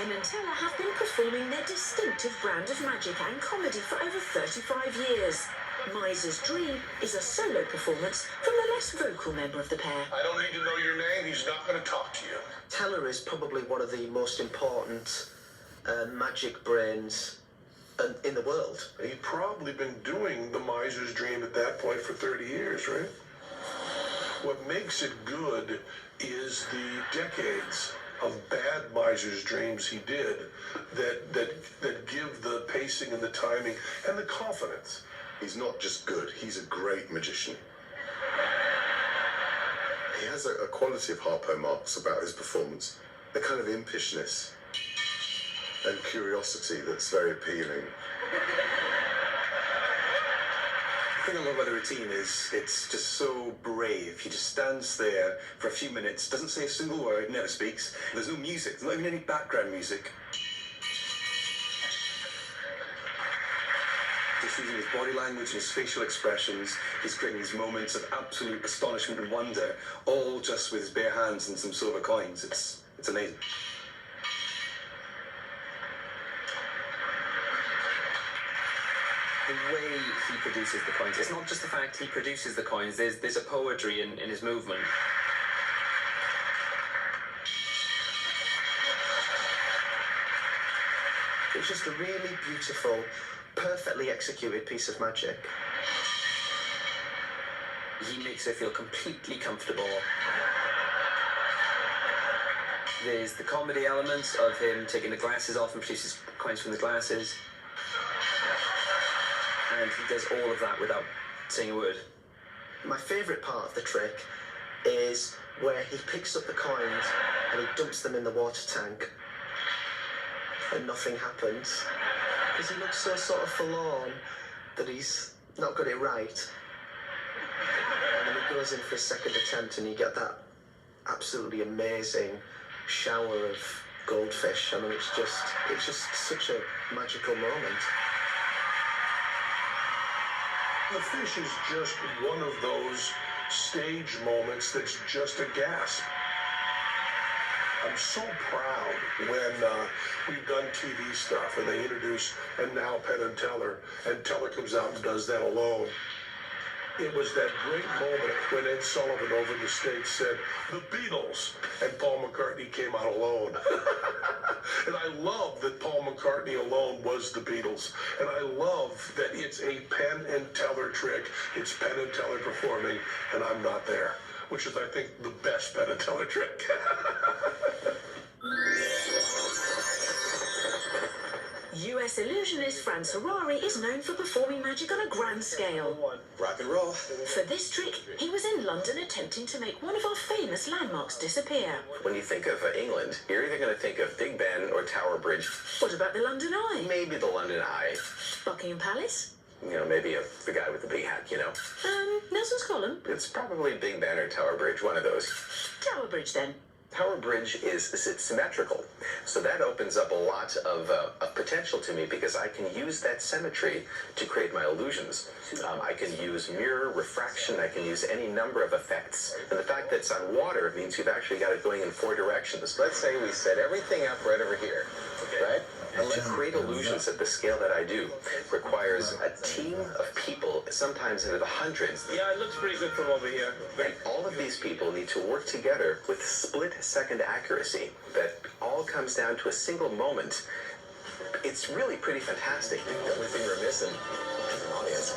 Penn and Teller have been performing their distinctive brand of magic and comedy for over 35 years. Miser's Dream is a solo performance from the less vocal member of the pair. I don't need to know your name. He's not going to talk to you. Teller is probably one of the most important magic brains in the world. He'd probably been doing the Miser's Dream at that point for 30 years, right? What makes it good is the decades of bad Miser's Dreams he did that give the pacing and the timing and the confidence. He's not just good, he's a great magician. He has a quality of Harpo Marx about his performance, a kind of impishness and curiosity that's very appealing. The thing I love about the routine is it's just so brave. He just stands there for a few minutes, doesn't say a single word, never speaks. There's no music, there's not even any background music. Just using his body language and his facial expressions, he's creating these moments of absolute astonishment and wonder, all just with his bare hands and some silver coins. It's amazing. The way he produces the coins, it's not just the fact he produces the coins, there's a poetry in his movement. It's just a really beautiful, perfectly executed piece of magic. He makes her feel completely comfortable. There's the comedy elements of him taking the glasses off and produces coins from the glasses. And he does all of that without saying a word. My favourite part of the trick is where he picks up the coins and he dumps them in the water tank and nothing happens. Because he looks so sort of forlorn that he's not got it right. And then he goes in for a second attempt and you get that absolutely amazing shower of goldfish. I mean, it's just such a magical moment. The fish is just one of those stage moments that's just a gasp. I'm so proud when we've done TV stuff and they introduce, and now Penn and Teller comes out and does that alone. It was that great moment when Ed Sullivan over in the States said, "The Beatles," and Paul McCartney came out alone. And I love that Paul McCartney alone was the Beatles. And I love that it's a Penn and Teller trick. It's Penn and Teller performing, and I'm not there, which is, I think, the best Penn and Teller trick. US illusionist Franz Harari is known for performing magic on a grand scale. Rock and roll. For this trick, he was in London attempting to make one of our famous landmarks disappear. When you think of England, you're either going to think of Big Ben or Tower Bridge. What about the London Eye? Maybe the London Eye. Buckingham Palace? You know, maybe the guy with the big hat, you know. Nelson's Column? It's probably Big Ben or Tower Bridge, one of those. Tower Bridge, then. Tower Bridge is symmetrical, so that opens up a lot of potential to me because I can use that symmetry to create my illusions. I can use mirror, refraction, I can use any number of effects. And the fact that it's on water means you've actually got it going in 4 directions. Let's say we set everything up right over here, right? And let's create illusions at the scale that I do. Requires a team of people, sometimes into the hundreds. Yeah, it looks pretty good from over here. And all of these people need to work together with split-second accuracy. That all comes down to a single moment. It's really pretty fantastic. The only thing we're missing is an audience.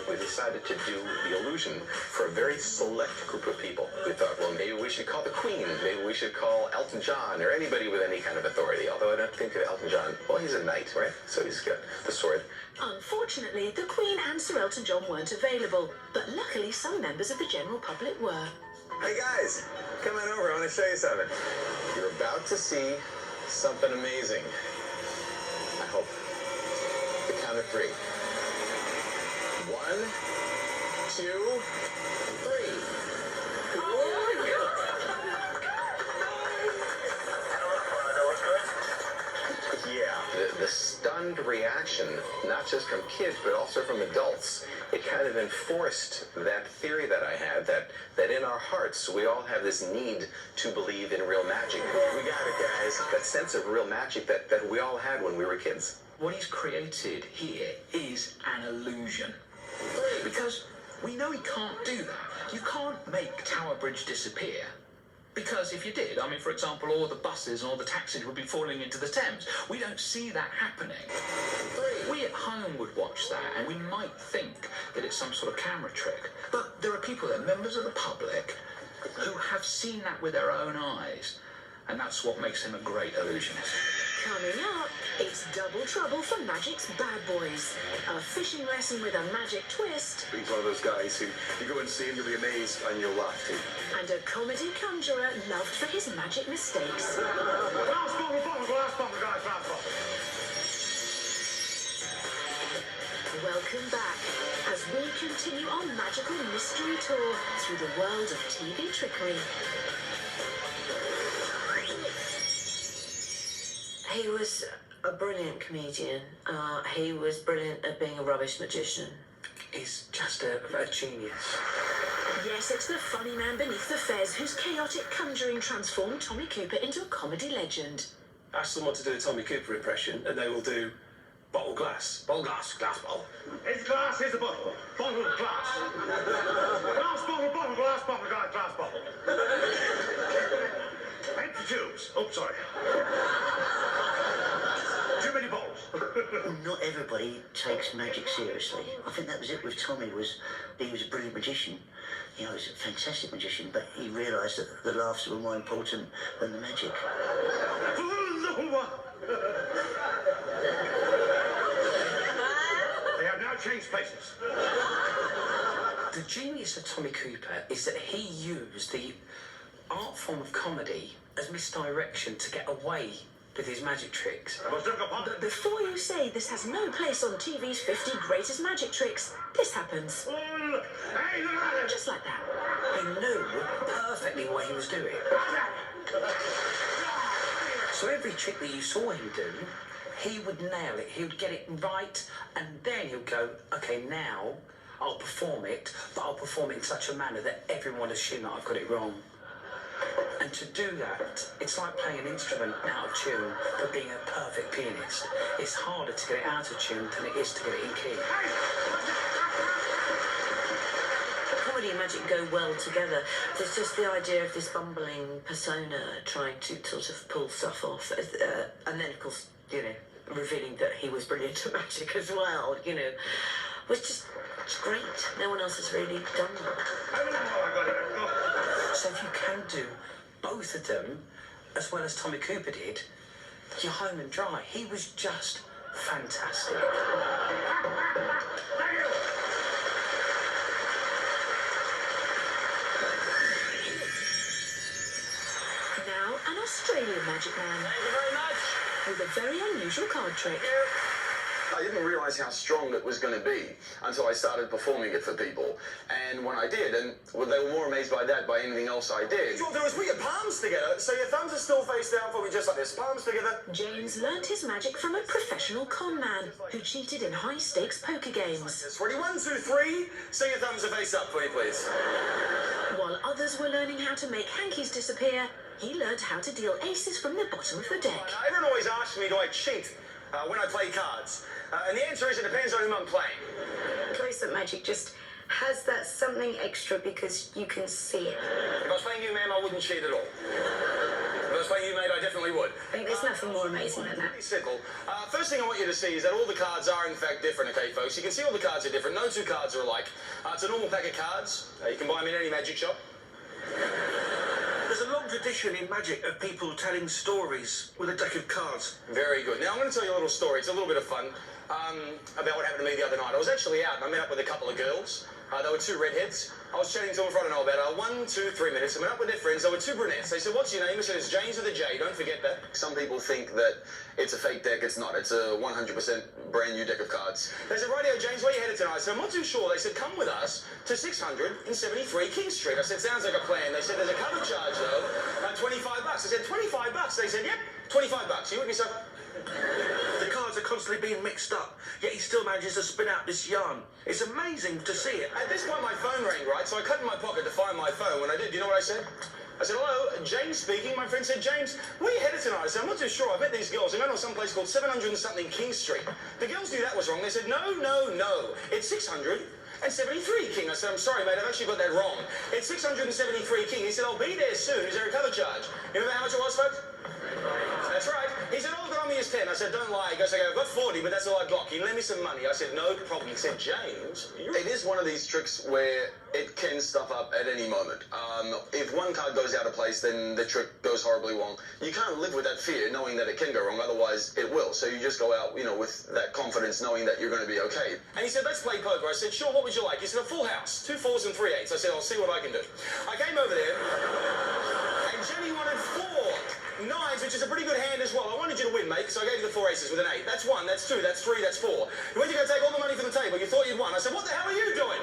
We decided to do the illusion for a very select group of people. We thought, well, maybe we should call the Queen, maybe we should call Elton John, or anybody with any kind of authority. Although I don't think of Elton John. Well, he's a knight, right? So he's got the sword. Unfortunately, the Queen and Sir Elton John weren't available, but luckily some members of the general public were. Hey guys, come on over, I want to show you something. You're about to see something amazing. I hope. The count of 3. 1, 2, 3. Yeah, the stuff stunned reaction, not just from kids, but also from adults. It kind of enforced that theory that I had, that in our hearts, we all have this need to believe in real magic. We got it, guys. That sense of real magic that we all had when we were kids. What he's created here is an illusion. Because we know he can't do that. You can't make Tower Bridge disappear. Because if you did, I mean, for example, all the buses and all the taxis would be falling into the Thames. We don't see that happening. We at home would watch that and we might think that it's some sort of camera trick. But there are people there, members of the public, who have seen that with their own eyes. And that's what makes him a great illusionist. Coming up, it's double trouble for Magic's bad boys. A fishing lesson with a magic twist. He's one of those guys who you go and see him, you'll be amazed and you'll laugh too. And a comedy conjurer loved for his magic mistakes. Welcome back as we continue our magical mystery tour through the world of TV trickery. He was a brilliant comedian. He was brilliant at being a rubbish magician. He's just a genius. Yes, it's the funny man beneath the fez whose chaotic conjuring transformed Tommy Cooper into a comedy legend. Ask someone to do a Tommy Cooper impression and they will do bottle glass. Bottle glass, glass bottle. It's glass, here's the bottle. Bottle, glass. Glass bottle, bottle, glass bottle, glass bottle. Empty tubes. Oh, sorry. Too many bottles. Not everybody takes magic seriously. I think that was it with Tommy, he was a brilliant magician. You know, he was a fantastic magician, but he realised that the laughs were more important than the magic. They have now changed places. The genius of Tommy Cooper is that he used the art form of comedy as misdirection to get away with his magic tricks. But before you say this has no place on TV's 50 greatest magic tricks, this happens. Just like that. He knew perfectly what he was doing. So every trick that you saw him do, he would nail it. He would get it right, and then he would go, okay, now I'll perform it, but I'll perform it in such a manner that everyone will assume that I've got it wrong. And to do that, it's like playing an instrument out of tune, but being a perfect pianist. It's harder to get it out of tune than it is to get it in key. Comedy and magic go well together. There's just the idea of this bumbling persona trying to sort of pull stuff off, and then, of course, you know, revealing that he was brilliant at magic as well, you know, was just great. No one else has really done that. So if you can do both of them, as well as Tommy Cooper did, you're home and dry. He was just fantastic. Now, an Australian magic man. Thank you very much. With a very unusual card trick. I didn't realise how strong it was going to be until I started performing it for people. And when I did, and they were more amazed by that by anything else I did. What you'll do is put your palms together, so your thumbs are still face down for me, just like this. Palms together. James learnt his magic from a professional con man who cheated in high-stakes poker games. Ready? 1, 2, 3. So your thumbs are face up for me, please. While others were learning how to make hankies disappear, he learnt how to deal aces from the bottom of the deck. Everyone always asks me, do I cheat when I play cards? And the answer is it depends on whom I'm playing. Close-up magic just has that something extra because you can see it. If I was playing you, ma'am, I wouldn't cheat at all. If I was playing you, mate, I definitely would. I think there's nothing more amazing than that. Pretty simple. First thing I want you to see is that all the cards are, in fact, different, okay, folks? You can see all the cards are different. No two cards are alike. It's a normal pack of cards. You can buy them in any magic shop. There's a long tradition in magic of people telling stories with a deck of cards. Very good. Now, I'm going to tell you a little story. It's a little bit of fun about what happened to me the other night. I was actually out and I met up with a couple of girls. There were two redheads. I was chatting to them for, I don't know, about 1, 2, 3 minutes. I met up with their friends. There were two brunettes. They said, what's your name? I said, it's James with a J. Don't forget that. Some people think that it's a fake deck. It's not. It's a 100% brand new deck of cards. They said, rightio, James, where are you headed tonight? I said, I'm not too sure. They said, come with us to 673 King Street. I said, sounds like a plan. They said, there's a cover charge, though, $25. I said, $25? They said, yep, $25. You with me so far? The cards are constantly being mixed up, yet he still manages to spin out this yarn. It's amazing to see it. At this point, my phone rang, right? So I cut in my pocket to find my phone. When I did, you know what I said? I said, hello, James speaking. My friend said, James, where are you headed tonight? I said, I'm not too sure. I met these girls. They met on some place called 700 and something King Street. The girls knew that was wrong. They said, no, no, no. It's 673 King. I said, I'm sorry, mate. I've actually got that wrong. It's 673 King. He said, I'll be there soon. Is there a cover charge? You remember how much it was, folks? That's right. He said, all I've got on me is 10. I said, don't lie. He goes, I've got 40, but that's all I've got. Can you lend me some money? I said, no problem. He said, James, It is one of these tricks where it can stuff up at any moment. If one card goes out of place, then the trick goes horribly wrong. You can't live with that fear, knowing that it can go wrong. Otherwise, it will. So you just go out, you know, with that confidence, knowing that you're going to be okay. And he said, let's play poker. I said, sure, what would you like? He said, a full house, 2 4s and 3 8s. I said, I'll see what I can do. I came over there, and Jenny wanted 4 9s, which is a pretty good hand as well. I wanted you to win, mate, so I gave you the 4 aces with an 8. That's 1, that's 2, that's 3, that's 4. You went to go take all the money from the table. You thought you'd won. I said, what the hell are you doing?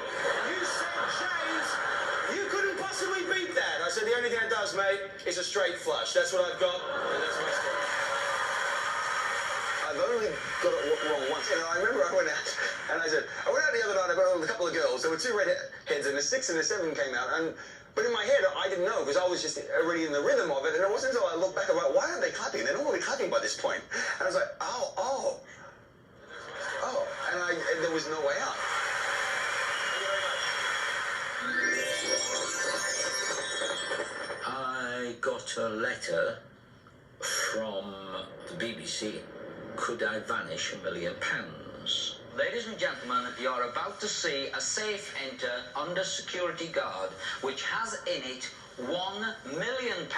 You said, James, you couldn't possibly beat that. I said, the only thing it does, mate, is a straight flush. That's what I've got, and that's my story. I've only got it wrong once. You know, I remember I went out, and I said, I went out the other night, I got with a couple of girls. There were 2 red heads, and a 6 and a 7 came out, but in my head, I didn't know, because I was just already in the rhythm of it, and it wasn't until I looked back about, why aren't they clapping? They're normally clapping by this point. And I was like, oh, and there was no way out. I got a letter from the BBC. Could I vanish £1 million? Ladies and gentlemen, you're about to see a safe enter under security guard, which has in it £1 million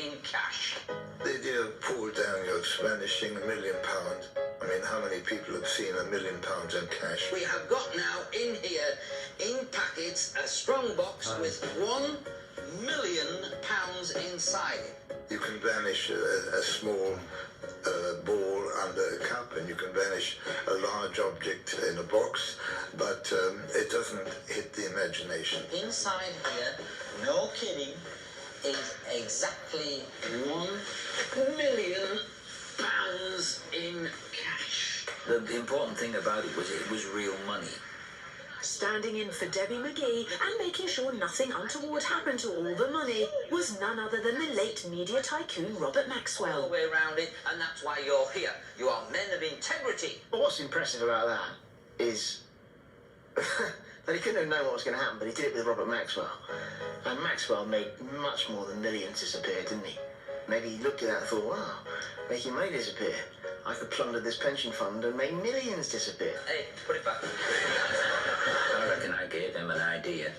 in cash. The idea of Paul Daniels vanishing £1 million. I mean, how many people have seen £1 million in cash? We have got now in here, in packets, a strong box with £1 million inside it. You can vanish a small ball under a cup, and you can vanish a large object in a box, but it doesn't hit the imagination. Inside here, no kidding, is exactly £1 million in cash. The important thing about it was real money. Standing in for Debbie McGee and making sure nothing untoward happened to all the money was none other than the late media tycoon Robert Maxwell. All the way around it, and that's why you're here. You are men of integrity. But what's impressive about that is that he couldn't have known what was going to happen, but he did it with Robert Maxwell. And Maxwell made much more than millions disappear, didn't he? Maybe he looked at that and thought, wow, making money disappear. I could plunder this pension fund and make millions disappear. Hey, put it back. I reckon I gave him an idea.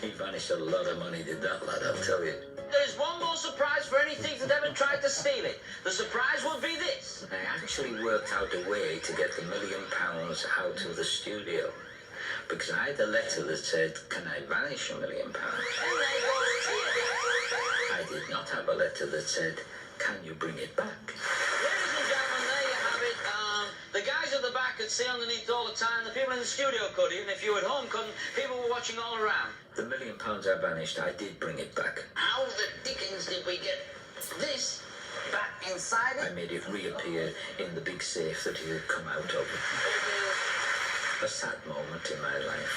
He vanished a lot of money, did that lad, I'll tell you. There's one more surprise for any thief that ever tried to steal it. The surprise will be this. I actually worked out a way to get the £1 million out of the studio. Because I had a letter that said, can I vanish £1 million? I did not have a letter that said, can you bring it back? Ladies and gentlemen, there you have it. The guys at the back could see underneath all the time. The people in the studio could, even if you at home couldn't. People were watching all around. The £1 million I vanished, I did bring it back. How the dickens did we get this back inside it? I made it reappear in the big safe that he had come out of. A sad moment in my life.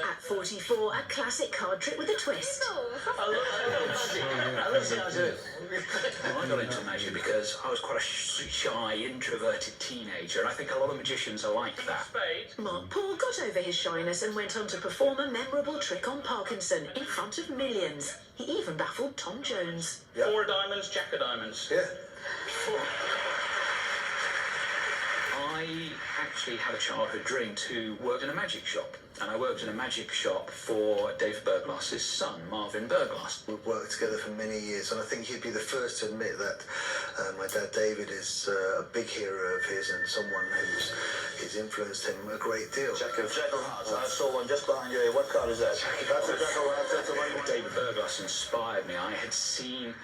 At 44, a classic card trick with a twist. I got into magic because I was quite a shy, introverted teenager, and I think a lot of magicians are like that. Mark Paul got over his shyness and went on to perform a memorable trick on Parkinson in front of millions. He even baffled Tom Jones. 4 diamonds, jack of diamonds. Yeah. I actually had a childhood dream to work in a magic shop, and I worked in a magic shop for David Berglass's son, Marvin Berglass. We've worked together for many years, and I think he'd be the first to admit that my dad David is a big hero of his and someone who's influenced him a great deal. Jack of hearts. I saw one just behind you here. What card is that? That's a jack of hearts. That's a David Berglass inspired me. I had seen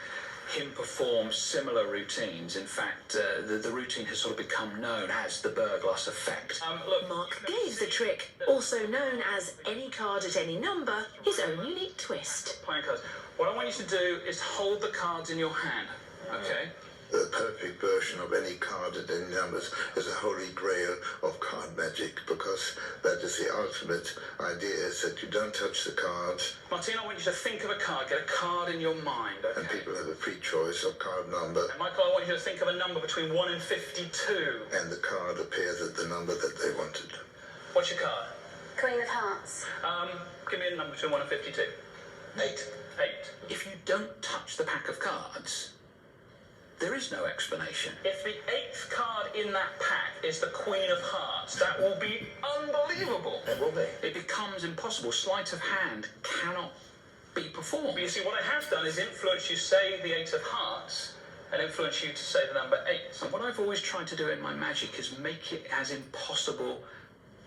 him perform similar routines. In fact, the routine has sort of become known as the Berglas effect. Mark gave the trick, also known as any card at any number, his own unique twist. Playing cards. What I want you to do is hold the cards in your hand, okay? The perfect version of any card at any numbers is a holy grail of card magic, because that is the ultimate idea, is that you don't touch the cards. Martine, I want you to think of a card, get a card in your mind, okay? And people have a free choice of card number. And Michael, I want you to think of a number between 1 and 52. And the card appears at the number that they wanted. What's your card? Queen of Hearts. Give me a number between 1 and 52. 8. 8. If you don't touch the pack of cards, there is no explanation. If the 8th card in that pack is the Queen of Hearts, that will be unbelievable. It will be. It becomes impossible. Sleight of hand cannot be performed. But you see, what I have done is influence you say the 8 of Hearts and influence you to say the number 8. And what I've always tried to do in my magic is make it as impossible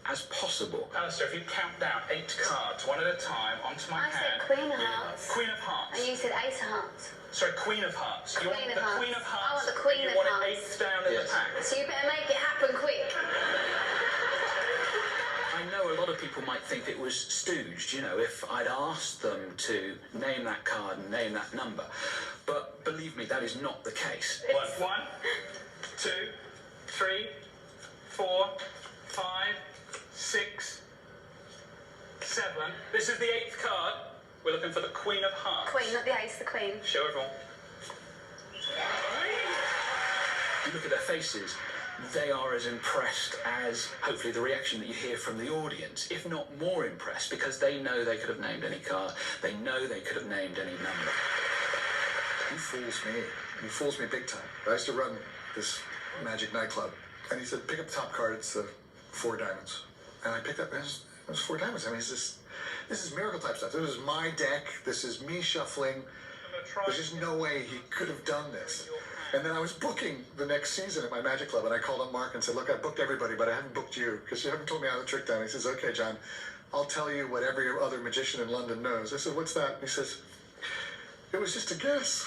as possible. Alistair, if you count down 8 cards, one at a time, onto my hand. I said Queen of Hearts. Queen of Hearts. And you said Ace of Hearts. Sorry, Queen of Hearts. You want Queen the of Hearts. Queen of Hearts. I want the Queen you of want Hearts. it 8th down in the pack. So you better make it happen quick. I know a lot of people might think it was stooged, you know, if I'd asked them to name that card and name that number. But believe me, that is not the case. 1, 2, 3, 4, 5, 6, 7. This is the 8th card. We're looking for the Queen of Hearts. Queen, not the Ace, the Queen. Show everyone. You look at their faces. They are as impressed as, hopefully, the reaction that you hear from the audience, if not more impressed, because they know they could have named any card. They know they could have named any number. He fools me. He fools me big time. I used to run this magic nightclub, and he said, pick up the top card, it's the 4 diamonds. And I picked up, and it was 4 diamonds. I mean, this is miracle type stuff. This is my deck. This is me shuffling. There's just no way he could have done this. And then I was booking the next season at my magic club, and I called up Mark and said, look, I booked everybody, but I haven't booked you, because you haven't told me how the trick done. He says, okay, John, I'll tell you what every other magician in London knows. I said, what's that? And he says, it was just a guess.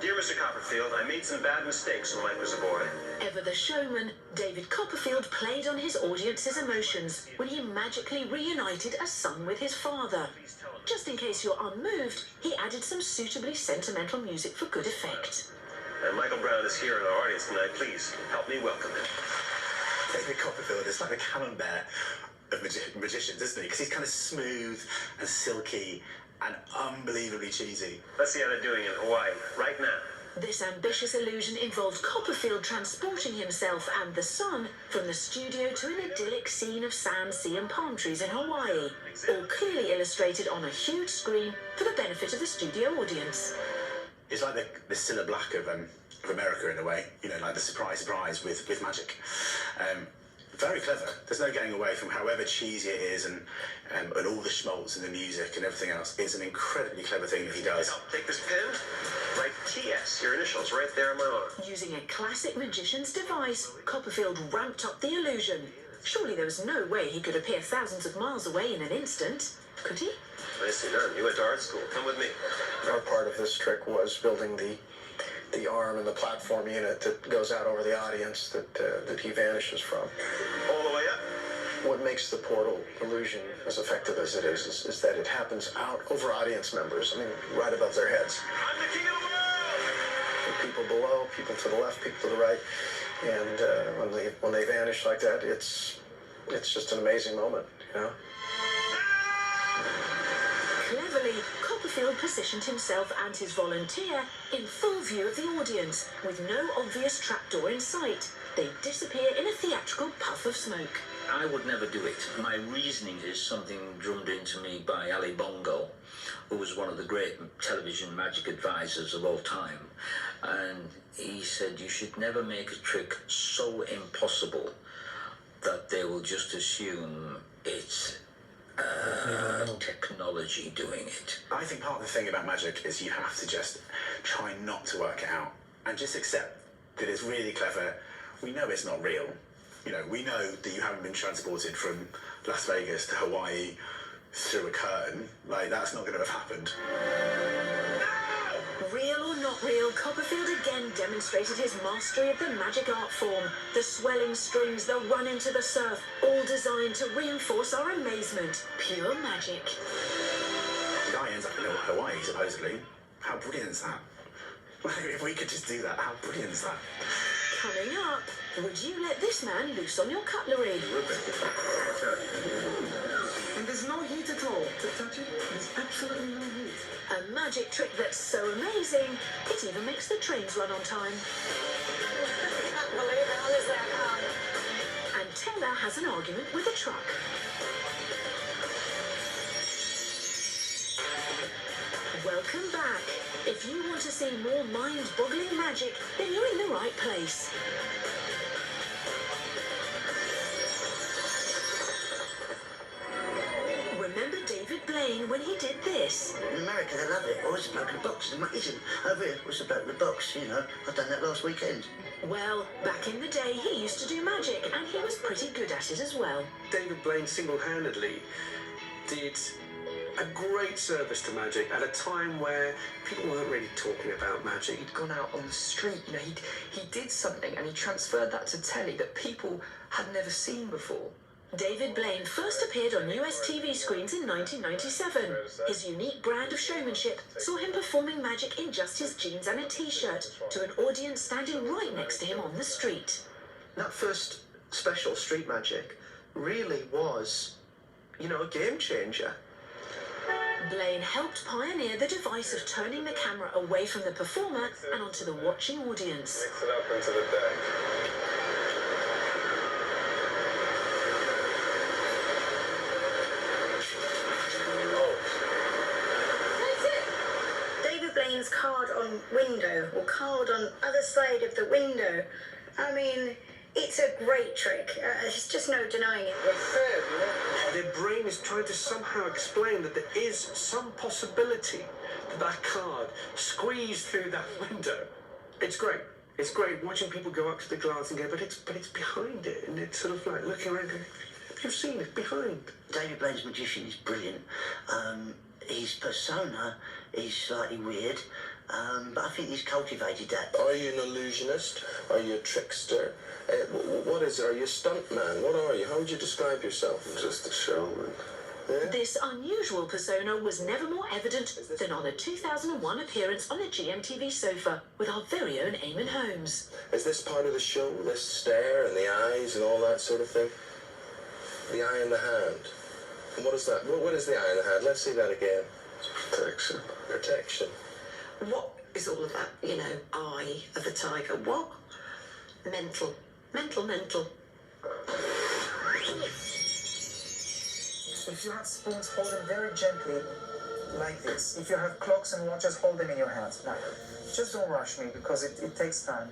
Dear Mr. Copperfield, I made some bad mistakes when I was a boy. Ever the showman, David Copperfield played on his audience's emotions when he magically reunited a son with his father. Just in case you're unmoved, he added some suitably sentimental music for good effect. And Michael Brown is here in our audience tonight. Please help me welcome him. David Copperfield is like the camembert of magicians, isn't he? Because he's kind of smooth and silky and unbelievably cheesy. Let's see how they're doing in Hawaii right now. This ambitious illusion involved Copperfield transporting himself and the son from the studio to an idyllic scene of sand, sea and palm trees in Hawaii, all clearly illustrated on a huge screen for the benefit of the studio audience. It's like the Cilla Black of America in a way, you know, like the surprise with magic. Very clever. There's no getting away from however cheesy it is and all the schmaltz and the music and everything else. It's an incredibly clever thing that he does. Take this pen, write TS, your initials, right there on my arm. Using a classic magician's device, Copperfield ramped up the illusion. Surely there was no way he could appear thousands of miles away in an instant, could he? Nicely done. You went to art school. Come with me. Our part of this trick was building the arm and the platform unit that goes out over the audience that he vanishes from. All the way up? What makes the portal illusion as effective as it is that it happens out over audience members, I mean, right above their heads. I'm the king of the world! People below, people to the left, people to the right, and when they vanish like that, it's just an amazing moment, you know? Cleverly, Copperfield positioned himself and his volunteer in full view of the audience, with no obvious trapdoor in sight. They disappear in a theatrical puff of smoke. I would never do it. My reasoning is something drummed into me by Ali Bongo, who was one of the great television magic advisors of all time. And he said you should never make a trick so impossible that they will just assume it's technology doing it. I think part of the thing about magic is you have to just try not to work it out and just accept that it's really clever. We know it's not real, You know, we know that you haven't been transported from Las Vegas to Hawaii through a curtain. Like, that's not going to have happened. Real or not real, Copperfield again demonstrated his mastery of the magic art form. The swelling strings, the run into the surf, all designed to reinforce our amazement. Pure magic. The guy ends up in Hawaii, supposedly. How brilliant is that? If we could just do that, how brilliant is that? Coming up, would you let this man loose on your cutlery? And there's no heat at all. To touch it, there's absolutely no heat. A magic trick that's so amazing, it even makes the trains run on time. I can't believe it, honestly, I can't. And Teller has an argument with a truck. Welcome back. If you want to see more mind-boggling magic, then you're in the right place. Remember David Blaine when he did this? In America, they love it. Oh, it's a bloke in a box. It isn't. Over here, what's a bloke in a box? You know, I've done that last weekend. Well, back in the day, he used to do magic, and he was pretty good at it as well. David Blaine single-handedly did a great service to magic at a time where people weren't really talking about magic. He'd gone out on the street, you know, he did something and he transferred that to telly that people had never seen before. David Blaine first appeared on US TV screens in 1997. His unique brand of showmanship saw him performing magic in just his jeans and a t-shirt to an audience standing right next to him on the street. That first special, Street Magic, really was, you know, a game changer. Blaine helped pioneer the device of turning the camera away from the performer and onto the watching audience. Mix it up into the deck. David Blaine's card on window, or card on other side of the window. I mean, it's a great trick. There's just no denying it. Their brain is trying to somehow explain that there is some possibility that that card squeezed through that window. It's great. It's great watching people go up to the glass and go, but it's behind it, and it's sort of like looking around going, you've seen it behind. David Blaine's magician is brilliant. His persona is slightly weird, but I think he's cultivated that. Are you an illusionist? Are you a trickster? What is it? Are you a stuntman? What are you? How would you describe yourself? Just a showman. This unusual persona was never more evident than on a 2001 appearance on the GMTV sofa with our very own Eamon Holmes. Is this part of the show? This stare and the eyes and all that sort of thing? The eye in the hand. And what is that? What is the eye in the hand? Let's see that again. Protection. Protection. What is all of that, you know, eye of the tiger? What? Mental. Mental. If you have spoons, hold them very gently, like this. If you have clocks and watches, hold them in your hands. Now, just don't rush me, because it takes time.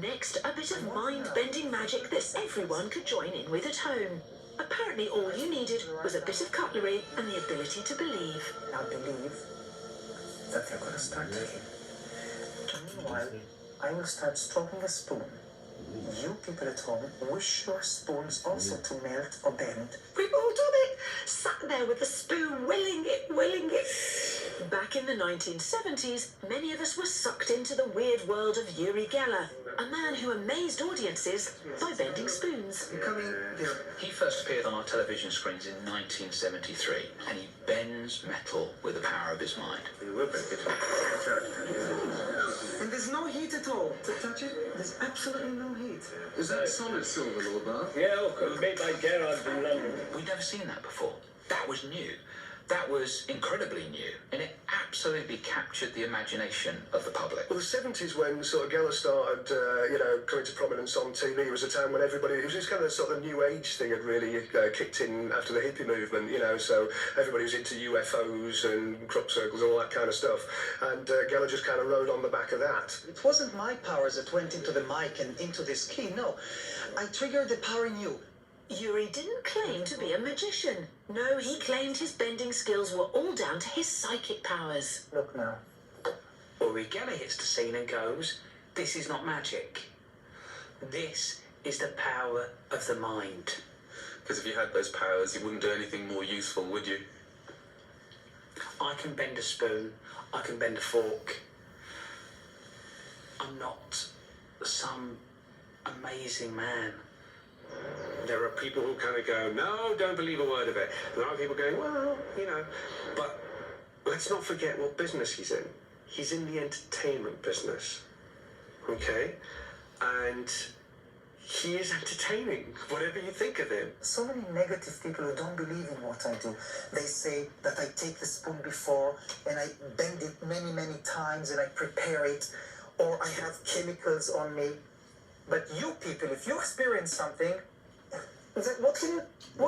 Next, a bit of mind-bending magic that everyone could join in with at home. Apparently all you needed was a bit of cutlery and the ability to believe. Now believe that they're going to start ticking. Meanwhile, I will start stroking a spoon. You people at home wish your spoons also to melt or bend. We've all done it. Sat there with the spoon, willing it. Back in the 1970s, many of us were sucked into the weird world of Uri Geller, a man who amazed audiences by bending spoons. He first appeared on our television screens in 1973, and he bends metal with the power of his mind. And there's no heat at all. To touch it, there's absolutely no heat. Is that solid silver, little bar? Yeah, it was made by Gerard from London. We'd never seen that before. That was new. That was incredibly new, and it absolutely captured the imagination of the public. Well, the 70s, when sort of Geller started, coming to prominence on TV, was a time when everybody, it was just kind of sort of new age thing had really kicked in after the hippie movement, you know, so everybody was into UFOs and crop circles, all that kind of stuff, and Geller just kind of rode on the back of that. It wasn't my powers that went into the mic and into this key, no. I triggered the power in you. Uri didn't claim to be a magician. No, he claimed his bending skills were all down to his psychic powers. Look now. Uri Geller hits the scene and goes, "This is not magic. This is the power of the mind. Because if you had those powers, you wouldn't do anything more useful, would you? I can bend a spoon, I can bend a fork. I'm not some amazing man. There are people who kind of go, no, don't believe a word of it. There are people going, well, you know. But let's not forget what business he's in. He's in the entertainment business, okay? And he is entertaining, whatever you think of him. So many negative people who don't believe in what I do. They say that I take the spoon before and I bend it many, many times and I prepare it, or I have chemicals on me. But you people, if you experience something, what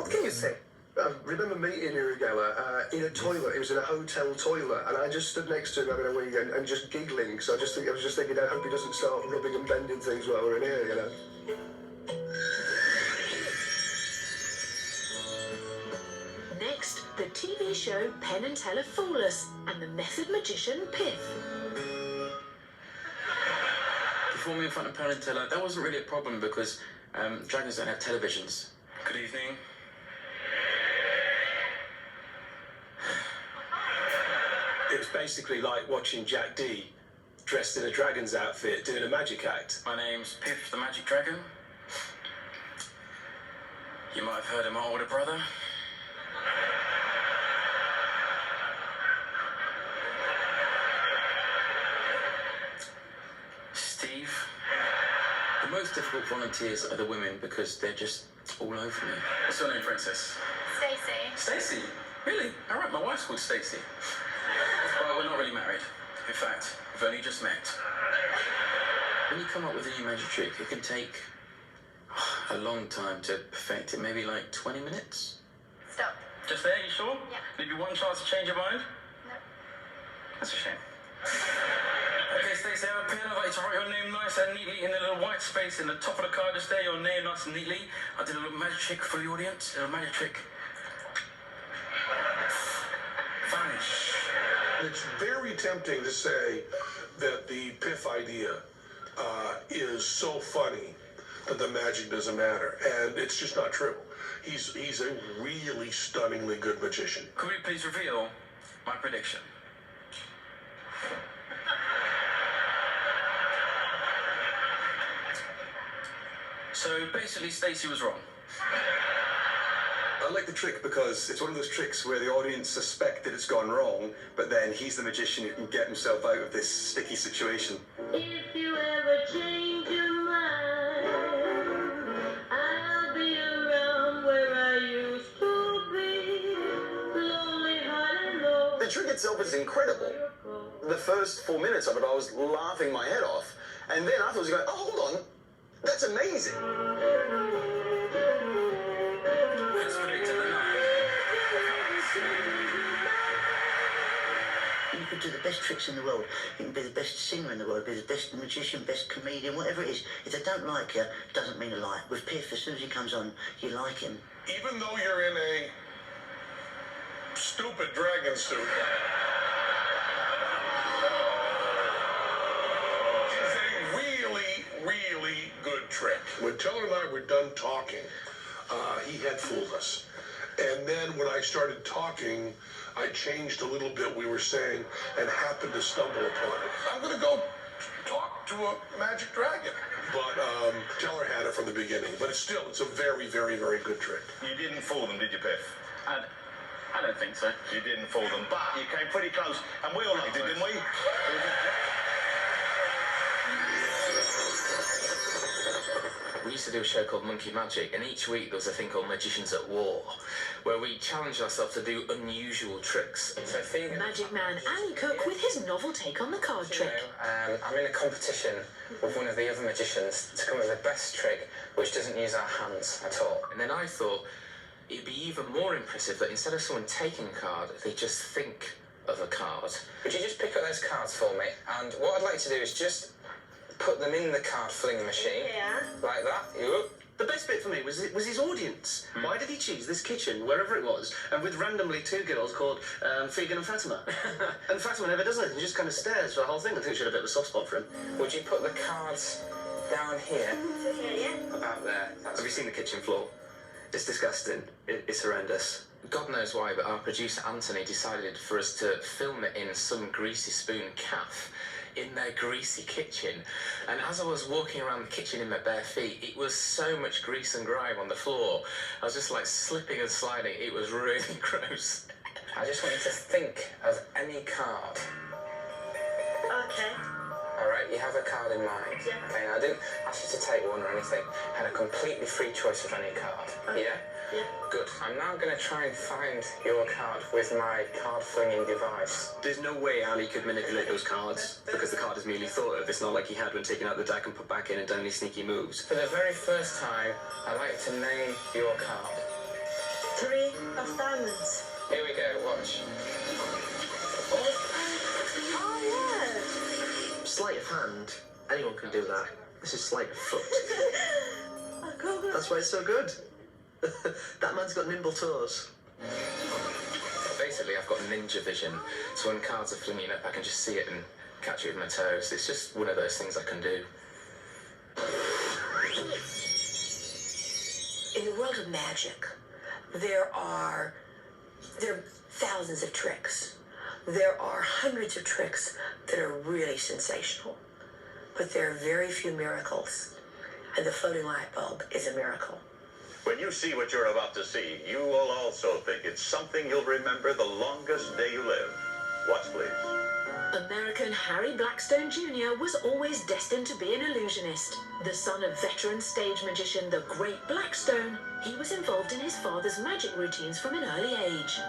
can you say? I remember meeting Urigawa in a toilet. It was in a hotel toilet, and I just stood next to him having a wee and just giggling. So I was just thinking, I hope he doesn't start rubbing and bending things while we're in here, you know. Next, the TV show Penn and Teller Fool Us and the method magician Piff. Performing in front of Penn and Teller, that wasn't really a problem because dragons don't have televisions. Good evening. It was basically like watching Jack D dressed in a dragon's outfit doing a magic act. My name's Piff the Magic Dragon. You might have heard of my older brother. Steve. The most difficult volunteers are the women because they're just all over me. What's your name, Princess? Stacey. Stacey? Really? All right, my wife's called Stacey. Well, we're not really married. In fact, we've only just met. When you come up with a new magic trick, it can take a long time to perfect it. Maybe like 20 minutes? Stop. Just there, you sure? Yeah. Maybe one chance to change your mind? No. That's a shame. Okay, Stacey, I have a pen. I'd like you to write your name nice and neatly in the little white space in the top of the card. Just there, your name nice and neatly. I did a little magic trick for the audience. A little magic trick. Vanish. It's very tempting to say that the Piff idea is so funny that the magic doesn't matter, and it's just not true. He's a really stunningly good magician. Could we please reveal my prediction? So basically, Stacey was wrong. I like the trick because it's one of those tricks where the audience suspect that it's gone wrong, but then he's the magician who can get himself out of this sticky situation. If you ever change your mind, I'll be around where I used to be. Lonely, high and low. The trick itself is incredible. The first 4 minutes of it, I was laughing my head off, and then afterwards going, oh, hold on, that's amazing. You could do the best tricks in the world. You can be the best singer in the world, be the best magician, best comedian, whatever it is. If they don't like you, it doesn't mean a like. With Piff, as soon as he comes on, you like him. Even though you're in a stupid dragon suit, it's a really, really good trick. When Teller and I were done talking, he had fooled us. And then when I started talking, I changed a little bit we were saying and happened to stumble upon it. I'm going to go talk to a magic dragon. But Teller had it from the beginning. But it's a very, very, very good trick. You didn't fool them, did you, Piff? I don't think so. You didn't fool them, but you came pretty close, and we all liked it, didn't we? We used to do a show called Monkey Magic, and each week there was a thing called Magicians at War, where we challenged ourselves to do unusual tricks. So Magic Man Ali Cook with his novel take on the card trick. I'm in a competition with one of the other magicians to come up with the best trick which doesn't use our hands at all. And then I thought it'd be even more impressive that instead of someone taking a card, they just think of a card. Would you just pick up those cards for me? And what I'd like to do is just put them in the card filling machine. Yeah. Like that. The best bit for me was his audience. Why did he choose this kitchen, wherever it was, and with randomly two girls called Figan and Fatima? And Fatima never does anything, she just kind of stares for the whole thing. I think she had a bit of a soft spot for him. Would you put the cards down here, Okay, yeah. about there. Have you seen the kitchen floor? It's disgusting. It's horrendous. God knows why, but our producer Anthony decided for us to film it in some greasy spoon calf in their greasy kitchen. And as I was walking around the kitchen in my bare feet, it was so much grease and grime on the floor. I was just like slipping and sliding. It was really gross. I just want you to think of any card. Okay. All right, you have a card in mind. Yeah. Okay, now I didn't ask you to take one or anything. I had a completely free choice of any card. Okay. Yeah? Yeah. Good. I'm now going to try and find your card with my card flinging device. There's no way Ali could manipulate those cards because the card is merely thought of. It's not like he had one taken out the deck and put back in and done any sneaky moves. For the very first time, I'd like to name your card. 3 of diamonds. Here we go, watch. Oh, yeah. Sleight of hand. Anyone can do that. This is sleight of foot. I got it. That's why it's so good. That man's got nimble toes. Basically, I've got ninja vision, so when cards are flinging up, I can just see it and catch it with my toes. It's just one of those things I can do. In the world of magic, there are thousands of tricks. There are hundreds of tricks that are really sensational, but there are very few miracles, and the floating light bulb is a miracle. When you see what you're about to see, you will also think it's something you'll remember the longest day you live. Watch, please. American Harry Blackstone Jr. was always destined to be an illusionist. The son of veteran stage magician the Great Blackstone, he was involved in his father's magic routines from an early age.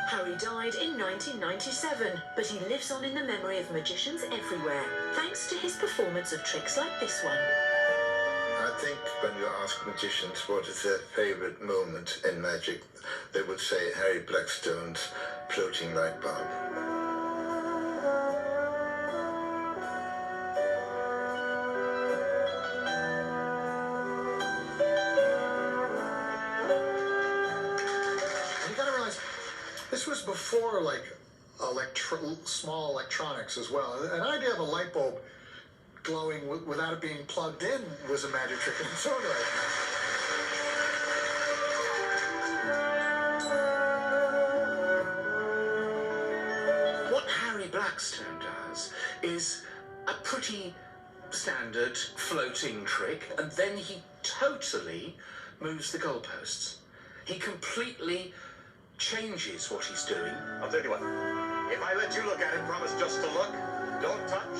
Harry died in 1997, but he lives on in the memory of magicians everywhere, thanks to his performance of tricks like this one. I think when you ask magicians what is their favourite moment in magic, they would say Harry Blackstone's floating light bulb. You gotta realize, this was before like small electronics as well. An idea of a light bulb glowing without it being plugged in was a magic trick in its own right. What Harry Blackstone does is a pretty standard floating trick, and then he totally moves the goalposts. He completely changes what he's doing. I'll tell you what. If I let you look at it, promise just to look. Don't touch.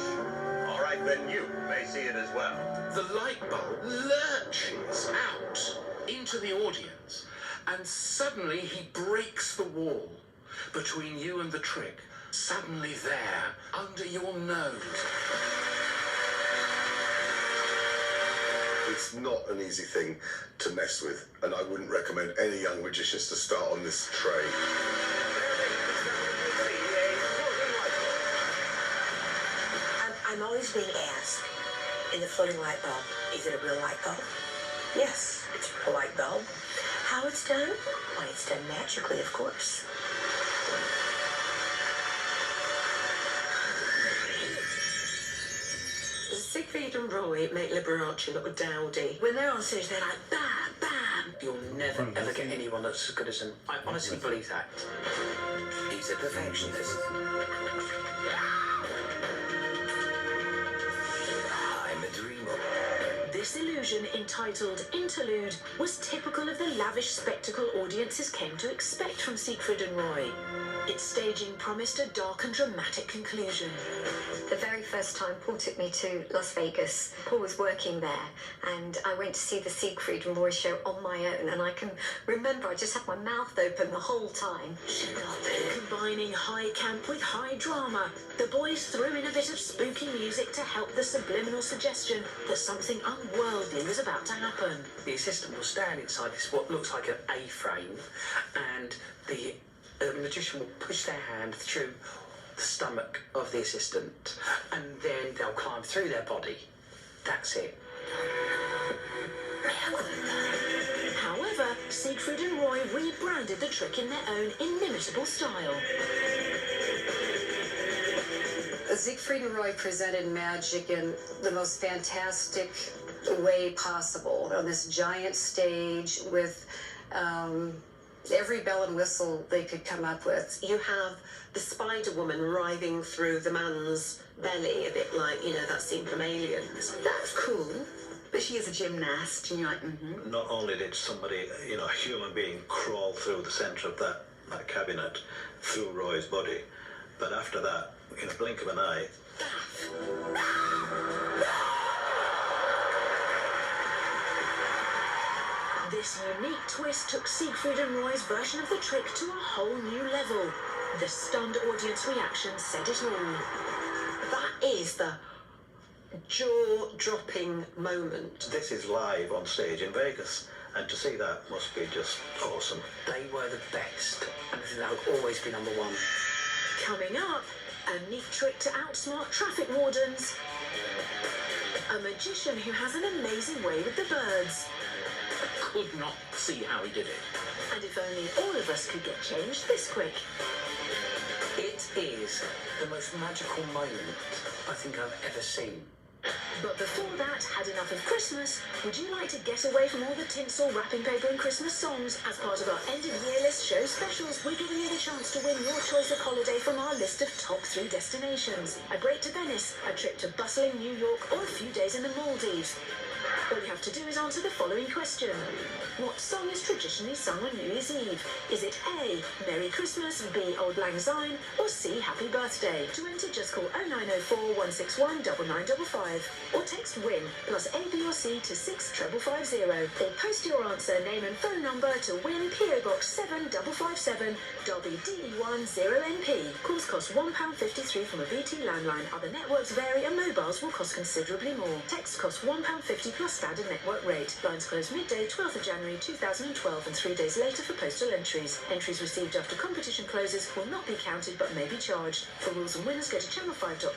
All right, then you may see it as well. The light bulb lurches out into the audience, and suddenly he breaks the wall between you and the trick. Suddenly there, under your nose. It's not an easy thing to mess with, and I wouldn't recommend any young magicians to start on this trade. I'm always being asked, in the floating light bulb, is it a real light bulb? Yes, it's a real light bulb. How it's done? Why, it's done magically, of course. Siegfried and Roy make Liberace look dowdy. When they're on stage, they're like, bam, bam. You'll never, ever get anyone that's as good as him. I honestly believe that. He's a perfectionist. I'm a dreamer. This illusion, entitled Interlude, was typical of the lavish spectacle audiences came to expect from Siegfried and Roy. Its staging promised a dark and dramatic conclusion. The very first time Paul took me to Las Vegas, Paul was working there, and I went to see the Siegfried and Roy show on my own, and I can remember I just had my mouth open the whole time. Combining high camp with high drama, the boys threw in a bit of spooky music to help the subliminal suggestion that something unworldly was about to happen. The assistant will stand inside this what looks like an A-frame, and the magician will push their hand through the stomach of the assistant, and then they'll climb through their body. That's it. However, Siegfried and Roy rebranded the trick in their own inimitable style. Siegfried and Roy presented magic in the most fantastic way possible on this giant stage with every bell and whistle they could come up with. You have the Spider-Woman writhing through the man's belly, a bit like, you know, that scene from Aliens. That's cool. But she is a gymnast, and you're like, mm-hmm. Not only did somebody, you know, a human being crawl through the centre of that cabinet through Roy's body, but after that, in a blink of an eye, This unique twist took Siegfried and Roy's version of the trick to a whole new level. The stunned audience reaction said it all. That is the jaw-dropping moment. this is live on stage in Vegas, and to see that must be just awesome. They were the best, and they'll always be number one. Coming up, a neat trick to outsmart traffic wardens. A magician who has an amazing way with the birds. I could not see how he did it. And if only all of us could get changed this quick. It is the most magical moment I think I've ever seen. But before that, had enough of Christmas? Would you like to get away from all the tinsel, wrapping paper and Christmas songs? As part of our end-of-year list show specials, we're giving you the chance to win your choice of holiday from our list of top 3 destinations. A break to Venice, a trip to bustling New York, or a few days in the Maldives. All you have to do is answer the following question. What song is traditionally sung on New Year's Eve? Is it A, Merry Christmas, B, Auld Lang Syne, or C, Happy Birthday? To enter, just call 0904 161 9955 or text WIN plus A, B or C to 65550 or post your answer, name and phone number to WIN PO Box 7557 Derby DE1 0NP. Calls cost £1.53 from a BT landline. Other networks vary and mobiles will cost considerably more. Text costs £1.50 plus standard network rate. Lines close midday 12th of January 2012 and 3 days later for postal entries. Entries received after competition closes will not be counted but may be charged. For rules and winners, go to channel5.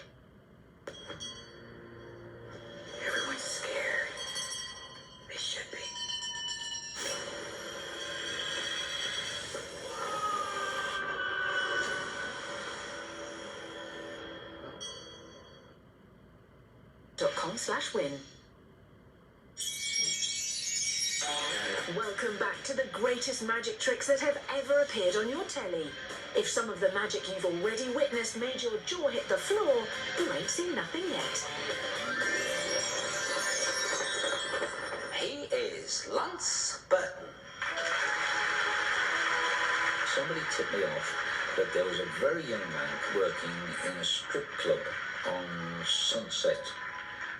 Everyone's scared. They should be. .com/win. Welcome back to the greatest magic tricks that have ever appeared on your telly. If some of the magic you've already witnessed made your jaw hit the floor, you ain't seen nothing yet. He is Lance Burton. Somebody tipped me off that there was a very young man working in a strip club on Sunset.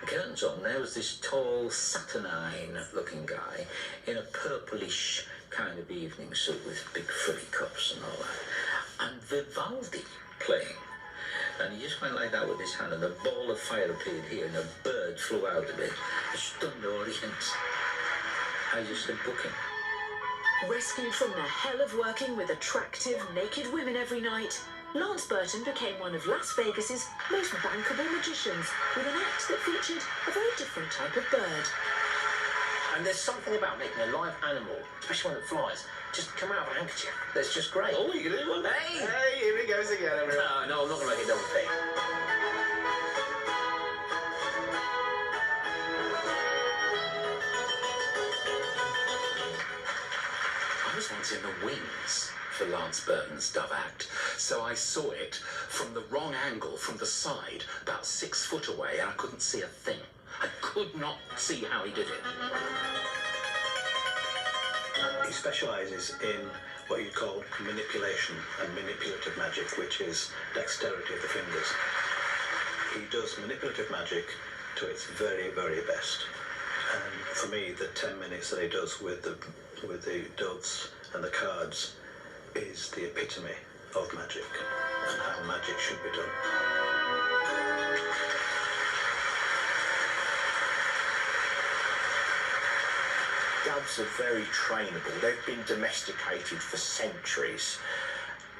The curtains on, there was this tall, saturnine-looking guy in a purplish kind of evening suit with big frilly cuffs and all that. And Vivaldi playing. And he just went like that with his hand, and a ball of fire appeared here, and a bird flew out of it. A stunned audience. I just said, book him. Rescued from the hell of working with attractive, naked women every night, Lance Burton became one of Las Vegas's most bankable magicians, with an act that featured a very different type of bird. And there's something about making a live animal, especially one that flies, just come out of a handkerchief. That's just great. Oh, you can do one? Hey! Hey, here he goes again, everyone. No, I'm not going to make it double thing. I was once in the wings for Lance Burton's Dove Act, so I saw it from the wrong angle, from the side, about 6 foot away, and I couldn't see a thing. I could not see how he did it. He specialises in what you call manipulation and manipulative magic, which is dexterity of the fingers. He does manipulative magic to its very, very best. And for me, the 10 minutes that he does with the doves and the cards is the epitome of magic and how magic should be done. Doves are very trainable. They've been domesticated for centuries.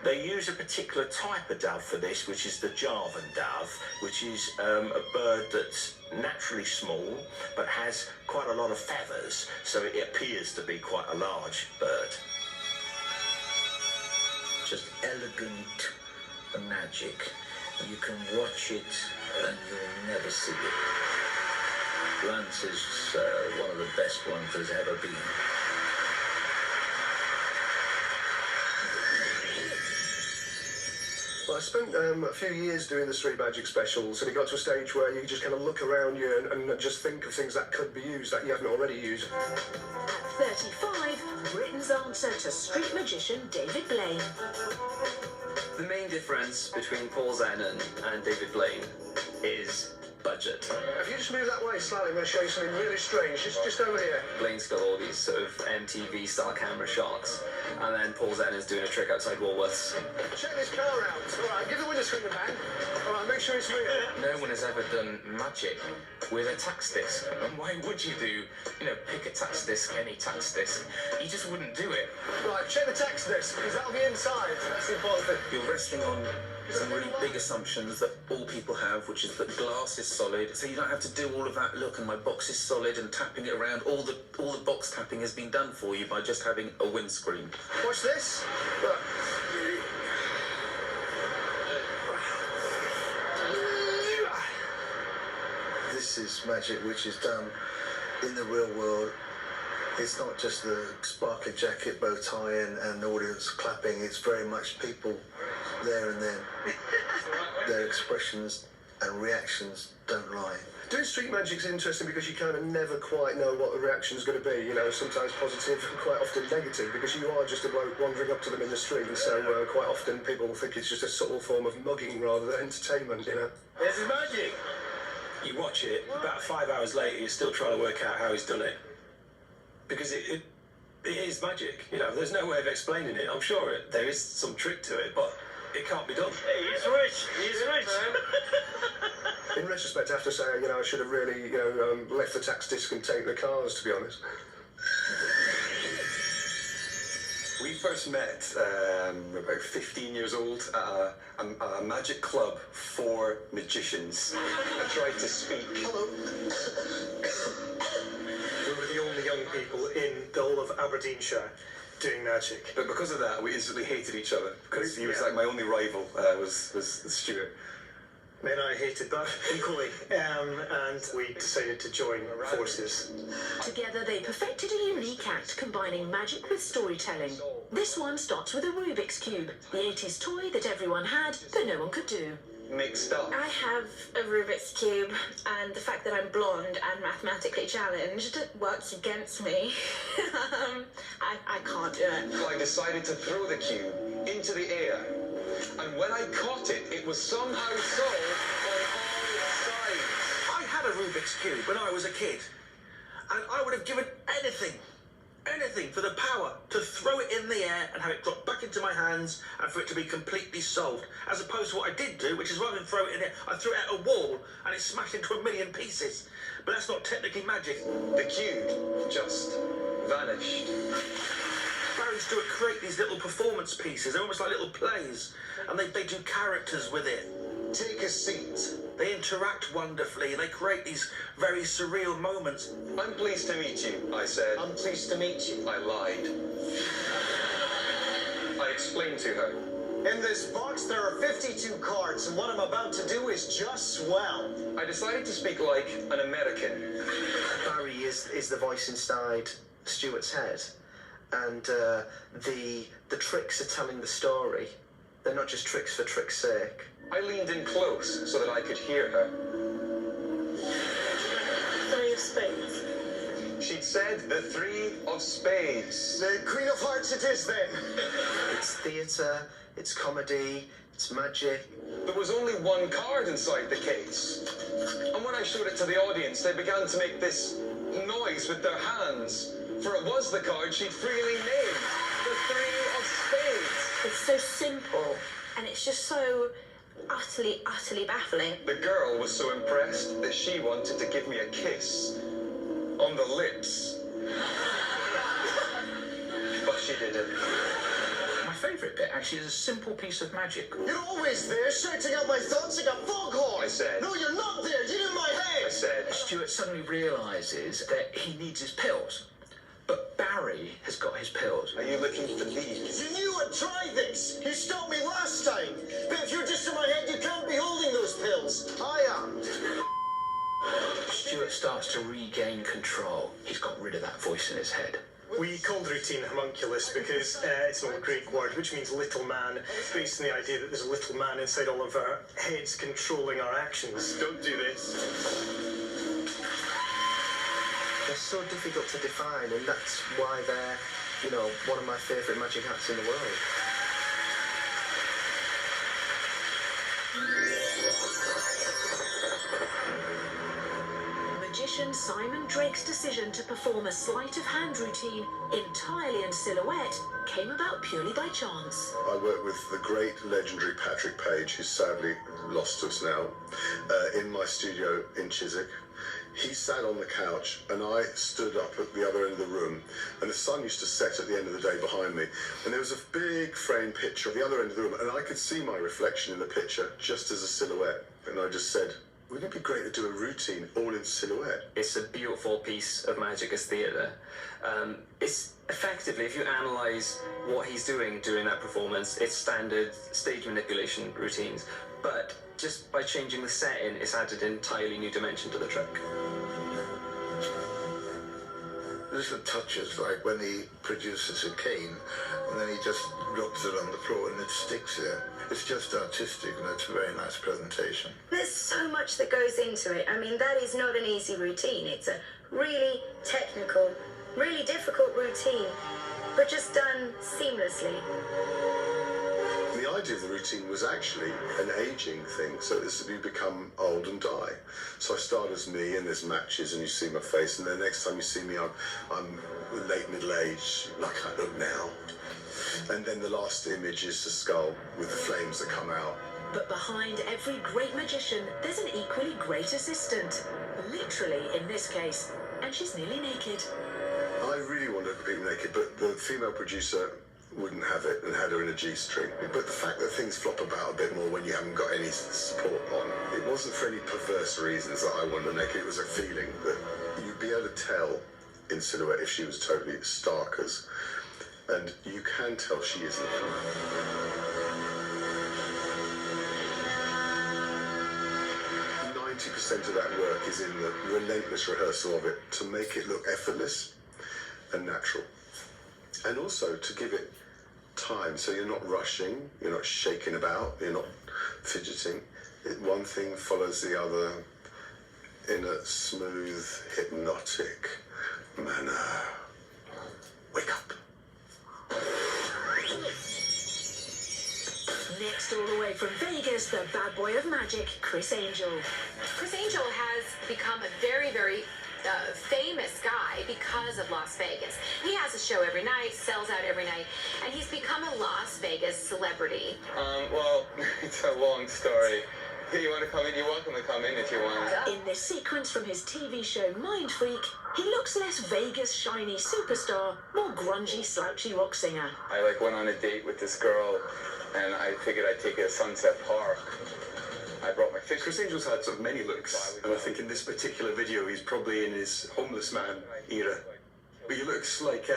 They use a particular type of dove for this, which is the Javan dove, which is a bird that's naturally small but has quite a lot of feathers, so it appears to be quite a large bird. Just elegant magic You can watch it and you'll never see it. Lance is one of the best ones there's ever been. Well, I spent a few years doing the Street Magic specials, and it got to a stage where you just kind of look around you and just think of things that could be used that you haven't already used. At 35, Britain's answer to street magician David Blaine. The main difference between Paul Zenon and David Blaine is budget. If you just move that way slightly, I'm going to show you something really strange. Just over here. Blaine's got all these sort of MTV-style camera shots, and then Paul Zenon's doing a trick outside Woolworths. Check this car out. All right, give the window screen a bang. All right, make sure it's real. No one has ever done magic with a tax disc. And why would you do, pick a tax disc, any tax disc? You just wouldn't do it. Right, check the tax disc, because that'll be inside. That's the important thing. You're resting on some really big assumptions that all people have, which is that glass is solid, so you don't have to do all of that. Look, and my box is solid, and tapping it around. All the box tapping has been done for you by just having a windscreen. Watch this. Look. This is magic which is done in the real world. It's not just the sparkly jacket, bow tie, and audience clapping. It's very much people there and then. Their expressions and reactions don't lie. Doing street magic's interesting because you kind of never quite know what the reaction's going to be. Sometimes positive and quite often negative, because you are just a bloke wandering up to them in the street, and so quite often people think it's just a subtle form of mugging rather than entertainment, This is magic. You watch it, about 5 hours later, you're still trying to work out how he's done it. Because it is magic, there's no way of explaining it. I'm sure there is some trick to it, but it can't be done. Hey, he's rich. He's rich. In retrospect, I have to say, I should have really, left the tax disc and taken the cars, to be honest. We first met about 15 years old at a magic club for magicians. I tried to speak. Hello. We were the only young people in the whole of Aberdeenshire doing magic. But because of that, we instantly hated each other, because he was like my only rival, was Stuart. Men and I hated that equally, and we decided to join forces. Together they perfected a unique act combining magic with storytelling. This one starts with a Rubik's Cube, the 80s toy that everyone had, but no one could do. Mixed up. I have a Rubik's Cube, and the fact that I'm blonde and mathematically challenged works against me. I can't do it. I decided to throw the cube into the air, and when I caught it, it was somehow solved on all sides. I had a Rubik's Cube when I was a kid, and I would have given anything for the power to throw it in the air and have it drop back into my hands and for it to be completely solved, as opposed to what I did do, which is rather than throw it in there, I threw it at a wall and it smashed into a million pieces. But that's not technically magic. The cube just vanished. Barry Stewart create these little performance pieces. They're almost like little plays, and they do characters with it. Take a seat. They interact wonderfully, and they create these very surreal moments. I'm pleased to meet you, I said. I'm pleased to meet you. I lied. I explained to her. In this box, there are 52 cards, and what I'm about to do is just swell. I decided to speak like an American. Barry is the voice inside Stuart's head, and the tricks are telling the story. They're not just tricks for tricks' sake. I leaned in close so that I could hear her. 3 of spades. She'd said the 3 of spades. The Queen of Hearts it is, then. It's theatre, it's comedy, it's magic. There was only one card inside the case. And when I showed it to the audience, they began to make this noise with their hands. For it was the card she'd freely named. The 3 of spades. It's so simple, and it's just so utterly baffling. The girl was so impressed that she wanted to give me a kiss on the lips. But she didn't. My favourite bit actually is a simple piece of magic. You're always there, shouting out my thoughts like a foghorn. I said. No, you're not there. You're in my head. I said. Stuart suddenly realises that he needs his pills. But Barry has got his pills. Are you looking for these? You knew I'd try this. You stopped me last time. But if you're just in my head, you can't behold Stuart starts to regain control. He's got rid of that voice in his head. We called the routine homunculus because it's an old Greek word which means little man, based on the idea that there's a little man inside all of our heads controlling our actions. Don't do this. They're so difficult to define, and that's why they're, you know, one of my favourite magic acts in the world. Magician Simon Drake's decision to perform a sleight of hand routine entirely in silhouette came about purely by chance. I work with the great legendary Patrick Page, who's sadly lost to us now, in my studio in Chiswick. He sat on the couch and I stood up at the other end of the room, and the sun used to set at the end of the day behind me, and there was a big framed picture at the other end of the room, and I could see my reflection in the picture just as a silhouette, and I just said, wouldn't it be great to do a routine all in silhouette? It's a beautiful piece of magic as theatre. It's effectively, if you analyse what he's doing during that performance, it's standard stage manipulation routines, but just by changing the setting, it's added an entirely new dimension to the trick. Little touches, like when he produces a cane and then he just drops it on the floor and it sticks there. It's just artistic and it's a very nice presentation. There's so much that goes into it. I mean, that is not an easy routine. It's a really technical, really difficult routine, but just done seamlessly. The idea of the routine was actually an aging thing, so as you become old and die. So I start as me, and there's matches, and you see my face, and the next time you see me, I'm late middle age, like I look now. And then the last image is the skull with the flames that come out. But behind every great magician, there's an equally great assistant. Literally, in this case. And she's nearly naked. I really wanted people naked, but the female producer wouldn't have it and had her in a G-string. But the fact that things flop about a bit more when you haven't got any support on, it wasn't for any perverse reasons that I wanted her naked. It was a feeling that you'd be able to tell in silhouette if she was totally starkers. And you can tell she isn't. 90% of that work is in the relentless rehearsal of it to make it look effortless and natural. And also to give it time, so you're not rushing, you're not shaking about, you're not fidgeting. One thing follows the other in a smooth, hypnotic manner. Wake up. Next, all the way from Vegas, the bad boy of magic, Chris Angel. Chris Angel has become a very, very famous guy because of Las Vegas. He has a show every night, sells out every night, and he's become a Las Vegas celebrity. Well, it's a long story. You want to come in? You're welcome to come in if you want. In this sequence from his TV show Mind Freak, he looks less Vegas shiny superstar, more grungy, slouchy rock singer. I went on a date with this girl, and I figured I'd take her to Sunset Park. I brought my fish. Chris Angel's had sort of many looks, and I think in this particular video he's probably in his homeless man era. But he looks like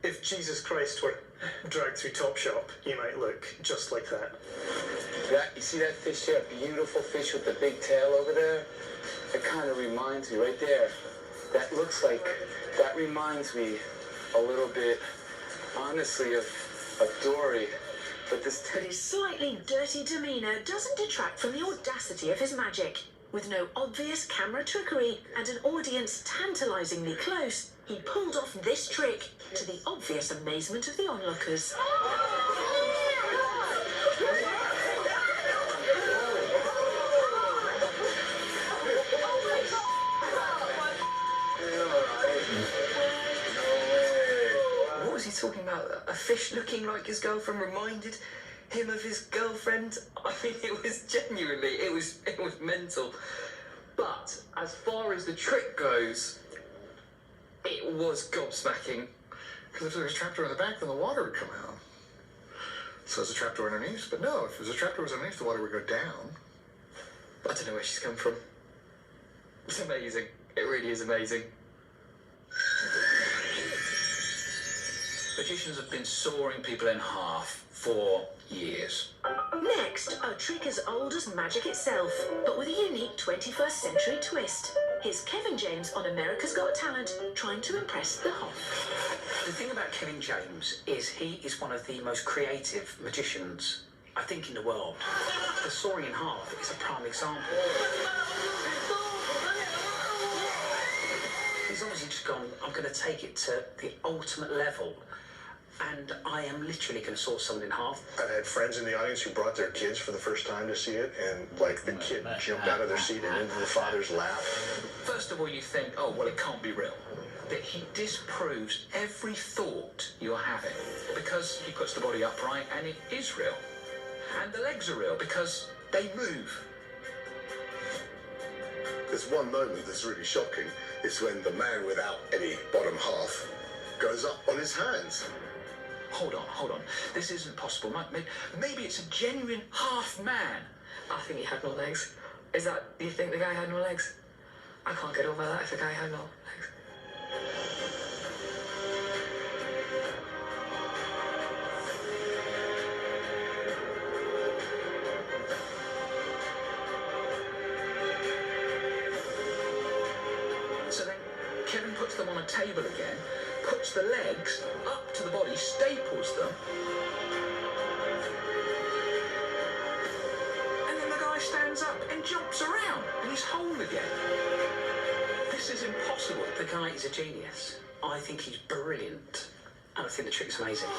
If Jesus Christ were dragged through Topshop, you might look just like that. You see that fish there? Beautiful fish with the big tail over there? It kind of reminds me right there. That reminds me a little bit, honestly, of Dory. But his slightly dirty demeanour doesn't detract from the audacity of his magic. With no obvious camera trickery and an audience tantalisingly close, he pulled off this trick to the obvious amazement of the onlookers. What was he talking about? A fish looking like his girlfriend reminded him of his girlfriend? I mean, it was genuinely, it was mental. But as far as the trick goes, it was gobsmacking. Because if there was a trapdoor in the back, then the water would come out. So there's a trapdoor underneath. But no, if there's a trapdoor underneath, the water would go down. I don't know where she's come from. It's amazing. It really is amazing. Magicians have been sawing people in half for years. Next, a trick as old as magic itself, but with a unique 21st century twist. Here's Kevin James on America's Got Talent, trying to impress the Hoff. The thing about Kevin James is he is one of the most creative magicians, I think, in the world. The soaring in half is a prime example. He's obviously just gone, I'm going to take it to the ultimate level, and I am literally going to saw someone in half. I've had friends in the audience who brought their kids for the first time to see it, and like the kid jumped out of their seat and into the father's lap. First of all, you think, oh, well, it can't be real. But he disproves every thought you're having, because he puts the body upright and it is real. And the legs are real because they move. There's one moment that's really shocking. It's when the man without any bottom half goes up on his hands. Hold on. This isn't possible. Maybe it's a genuine half man. I think he had no legs. Is that, you think the guy had no legs? I can't get over that if the guy had no legs. So then Kevin puts them on a table again, puts the legs up to the body, staples them, and then the guy stands up and jumps around and he's whole again. This is impossible. The guy is a genius. I think he's brilliant, and I think the trick's amazing.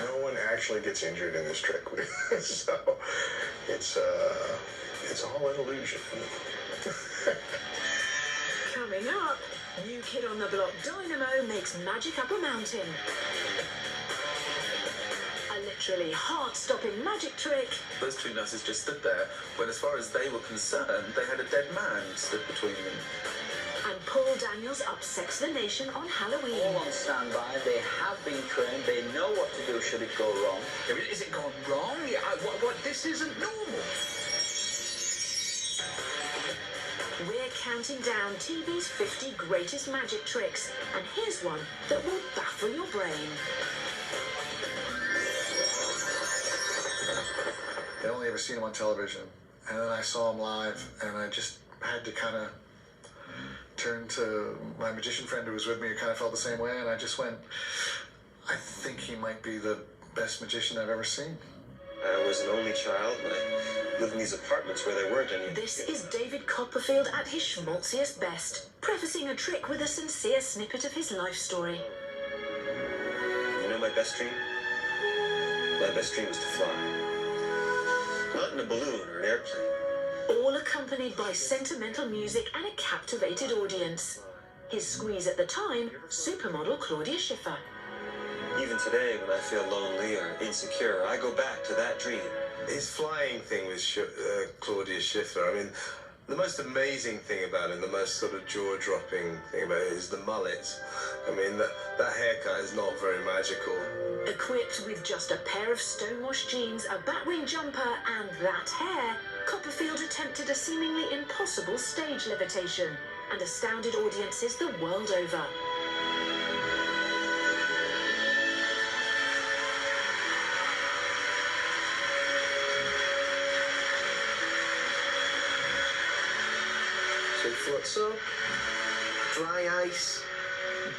No one actually gets injured in this trick, so it's all an illusion. Coming up, new kid on the block Dynamo makes magic up a mountain. A literally heart-stopping magic trick. Those two nurses just stood there, when as far as they were concerned, they had a dead man stood between them. And Paul Daniels upsets the nation on Halloween. All on standby, they have been trained, they know what to do should it go wrong. Is it gone wrong? Yeah, what? This isn't normal. We're counting down TV's 50 greatest magic tricks, and here's one that will baffle your brain. I'd only ever seen him on television, and then I saw him live, and I just had to kind of turn to my magician friend who was with me, who kind of felt the same way, and I just went, I think he might be the best magician I've ever seen. I was an only child, and I lived in these apartments where there weren't any. This is David Copperfield at his schmaltziest best, prefacing a trick with a sincere snippet of his life story. You know my best dream? My best dream was to fly. Not in a balloon or an airplane. All accompanied by sentimental music and a captivated audience. His squeeze at the time, supermodel Claudia Schiffer. Even today, when I feel lonely or insecure, I go back to that dream. His flying thing with Claudia Schiffer, I mean, the most amazing thing about it, the most sort of jaw-dropping thing about it is the mullet. I mean, that haircut is not very magical. Equipped with just a pair of stonewashed jeans, a batwing jumper, and that hair, Copperfield attempted a seemingly impossible stage levitation and astounded audiences the world over. So he floats up, dry ice,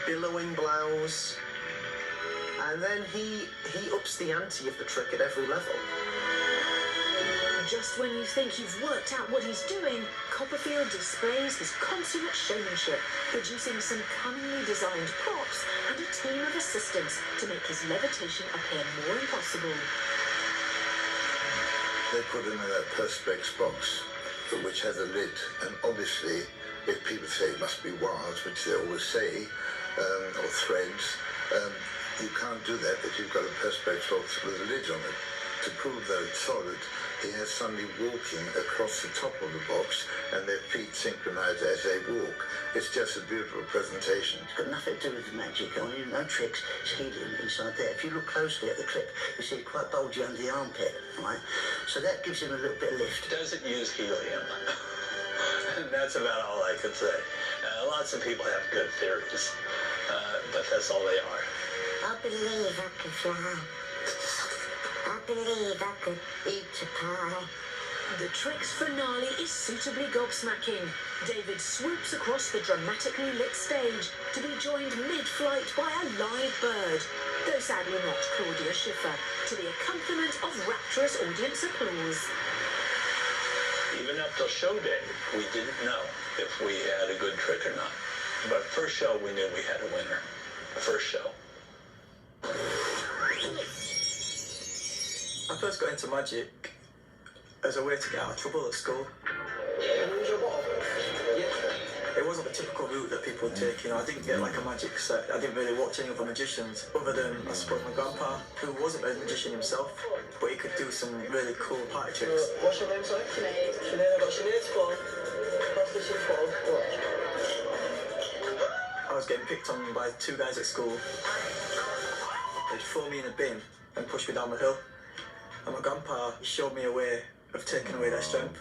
billowing blouse, and then he ups the ante of the trick at every level. Just when you think you've worked out what he's doing, Copperfield displays his consummate showmanship, producing some cunningly designed props and a team of assistants to make his levitation appear more impossible. They put him in that Perspex box, which has a lid, and obviously, if people say it must be wires, which they always say, or threads, you can't do that if you've got a Perspex box with a lid on it. To prove that it's solid, he has somebody walking across the top of the box and their feet synchronized as they walk. It's just a beautiful presentation. It's got nothing to do with the magic. Only no tricks. It's helium inside there. If you look closely at the clip, you see it quite bulgy under the armpit, right? So that gives him a little bit of lift. Does it use helium? And that's about all I can say. Lots of people have good theories, but that's all they are. I believe I can fly. I believe I could eat a pie. The trick's finale is suitably gobsmacking. David swoops across the dramatically lit stage to be joined mid-flight by a live bird, though sadly not Claudia Schiffer, to the accompaniment of rapturous audience applause. Even up till show day, we didn't know if we had a good trick or not. But first show, we knew we had a winner. First show. I first got into magic as a way to get out of trouble at school. It wasn't the typical route that people take, you know. I didn't get like a magic set. I didn't really watch any other magicians, other than, I suppose, my grandpa, who wasn't a magician himself, but he could do some really cool party tricks. What's your name, sorry? Sinead. Sinead, I got Sinead's phone. Pass this your phone. Watch. I was getting picked on by two guys at school. They'd throw me in a bin and push me down the hill. And my grandpa showed me a way of taking away their strength.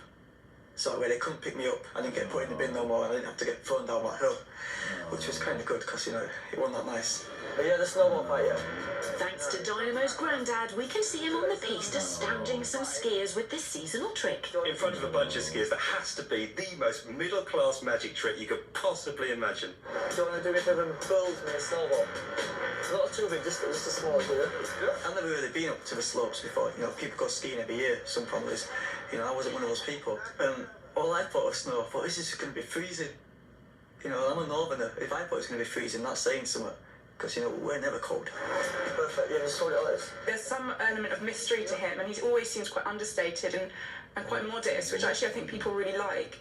So that way they couldn't pick me up, I didn't get put in the bin no more, and I didn't have to get thrown down that hill. Which was kind of good, because, you know, it wasn't that nice. Are you at the snowball fight yet? Thanks to Dynamo's granddad, we can see him on the piste astounding some skiers with this seasonal trick. In front of a bunch of skiers, that has to be the most middle-class magic trick you could possibly imagine. Do you want to do it with them build me a snowball? Not too big, just a small, do you? I've never really been up to the slopes before. You know, people go skiing every year, some families. You know, I wasn't one of those people. And all I thought was snow. I thought, this is going to be freezing. You know, I'm a northerner. If I thought it was going to be freezing, that's saying something. Because, you know, we're never cold. Perfect, yeah, just hold it like this. There's some element of mystery to him, and he always seems quite understated and quite modest, which actually I think people really like.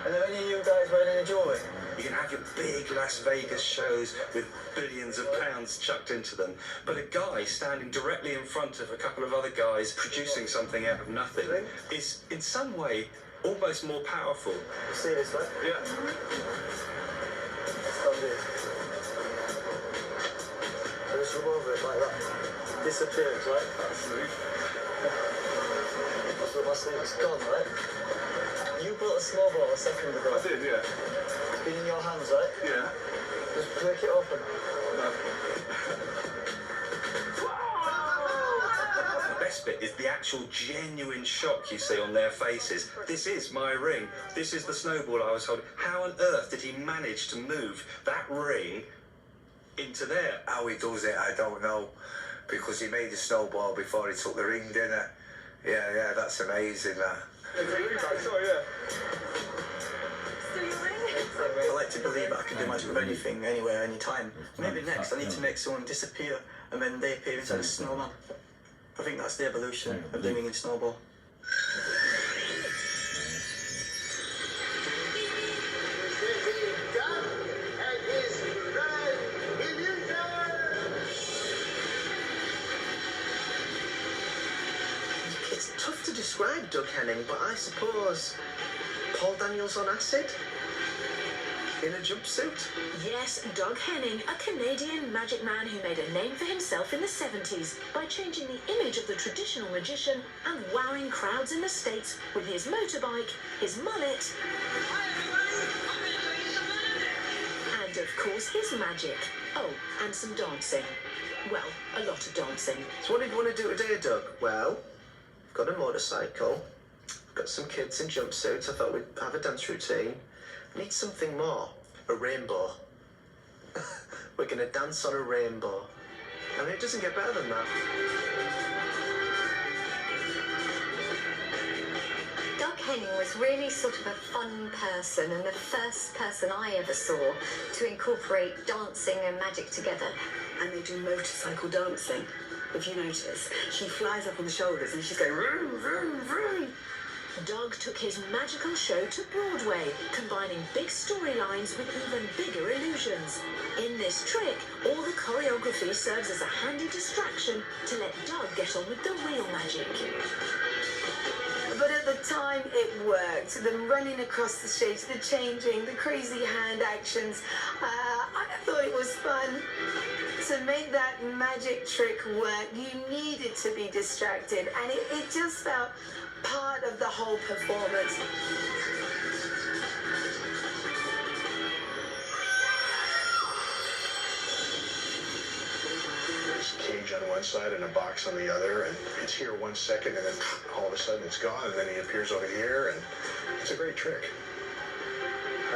And are any of you guys wearing any jewellery? You can have your big Las Vegas shows with billions of pounds chucked into them, but a guy standing directly in front of a couple of other guys producing something out of nothing is, in some way, almost more powerful. You see this, right? Yeah. Stand here. So just rub over it like that. Disappears, right? Absolutely. That's what my sleeve is gone, right? You built a snowball a second ago. I did, yeah. It's been in your hands, right? Yeah. Just break it open. No. The best bit is the actual genuine shock you see on their faces. This is my ring. This is the snowball I was holding. How on earth did he manage to move that ring into there? How he does it, I don't know. Because he made the snowball before he took the ring, didn't he? Yeah, that's amazing, that. I like to believe that I can do magic with anything, anywhere, anytime. Maybe next I need to make someone disappear and then they appear inside a snowman. I think that's the evolution of the ringing snowball. It's tough to describe Doug Henning, but I suppose Paul Daniels on acid? In a jumpsuit? Yes, Doug Henning, a Canadian magic man who made a name for himself in the 70s by changing the image of the traditional magician and wowing crowds in the States with his motorbike, his mullet, and of course his magic. Oh, and some dancing. Well, a lot of dancing. So what did you want to do today, Doug? Well, I've got a motorcycle, I've got some kids in jumpsuits, I thought we'd have a dance routine. I need something more. A rainbow. We're going to dance on a rainbow. I mean, it doesn't get better than that. Doug Henning was really sort of a fun person and the first person I ever saw to incorporate dancing and magic together. And they do motorcycle dancing, if you notice. She flies up on the shoulders and she's going vroom, vroom, vroom. Doug took his magical show to Broadway, combining big storylines with even bigger illusions. In this trick, all the choreography serves as a handy distraction to let Doug get on with the real magic. But at the time, it worked. Them running across the stage, the changing, the crazy hand actions. I thought it was fun. To make that magic trick work, you needed to be distracted, and it just felt part of the whole performance. This cage on one side and a box on the other, and it's here 1 second, and then all of a sudden it's gone, and then he appears over here, and it's a great trick.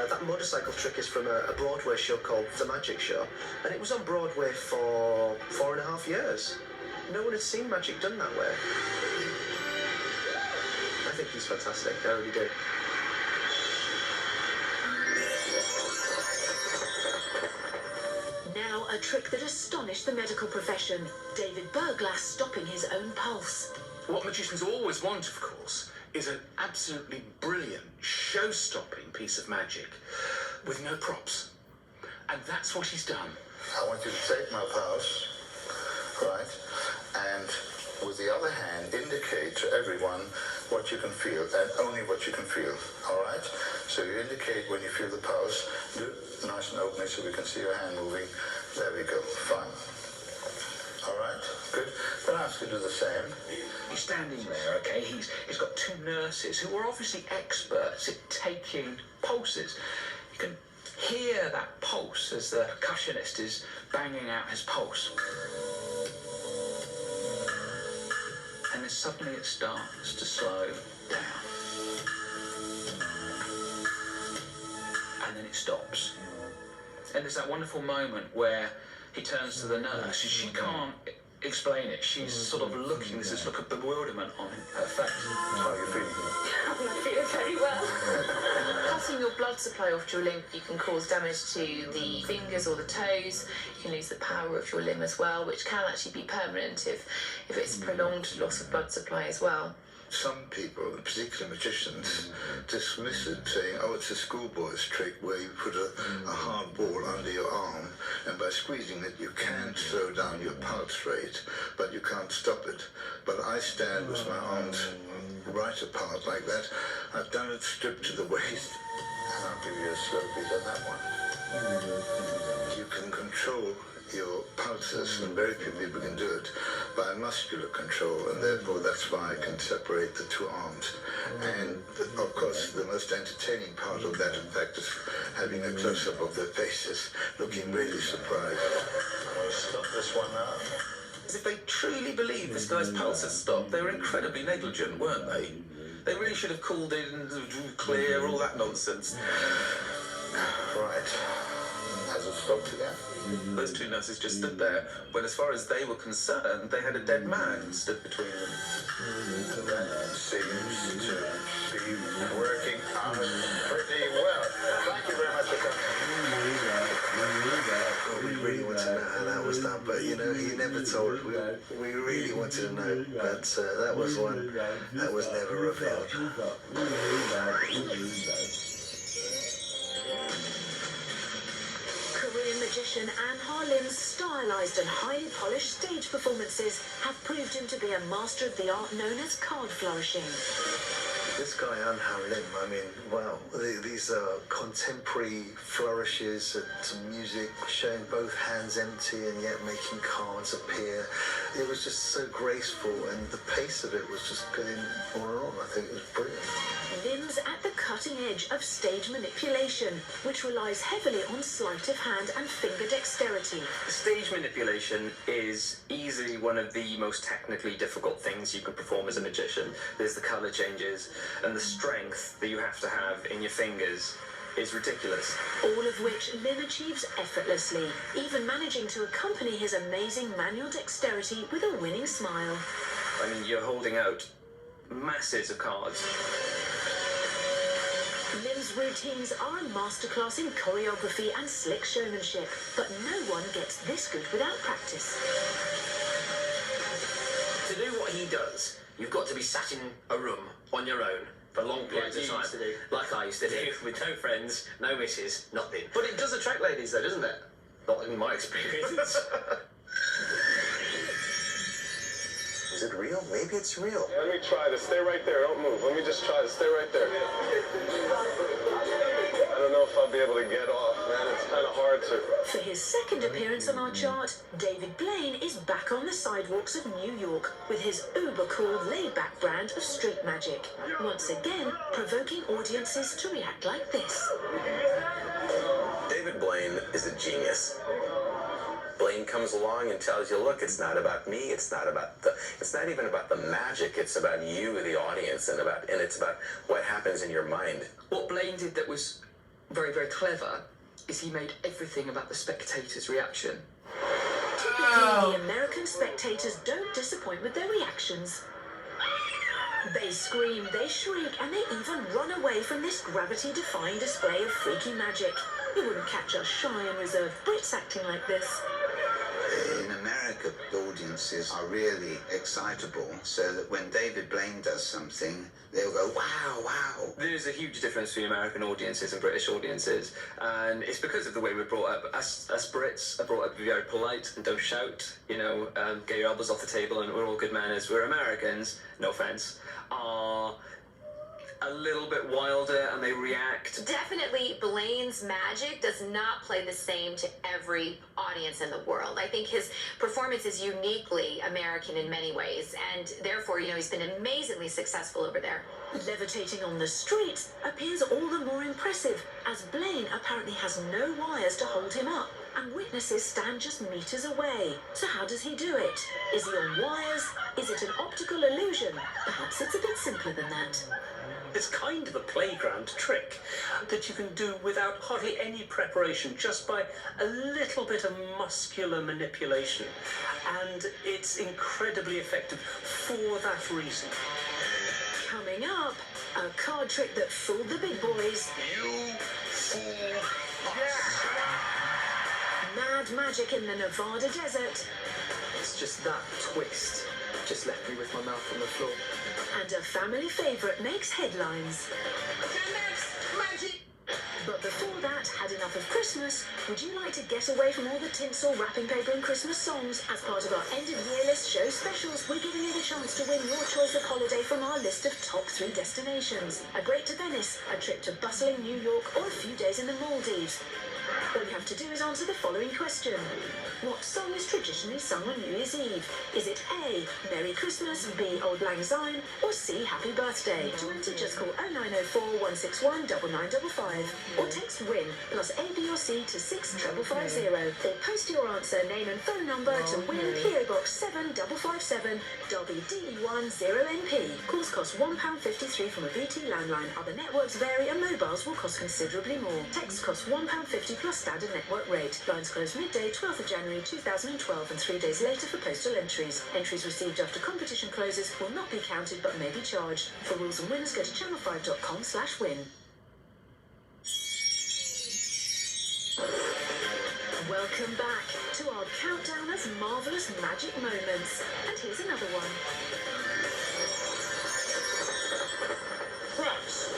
That motorcycle trick is from a Broadway show called The Magic Show, and it was on Broadway for 4.5 years. No one had seen magic done that way. I think he's fantastic, I really do. Now a trick that astonished the medical profession. David Berglass stopping his own pulse. What magicians always want, of course, is an absolutely brilliant, show-stopping piece of magic with no props. And that's what he's done. I want you to take my pulse, right, and with the other hand indicate to everyone what you can feel, and only what you can feel, all right? So you indicate when you feel the pulse, do nice and open it so we can see your hand moving. There we go, fine. All right, good. Then I ask you to do the same. He's standing there, okay? He's got two nurses who are obviously experts at taking pulses. You can hear that pulse as the percussionist is banging out his pulse. And then suddenly it starts to slow down. And then it stops. And there's that wonderful moment where he turns to the nurse, and she can't explain it. She's sort of looking, there's this look of bewilderment on her face. How are you feeling? I feel very well. Cutting your blood supply off to your limb, you can cause damage to the fingers or the toes. You can lose the power of your limb as well, which can actually be permanent if it's prolonged loss of blood supply as well. Some people, particularly magicians, dismiss it, saying, oh, it's a schoolboy's trick where you put a hard ball under your arm, and by squeezing it you can slow down your pulse rate, but you can't stop it. But I stand with my arms right apart like that. I've done it stripped to the waist, and I'll give you a slow beat on that one. You can control your pulses, and very few people can do it by muscular control, and therefore that's why I can separate the two arms. And of course the most entertaining part of that, in fact, is having a close-up of their faces looking really surprised. I'll stop this one now. As if they truly believed this guy's pulse had stopped, they were incredibly negligent, weren't they? They really should have called in, clear, all that nonsense. Right. Has it stopped again? Those two nurses just stood there, when as far as they were concerned, they had a dead man stood between them. That seems to be working out pretty well. Thank you very much for coming. We really wanted to know how that was done, but you know, he never told us. We really wanted to know, but that was one that was never revealed. Korean magician An Ha-lim's stylized and highly polished stage performances have proved him to be a master of the art known as card flourishing. This guy, An Ha-lim, I mean, wow, these are contemporary flourishes to music, showing both hands empty and yet making cards appear. It was just so graceful, and the pace of it was just going on and on. I think it was brilliant. Lim's at the cutting edge of stage manipulation, which relies heavily on sleight of hand and finger dexterity. Stage manipulation is easily one of the most technically difficult things you can perform as a magician. There's the colour changes, and the strength that you have to have in your fingers is ridiculous. All of which Lim achieves effortlessly, even managing to accompany his amazing manual dexterity with a winning smile. I mean, you're holding out masses of cards. Lim's routines are a masterclass in choreography and slick showmanship, but no one gets this good without practice. To do what he does, you've got to be sat in a room on your own for long periods of time. Like I used to do, with no friends, no missus, nothing. But it does attract ladies though, doesn't it? Not in my experience. Is it real? Maybe it's real. Let me try to stay right there. Don't move. Let me just try to stay right there. I don't know if I'll be able to get off, man. It's kind of hard to. For his second appearance on our chart, David Blaine is back on the sidewalks of New York with his uber-cool, laid-back brand of street magic. Once again, provoking audiences to react like this. David Blaine is a genius. Blaine comes along and tells you, look, it's not about me, it's not even about the magic, it's about you, the audience, and it's about what happens in your mind. What Blaine did that was very, very clever is he made everything about the spectator's reaction. Typically, the American spectators don't disappoint with their reactions. They scream, they shriek, and they even run away from this gravity-defying display of freaky magic. You wouldn't catch us shy and reserved Brits acting like this. In America, audiences are really excitable, so that when David Blaine does something, they'll go, wow, wow. There's a huge difference between American audiences and British audiences, and it's because of the way we're brought up. Us Brits are brought up to be very polite and don't shout, you know, get your elbows off the table and we're all good manners. We're Americans, no offence, are a little bit wilder and they react. Definitely, Blaine's magic does not play the same to every audience in the world. I think his performance is uniquely American in many ways, and therefore, you know, he's been amazingly successful over there. Levitating on the streets appears all the more impressive, as Blaine apparently has no wires to hold him up, and witnesses stand just meters away. So how does he do it? Is he on wires? Is it an optical illusion? Perhaps it's a bit simpler than that. It's kind of a playground trick that you can do without hardly any preparation, just by a little bit of muscular manipulation. And it's incredibly effective for that reason. Coming up, a card trick that fooled the big boys. You fool us. Mad magic in the Nevada desert. It's just that twist just left me with my mouth on the floor. And a family favourite makes headlines. Magic! But before that, had enough of Christmas? Would you like to get away from all the tinsel, wrapping paper and Christmas songs? As part of our end-of-year list show specials, we're giving you the chance to win your choice of holiday from our list of top 3 destinations. A break to Venice, a trip to bustling New York, or a few days in the Maldives. All you have to do is answer the following question. What song is traditionally sung on New Year's Eve? Is it A, Merry Christmas, B, Auld Lang Syne, or C, Happy Birthday? To enter, just call 0904 161 9955 or text WIN plus A, B or C to 65550 or post your answer, name and phone number to WIN PO Box 7557 Derby DE1 0NP. Calls cost £1.53 from a BT landline. Other networks vary and mobiles will cost considerably more. Text costs £1.50 plus standard network rate. Lines close midday, 12th of January 2012 and 3 days later for postal entries. Entries received after competition closes will not be counted but may be charged. For rules and winners, go to channel5.com/win. Welcome back to our countdown of marvellous magic moments. And here's another one. Props.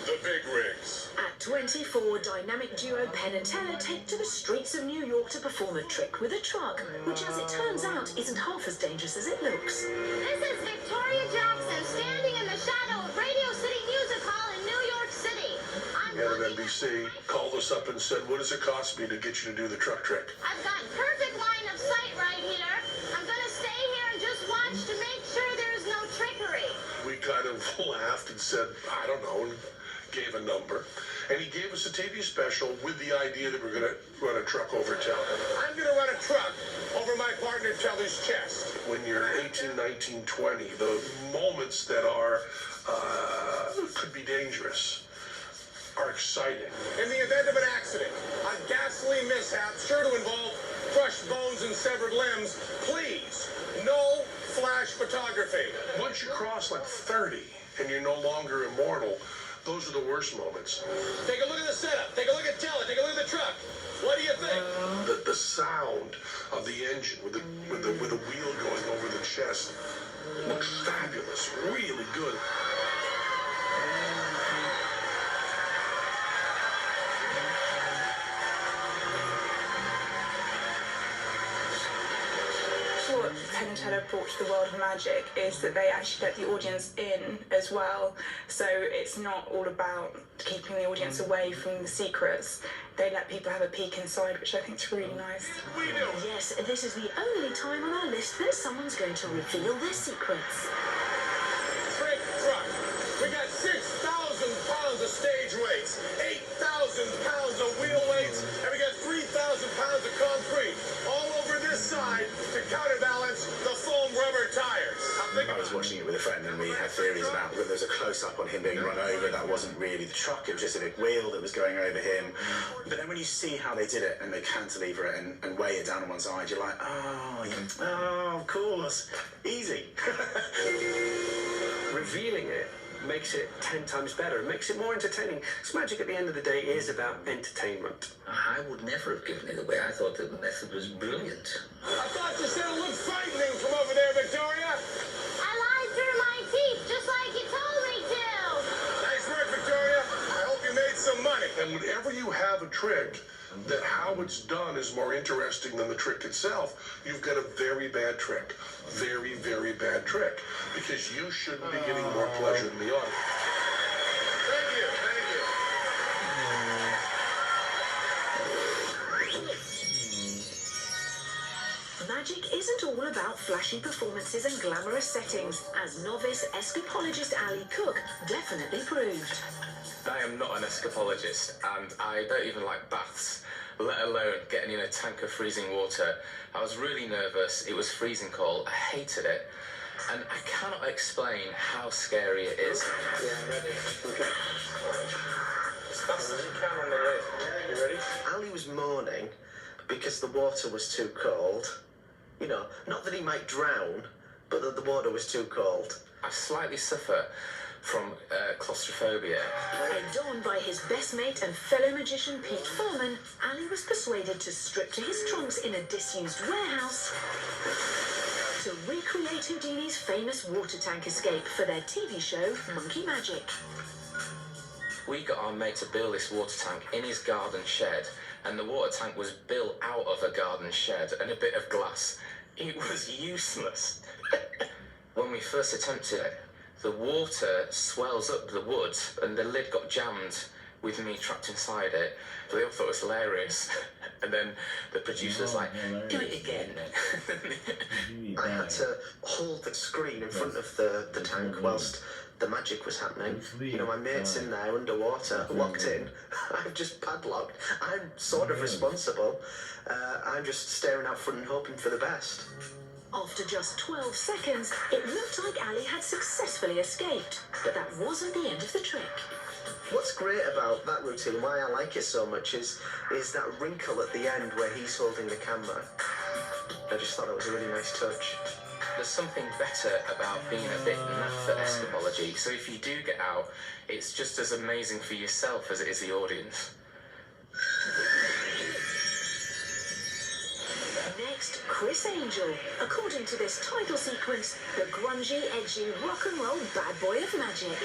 The big rigs. At 24, dynamic duo Penn and Teller take to the streets of New York to perform a trick with a truck, which as it turns out isn't half as dangerous as it looks. This is Victoria Jackson standing in the shadow of Radio City Music Hall in New York City. Head of NBC called us up and said, what does it cost me to get you to do the truck trick? I've got perfect line of sight right here. I'm gonna stay here and just watch to make sure there's no trickery. We kind of laughed and said, I don't know, and gave a number. And he gave us a TV special with the idea that we're going to run a truck over Teller. I'm going to run a truck over my partner Teller's chest. When you're 18, 19, 20, the moments that are, could be dangerous are exciting. In the event of an accident, a ghastly mishap sure to involve crushed bones and severed limbs, please, no flash photography. Once you cross like 30 and you're no longer immortal, those are the worst moments. Take a look at the setup. Take a look at Teller. Take a look at the truck. What do you think? The sound of the engine with the wheel going over the chest looks fabulous. Really good. What Penn and Teller brought to the world of magic is that they actually let the audience in as well. So it's not all about keeping the audience away from the secrets. They let people have a peek inside, which I think is really nice. Yes, this is the only time on our list that someone's going to reveal their secrets. Trick truck. We got 6,000 pounds of stage weights, 8,000 pounds of wheel weights, and we got 3,000 pounds of concrete all over this side to counterbalance the foam rubber tires. I was watching it with a friend and we had theories about whether there was a close-up on him being run over. That wasn't really the truck, it was just a big wheel that was going over him. But then when you see how they did it and they cantilever it and weigh it down on one side, you're like, oh, of course, easy. Revealing it makes it 10 times better. It makes it more entertaining. Because magic at the end of the day is about entertainment. I would never have given it away. I thought the method was brilliant. I thought you said it looked frightening from over there, Victoria. I lied through my teeth, just like you told me to. Nice work, Victoria. I hope you made some money. And whenever you have a trick that how it's done is more interesting than the trick itself, you've got a very bad trick. Very, very bad trick. Because you shouldn't be getting more pleasure than the audience. Thank you, thank you. Magic isn't all about flashy performances and glamorous settings, as novice escapologist Ali Cook definitely proved. I am not an escapologist, and I don't even like baths, let alone getting in a tank of freezing water. I was really nervous, it was freezing cold, I hated it, and I cannot explain how scary it is. Yeah, I'm ready. Okay. As fast as you can on the lid. You ready? Ali was moaning because the water was too cold. You know, not that he might drown, but that the water was too cold. I slightly suffer from claustrophobia. Egged on by his best mate and fellow magician Pete Foreman, Ali was persuaded to strip to his trunks in a disused warehouse to recreate Houdini's famous water tank escape for their TV show, Monkey Magic. We got our mate to build this water tank in his garden shed, and the water tank was built out of a garden shed and a bit of glass. It was useless. When we first attempted it, the water swells up the wood and the lid got jammed with me trapped inside it. They all thought it was hilarious. And then the producer's like, do it again. I had to hold the screen in front of the tank whilst the magic was happening. You know, my mate's in there underwater, locked in. I'm just padlocked. I'm sort of responsible. I'm just staring out front and hoping for the best. After just 12 seconds, it looked like Ali had successfully escaped, but that wasn't the end of the trick. What's great about that routine, why I like it so much, is that wrinkle at the end where he's holding the camera. I just thought it was a really nice touch. There's something better about being a bit naff at escapology, so if you do get out, it's just as amazing for yourself as it is the audience. Next, Chris Angel. According to this title sequence, the grungy, edgy, rock and roll bad boy of magic.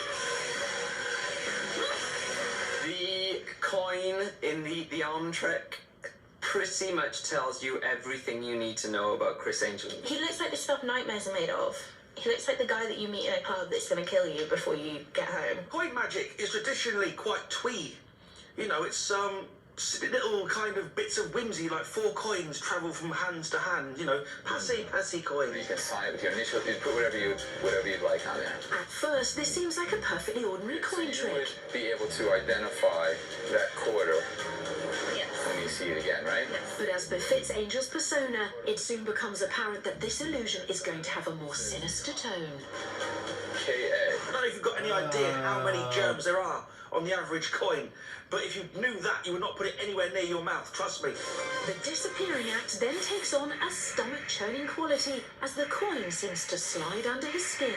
The coin in the arm trick pretty much tells you everything you need to know about Chris Angel. He looks like the stuff nightmares are made of. He looks like the guy that you meet in a club that's going to kill you before you get home. Coin magic is traditionally quite twee. You know, it's little kind of bits of whimsy, like 4 coins travel from hands to hand. You know, passy coins. You can sign it with your initial. You put whatever you'd like on it. At first, this seems like a perfectly ordinary coin trick. You would be able to identify that quarter when you see it again, right? But as befits Angel's persona, it soon becomes apparent that this illusion is going to have a more sinister tone. I don't know if you've got any idea how many germs there are on the average coin, but if you knew that, you would not put it anywhere near your mouth, trust me. The disappearing act then takes on a stomach-churning quality as the coin seems to slide under his skin.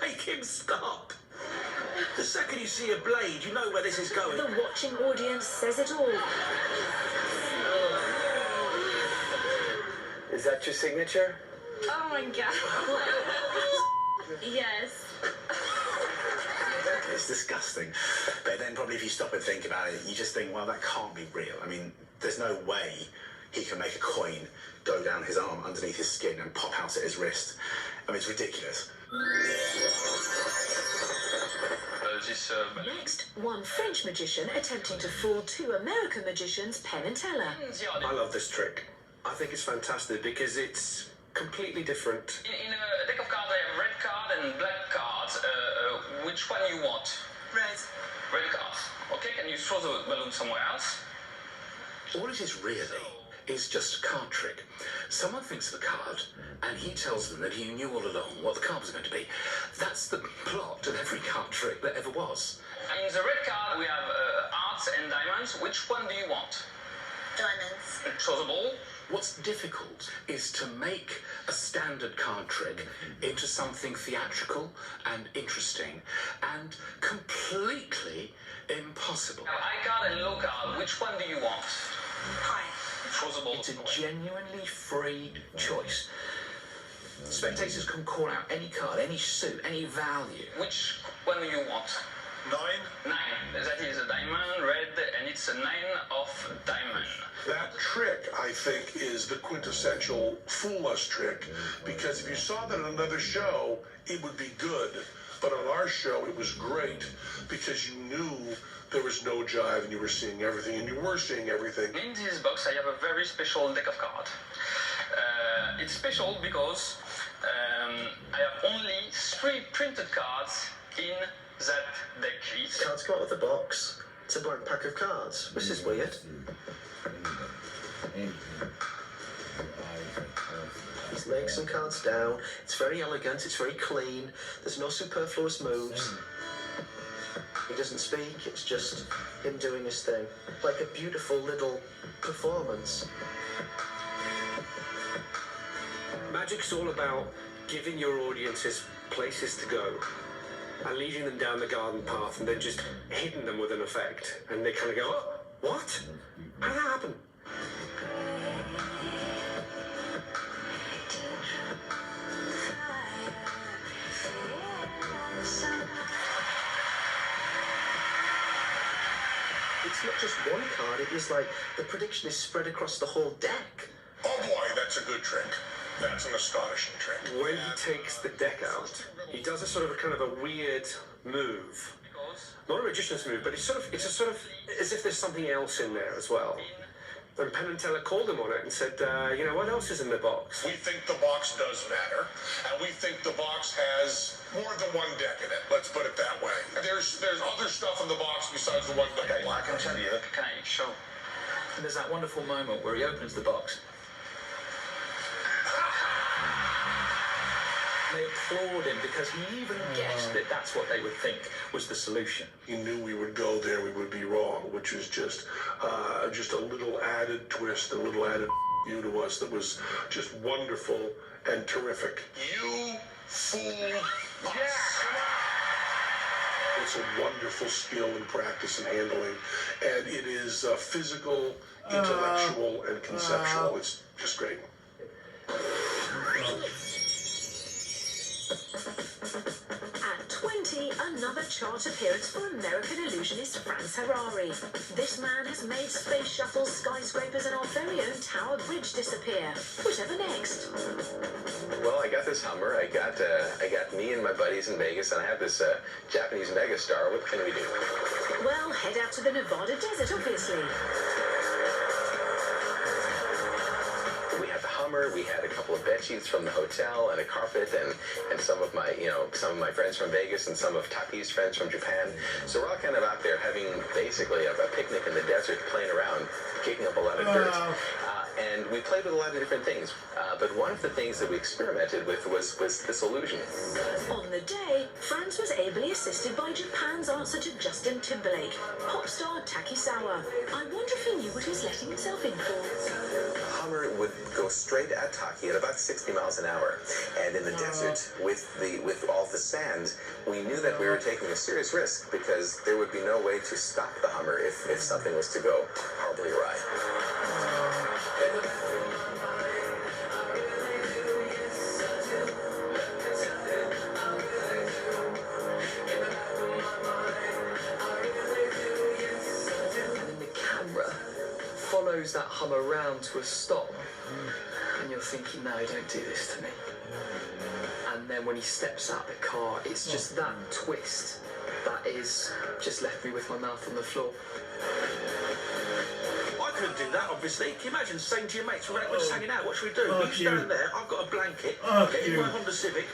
Make him stop. The second you see a blade, you know where this is going. The watching audience says it all. Is that your signature? Oh my god. Yes. It's disgusting. But then probably if you stop and think about it, you just think, well, that can't be real. I mean, there's no way he can make a coin go down his arm underneath his skin and pop out at his wrist. I mean, it's ridiculous. Next, one French magician attempting to fool 2 American magicians, Penn and Teller. I love this trick. I think it's fantastic because it's completely different. In a deck of cards, I have red card and black cards. Which one you want? Red. Red cards. Okay, can you throw the balloon somewhere else? All it is really is just a card trick. Someone thinks of a card, and he tells them that he knew all along what the card was going to be. That's the plot of every card trick that ever was. In the red card, we have hearts and diamonds. Which one do you want? Diamonds. Throw the ball. What's difficult is to make a standard card trick into something theatrical and interesting and completely impossible. High card and low card. Which one do you want? High. Throw the ball. It's away. a genuinely free choice. Spectators can call out any card, any suit, any value. Which one do you want? 9? 9. That is a diamond, red, and it's a 9 of diamond. That trick, I think, is the quintessential fool us trick, because if you saw that on another show, it would be good. But on our show, it was great, because you knew there was no jive and you were seeing everything, and you were seeing everything. In this box, I have a very special deck of cards. It's special because I have only 3 printed cards in that deck sheet. Cards come out of the box. It's a blank pack of cards. This is weird. He's laying some cards down. It's very elegant. It's very clean. There's no superfluous moves. He doesn't speak. It's just him doing his thing. Like a beautiful little performance. Magic's all about giving your audiences places to go and leading them down the garden path and then just hitting them with an effect. And they kind of go, oh, what? How did that happen? It's not just one card. It was like the prediction is spread across the whole deck. Oh boy, that's a good trick. That's an astonishing trick. When he takes the deck out, he does a sort of a kind of a weird move. Not a magician's move, but it's a sort of as if there's something else in there as well. And Penn and Teller called him on it and said, you know, what else is in the box? We think the box does matter, and we think the box has more than one deck in it. Let's put it that way. There's other stuff in the box besides the one deck. Okay, well, I can tell you. Can I show? And there's that wonderful moment where he opens the box. They applaud him because he even guessed that that's what they would think was the solution. He knew we would go there, we would be wrong, which was just a little added twist, a little added you to us that was just wonderful and terrific. You fool us. It's a wonderful skill and practice and handling, and it is physical, intellectual, and conceptual. It's just great. At 20, another chart appearance for American illusionist Franz Harari. This man has made space shuttles, skyscrapers, and our very own Tower Bridge disappear. Whatever next? Well, I got this Hummer. I got me and my buddies in Vegas, and I have this Japanese megastar. What can we do? Well, head out to the Nevada desert, obviously. We had the Hummer. We had a couple of bed sheets from the hotel and a carpet, and some of my friends from Vegas and some of Taki's friends from Japan. So we're all kind of out there having basically a picnic in the desert, playing around, kicking up a lot of dirt. And we played with a lot of different things. But one of the things that we experimented with was this illusion. On the day, Franz was ably assisted by Japan's answer to Justin Timberlake, pop star Takisawa. I wonder if he knew what he was letting himself in for. Hummer would go straight at Taki at about 60 miles an hour. And in the desert, with all the sand, we knew that we were taking a serious risk because there would be no way to stop the Hummer if something was to go horribly awry. Follows that Hummer round to a stop, and you're thinking, no, don't do this to me. And then when he steps out the car, it's just that twist that is just left me with my mouth on the floor. I couldn't do that, obviously. Can you imagine saying to your mates, we're just hanging out, what should we do? Oh, You stand there, I've got a blanket, get in my Honda Civic,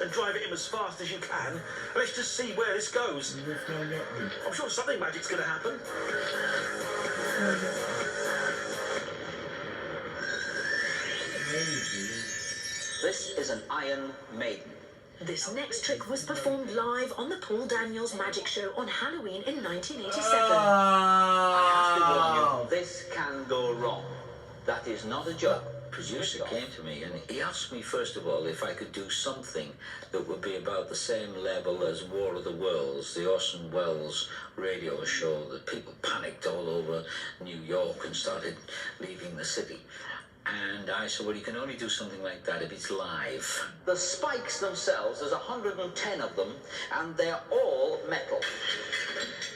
and drive it in as fast as you can, and let's just see where this goes. I'm sure something magic's going to happen. This is an Iron Maiden. This next trick was performed live on the Paul Daniels Magic Show on Halloween in 1987. I have to warn you, this can go wrong. That is not a joke. Producer came to me and he asked me first of all if I could do something that would be about the same level as War of the Worlds, the Orson Welles radio show that people panicked all over New York and started leaving the city. And I said, well, you can only do something like that if it's live. The spikes themselves, there's 110 of them, and they're all metal.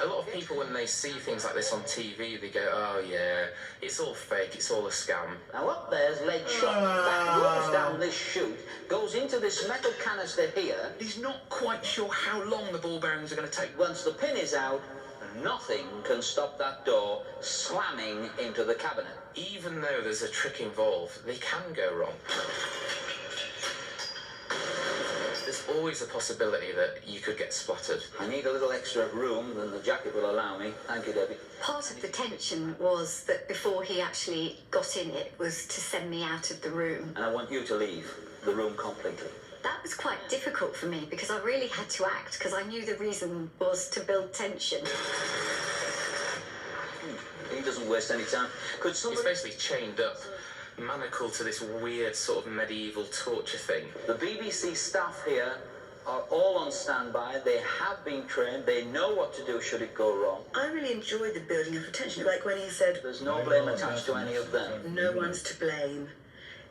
A lot of people, when they see things like this on TV, they go, oh yeah, it's all fake, it's all a scam. Now up there's lead shot. That rolls down this chute, goes into this metal canister here. He's not quite sure how long the ball bearings are going to take. Once the pin is out, nothing can stop that door slamming into the cabinet. Even though there's a trick involved, they can go wrong. There's always a possibility that you could get splattered. I need a little extra room than the jacket will allow me. Thank you, Debbie. Part of the tension was that before he actually got in it was to send me out of the room. And I want you to leave the room completely. That was quite difficult for me because I really had to act because I knew the reason was to build tension. He doesn't waste any time. Could somebody... He's basically chained up, manacled to this weird sort of medieval torture thing. The BBC staff here are all on standby. They have been trained. They know what to do should it go wrong. I really enjoyed the building of attention, like when he said, there's no blame attached to any of them. No one's to blame.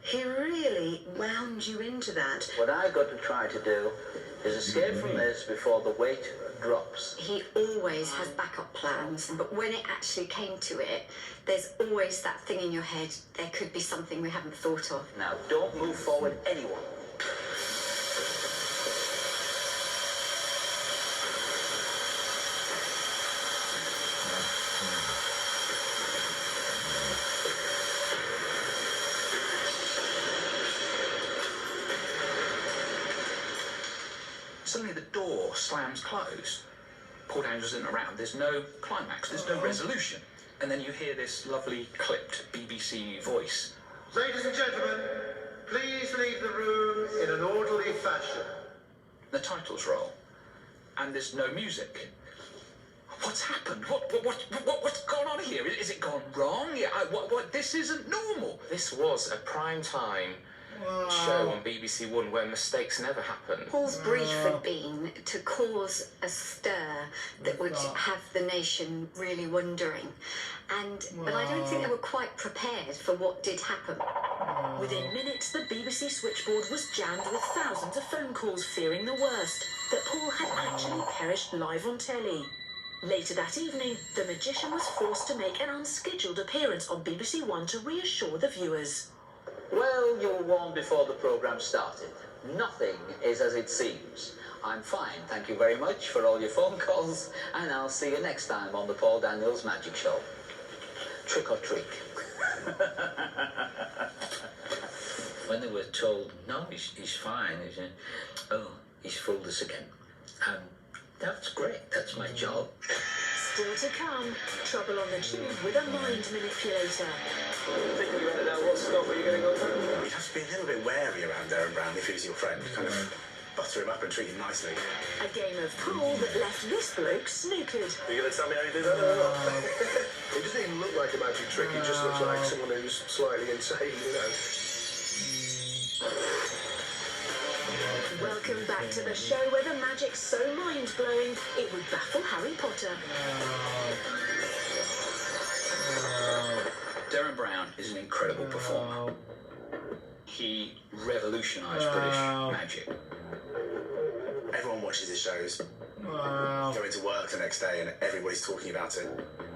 He really wound you into that. What I've got to try to do is escape from this before the weight drops. He always has backup plans, but when it actually came to it, there's always that thing in your head, there could be something we haven't thought of. Now, don't move forward, anyone. Suddenly the door slams closed. Paul Daniels isn't around. There's no climax. There's no resolution. And then you hear this lovely clipped BBC voice. Ladies and gentlemen, please leave the room in an orderly fashion. The titles roll. And there's no music. What's happened? What's gone on here? Is it gone wrong? This isn't normal. This was a prime time show on BBC One where mistakes never happen. Paul's brief had been to cause a stir that would have the nation really wondering. But I don't think they were quite prepared for what did happen. Within minutes, the BBC switchboard was jammed with thousands of phone calls fearing the worst, that Paul had actually perished live on telly. Later that evening, the magician was forced to make an unscheduled appearance on BBC One to reassure the viewers. Well, you were warned before the programme started. Nothing is as it seems. I'm fine, thank you very much for all your phone calls, and I'll see you next time on the Paul Daniels Magic Show. Trick or treat. When they were told, no, he's fine, he said, oh, he's fooled us again. That's great, that's my job. Still to come, trouble on the tube with a mind manipulator. Thinking about it now, what stop are you going to go for? You'd have to be a little bit wary around Darren Brown if he was your friend. Kind of butter him up and treat him nicely. A game of pool that left this bloke snookered. Are you going to tell me how you do that or not? It doesn't even look like a magic trick, it just looks like someone who's slightly insane, you know. Welcome back to the show where the magic's so mind-blowing it would baffle Harry Potter. Darren Brown is an incredible performer. He revolutionised British magic. Everyone watches his shows. Go into work the next day and everybody's talking about it.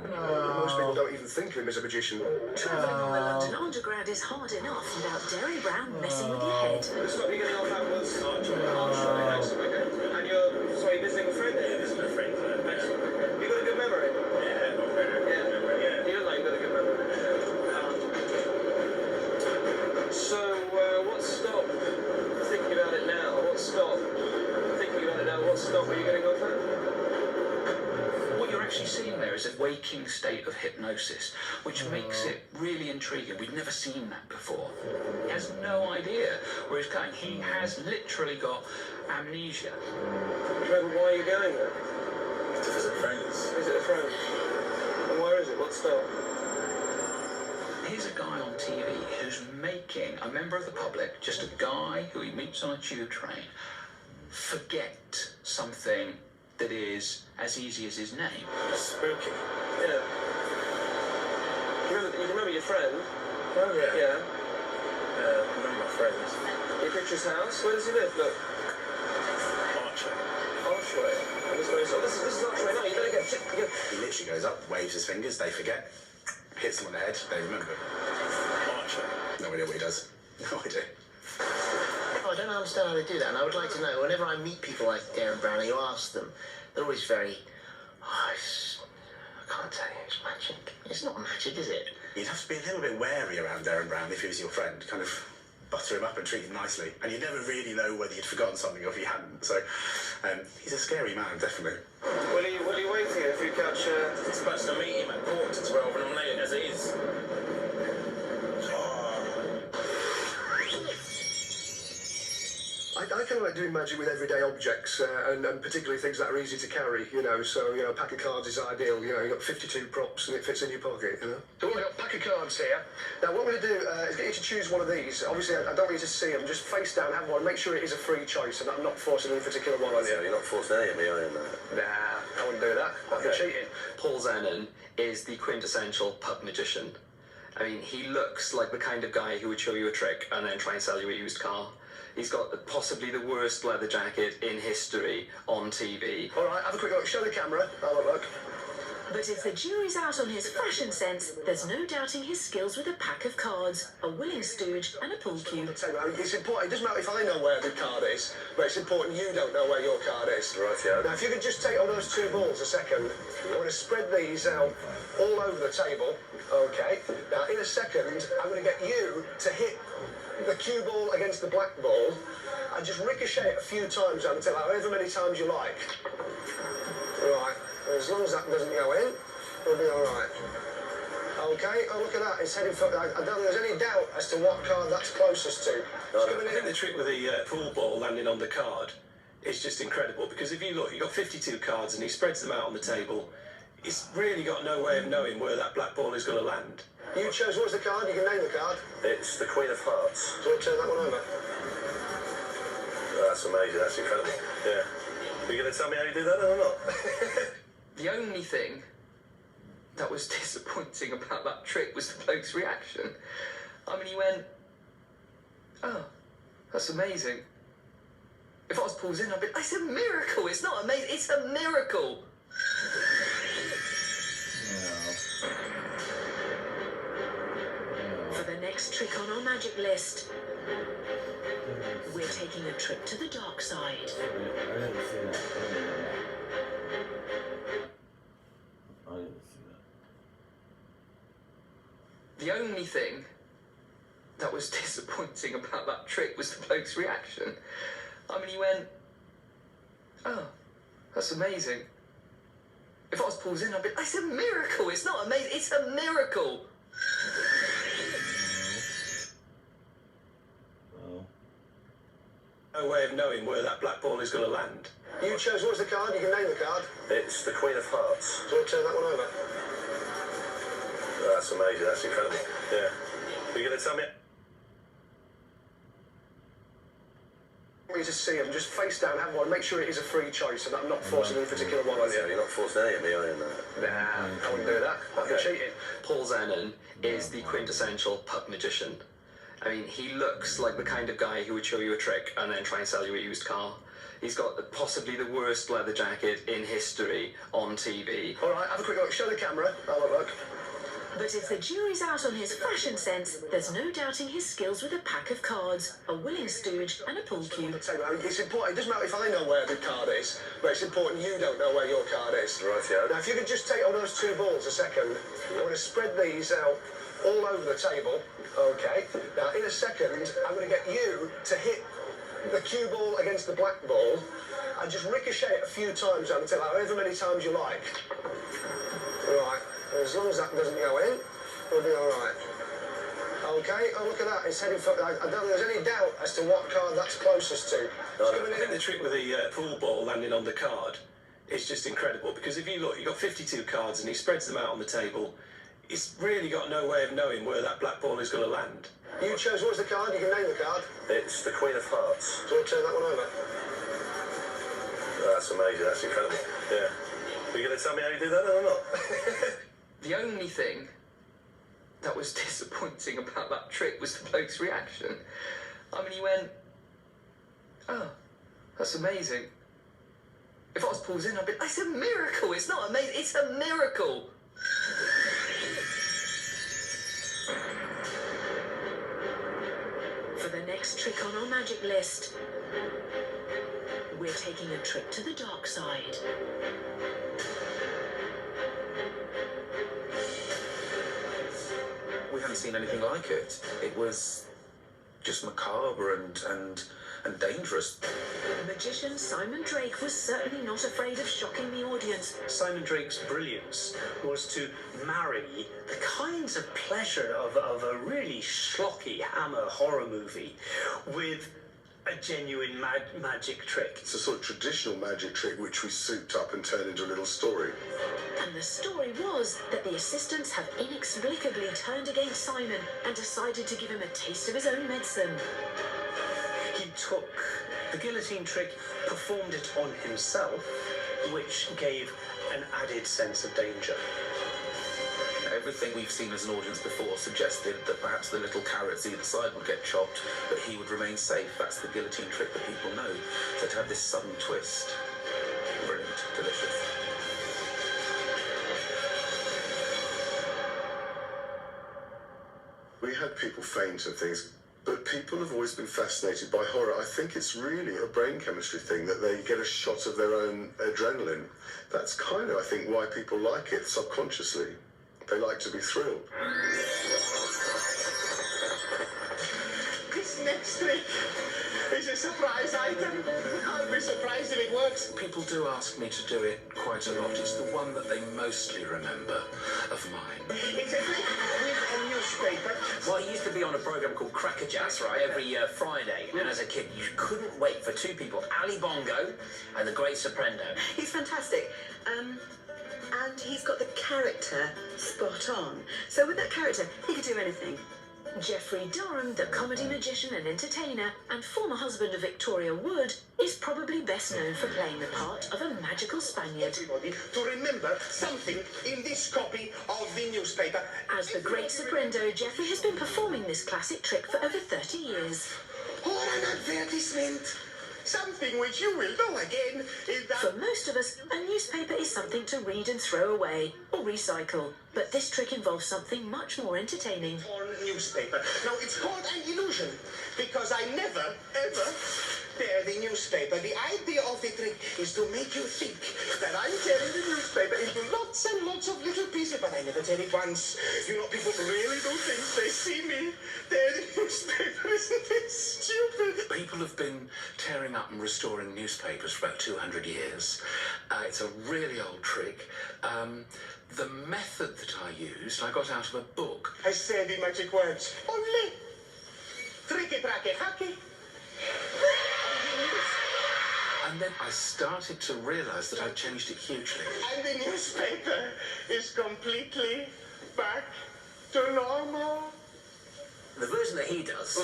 Most people don't even think of him as a magician. Travelling on the London Underground is hard enough without Darren Brown messing with your head. The stop you're getting off at was and you're, sorry, visiting a friend? Yeah, visiting a friend. Excellent. You got a good memory? Yeah, not very good memory, yeah. You look like you got a good memory. That's not what you're going to go for? What you're actually seeing there is a waking state of hypnosis, which makes it really intriguing. We've never seen that before. He has no idea where he's going. He has literally got amnesia. Do you remember why you're going there? To visit friends. Visit a friend. And where is it? What stop? Here's a guy on TV who's making a member of the public, just a guy who he meets on a tube train, forget something that is as easy as his name. Spooky. Yeah. You remember your friend? Oh, yeah. Yeah. Remember my friends. You picture his house? Where does he live? Look. Archway. Archway. This is Archway now. You better get... He literally goes up, waves his fingers, they forget, hits them on the head, they remember. Archway. No idea what he does. No idea. Oh, I don't understand how they do that, and I would like to know, whenever I meet people like Darren Brown, you ask them, they're always very, I can't tell you, it's magic. It's not magic, is it? You'd have to be a little bit wary around Darren Brown if he was your friend, kind of butter him up and treat him nicely, and you never really know whether you'd forgotten something or if you hadn't, so he's a scary man, definitely. Will he wait here if you catch... It's supposed to meet him at 11:45 and I'm late as it is. I kind of like doing magic with everyday objects, and particularly things that are easy to carry, you know, so, you know, a pack of cards is ideal, you know, you've got 52 props and it fits in your pocket, you know. So we've got a pack of cards here. Now, what I'm going to do is get you to choose one of these. Obviously, I don't want you to see them, just face down, have one, make sure it is a free choice, and I'm not forcing any particular one on you. You're not forcing any of me, are you? Nah, I wouldn't do that. That'd be cheating. Paul Zennon is the quintessential pub magician. I mean, he looks like the kind of guy who would show you a trick and then try and sell you a used car. He's got possibly the worst leather jacket in history on TV. All right, have a quick look. Show the camera. Have a look. But if the jury's out on his fashion sense, there's no doubting his skills with a pack of cards, a willing stooge and a pool cue. It's important. It doesn't matter if I know where the card is, but it's important you don't know where your card is. Right, yeah. Now, if you could just take on those two balls a second, I'm going to spread these out all over the table. Okay. Now, in a second, I'm going to get you to hit the cue ball against the black ball and just ricochet it a few times down the table, however many times you like. Right. As long as that doesn't go in, we'll be all right. Okay, oh look at that, it's heading for... I don't think there's any doubt as to what card that's closest to. I think the trick with the pool ball landing on the card is just incredible, because if you look, you've got 52 cards and he spreads them out on the table. He's really got no way of knowing where that black ball is going to land. You chose, what's the card? You can name the card. It's the Queen of Hearts. Do you want to turn that one over? That's amazing, that's incredible. Yeah. Are you going to tell me how you do that or not? The only thing that was disappointing about that trick was the bloke's reaction. I mean, he went, oh, that's amazing. If I was Paul Zennon, I'd be, it's a miracle, it's not amazing, it's a miracle. For the next trick on our magic list, we're taking a trip to the dark side. I didn't see that. I didn't see that. The only thing that was disappointing about that trick was the bloke's reaction. I mean, he went, oh, that's amazing. If I was Paul Zennon, I'd be, it's a miracle, it's not amazing, it's a miracle. No way of knowing where that black ball is going to land. You chose, what's the card? You can name the card. It's the Queen of Hearts. Do you want to turn that one over? That's amazing, that's incredible. Yeah. Are you going to tell me? I want you to see them, just face down, have one, make sure it is a free choice, and I'm not forcing any particular one on you. You're not forcing any of me, are you? Nah, I wouldn't do that. That'd be cheating. Paul Zennon is the quintessential pub magician. I mean, he looks like the kind of guy who would show you a trick and then try and sell you a used car. He's got possibly the worst leather jacket in history on TV. All right, have a quick look. Show the camera. Have a look. But if the jury's out on his fashion sense, there's no doubting his skills with a pack of cards, a willing stooge and a pool cue. It's important. It doesn't matter if I know where the card is, but it's important you don't know where your card is. Right, yeah. Now, if you could just take on those two balls a second, I'm going to spread these out all over the table. Okay. Now, in a second, I'm going to get you to hit the cue ball against the black ball and just ricochet it a few times on the tip, like however many times you like. Right, as long as that doesn't go in, we'll be all right. Okay, oh look at that, it's heading for, I don't think there's any doubt as to what card that's closest to. I think the trick with the pool ball landing on the card is just incredible, because if you look, you've got 52 cards and he spreads them out on the table. He's really got no way of knowing where that black ball is going to land. You chose, what's the card? You can name the card. It's the Queen of Hearts. Do you want to turn that one over? That's amazing, that's incredible. Yeah. Are you going to tell me how you do that or not? The only thing that was disappointing about that trick was the bloke's reaction. I mean, he went, oh, that's amazing. If I was paused in, I'd be, it's a miracle, it's not amazing, it's a miracle. For the next trick on our magic list, we're taking a trip to the dark side. We hadn't seen anything like it. It was just macabre and dangerous. Magician Simon Drake was certainly not afraid of shocking the audience. Simon Drake's brilliance was to marry the kinds of pleasure of a really schlocky Hammer horror movie with a genuine magic trick. It's a sort of traditional magic trick which we souped up and turned into a little story. And the story was that the assistants have inexplicably turned against Simon and decided to give him a taste of his own medicine. He took the guillotine trick, performed it on himself, which gave an added sense of danger. Everything we've seen as an audience before suggested that perhaps the little carrots either side would get chopped, but he would remain safe. That's the guillotine trick that people know. So to have this sudden twist, brilliant, delicious. We had people faint and things, but people have always been fascinated by horror. I think it's really a brain chemistry thing, that they get a shot of their own adrenaline. That's kind of, I think, why people like it subconsciously. They like to be thrilled. This next trick is a surprise item. I'll be surprised if it works. People do ask me to do it quite a lot. It's the one that they mostly remember of mine. It's a trick with a newspaper. Well, I used to be on a program called Crackerjacks, right, every Friday. And as a kid, you couldn't wait for two people, Ali Bongo and the Great Soprendo. He's fantastic. And he's got the character spot on. So with that character, he could do anything. Jeffrey Durham, the comedy magician and entertainer, and former husband of Victoria Wood, is probably best known for playing the part of a magical Spaniard. Everybody to remember something in this copy of the newspaper. As the Great Soprendo, Jeffrey has been performing this classic trick for over 30 years. Or an advertisement. Something which you will know again is that... For most of us, a newspaper is something to read and throw away, or recycle. But this trick involves something much more entertaining. Torn newspaper. Now, it's called an illusion, because I never, ever tear the newspaper. The idea of the trick is to make you think that I'm tearing the newspaper into lots and lots of little pieces, but I never tear it once. You know, people really do think they see me tear the newspaper. Isn't it stupid? People have been tearing up and restoring newspapers for about 200 years. It's a really old trick. The method that I used, I got out of a book. I say the magic words. Ole! Tricky, tracky, hacky. And then I started to realise that I'd changed it hugely. And the newspaper is completely back to normal. The version that he does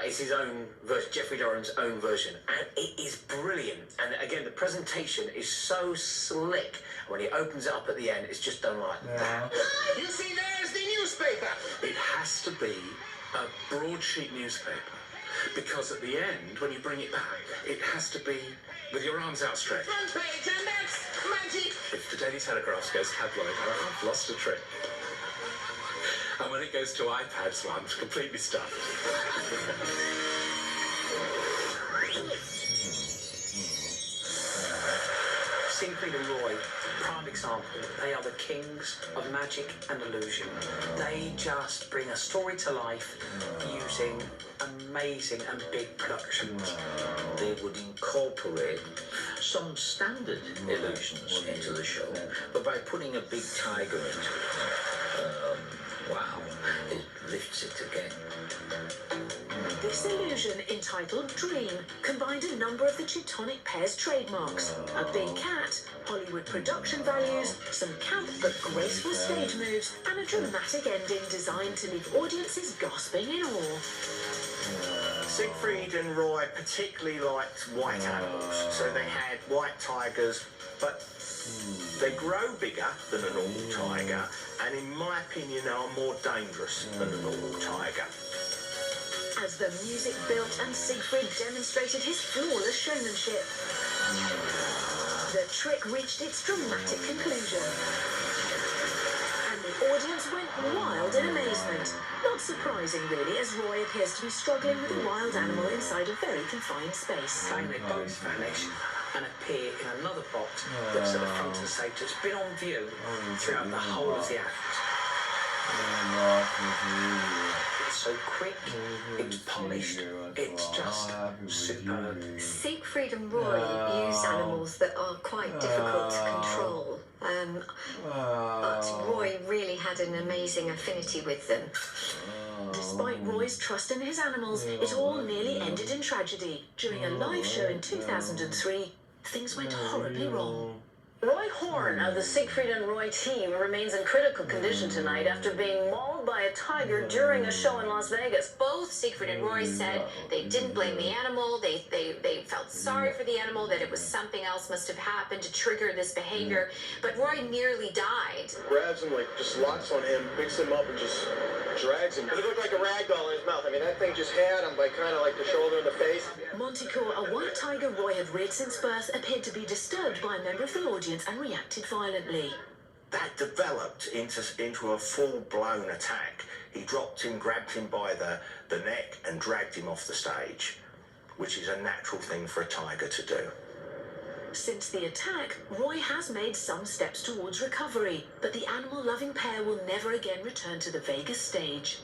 is his own version, Jeffrey Durham's own version, and it is brilliant. And again, the presentation is so slick. When he opens it up at the end, it's just done like that. You see, there's the newspaper. It has to be a broadsheet newspaper, because at the end, when you bring it back, it has to be with your arms outstretched. Front page, and that's magic. If the Daily Telegraph goes tabloid, I've lost a trick. And when it goes to iPads, well, I'm completely stuffed. Siegfried and Roy, prime example. They are the kings of magic and illusion. They just bring a story to life using amazing and big productions. They would incorporate some standard illusions into the show, but by putting a big tiger into it, wow, it lifts it again. This illusion, entitled Dream, combined a number of the Teutonic pair's trademarks: a big cat, Hollywood production values, some camp but graceful stage moves, and a dramatic ending designed to leave audiences gasping in awe. Siegfried and Roy particularly liked white animals, so they had white tigers, but they grow bigger than a normal tiger, and in my opinion are more dangerous than a normal tiger. As the music built and Siegfried demonstrated his flawless showmanship, the trick reached its dramatic conclusion. And the audience went wild in amazement. Not surprising, really, as Roy appears to be struggling with a wild animal inside a very confined space. Then they both vanish and appear in another pot that's at the front of the stage. It's been on view throughout the whole of the act. It's so quick, it's polished, it's just superb. Siegfried and Roy use animals that are quite difficult to control, but Roy really had an amazing affinity with them. Despite Roy's trust in his animals, it all nearly ended in tragedy. During a live show in 2003, things went horribly wrong. Roy Horn of the Siegfried and Roy team remains in critical condition tonight after being mauled by a tiger during a show in Las Vegas. Both Siegfried and Roy said they didn't blame the animal, they felt sorry for the animal, that it was something else must have happened to trigger this behavior, but Roy nearly died. Grabs him, like, just locks on him, picks him up and just drags him. He looked like a rag doll in his mouth. I mean, that thing just had him by kind of like the shoulder and the face. Montecourt, a white tiger Roy had reared since birth, appeared to be disturbed by a member of the audience and reacted violently. That developed into a full-blown attack. He dropped him, grabbed him by the neck and dragged him off the stage, which is a natural thing for a tiger to do. Since the attack, Roy has made some steps towards recovery, but the animal-loving pair will never again return to the Vegas stage.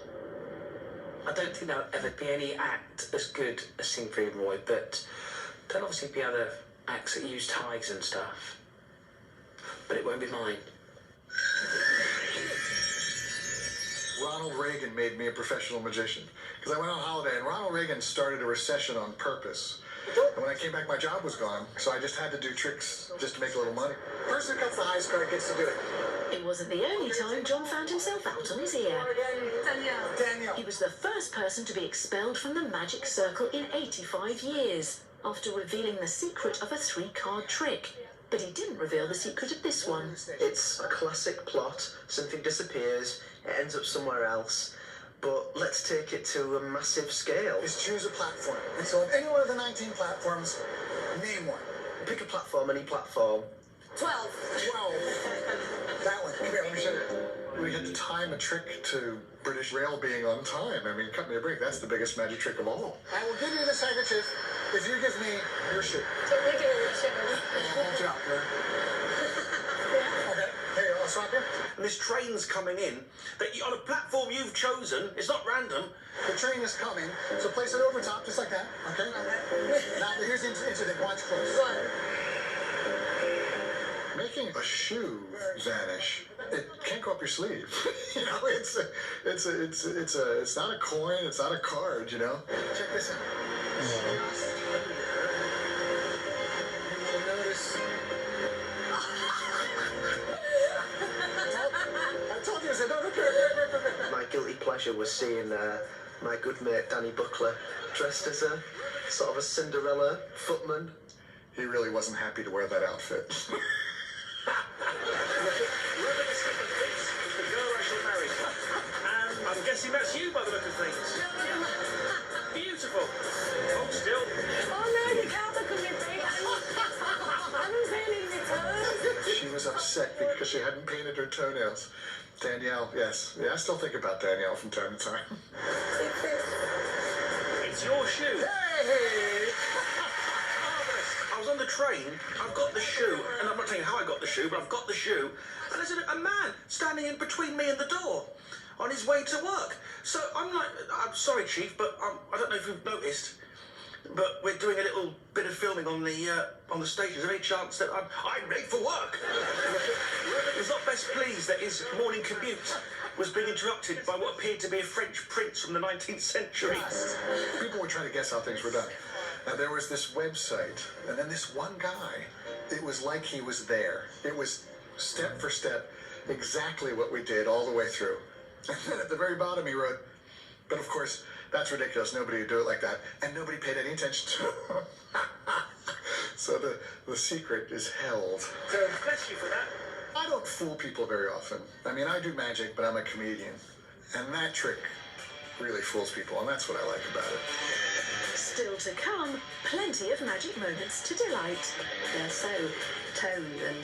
I don't think there'll ever be any act as good as Siegfried and Roy, but there'll obviously be other acts that use tigers and stuff. But it won't be mine. Ronald Reagan made me a professional magician. Because I went on holiday and Ronald Reagan started a recession on purpose. And when I came back, my job was gone, so I just had to do tricks just to make a little money. Person who cuts the highest card gets to do it. It wasn't the only time John found himself out on his ear. Danielle. He was the first person to be expelled from the Magic Circle in 85 years, after revealing the secret of a 3-card trick. But he didn't reveal the secret of this one. It's a classic plot. Something disappears, it ends up somewhere else. But let's take it to a massive scale. Just choose a platform. And so on any one of the 19 platforms, name one. Pick a platform, any platform. 12. 12. That one. Come here, let me show you. We had to time a trick to British Rail being on time. I mean, cut me a break. That's the biggest magic trick of all. I will give you this handkerchief if you give me your shoe. So we give it a shit. Hold it out there. Okay, here you go. I'll swap you. And this train's coming in, that on a platform you've chosen, it's not random. The train is coming, so place it over top, just like that, okay? Now, here's the thing. Watch close. Making a shoe vanish, it can't go up your sleeve. You know, it's not a coin, it's not a card, you know? Check this out. You'll notice. I told you, I said, no, My guilty pleasure was seeing my good mate Danny Buckler dressed as a sort of a Cinderella footman. He really wasn't happy to wear that outfit. I'm guessing that's you by the look of things. Beautiful. Hold still. Oh no, you can't look at me. I haven't painted my toes. She was upset because she hadn't painted her toenails. Danielle, yes. Yeah, I still think about Danielle from time to time. It's your shoe. Hey! I was on the train, I've got the shoe, and I'm not telling you how I got the shoe, but I've got the shoe, and there's a man standing in between me and the door on his way to work. So I'm like, I'm sorry, Chief, but I don't know if you've noticed, but we're doing a little bit of filming on the stage. Is there any chance that I'm late for work? He was not best pleased that his morning commute was being interrupted by what appeared to be a French prince from the 19th century. People were trying to guess how things were done. Now, there was this website, and then this one guy, it was like he was there. It was step for step exactly what we did all the way through. And then at the very bottom he wrote, but of course, that's ridiculous. Nobody would do it like that. And nobody paid any attention to it. So the secret is held. So, bless you for that. I don't fool people very often. I mean, I do magic, but I'm a comedian. And that trick really fools people, and that's what I like about it. Still to come, plenty of magic moments to delight. They're so toned and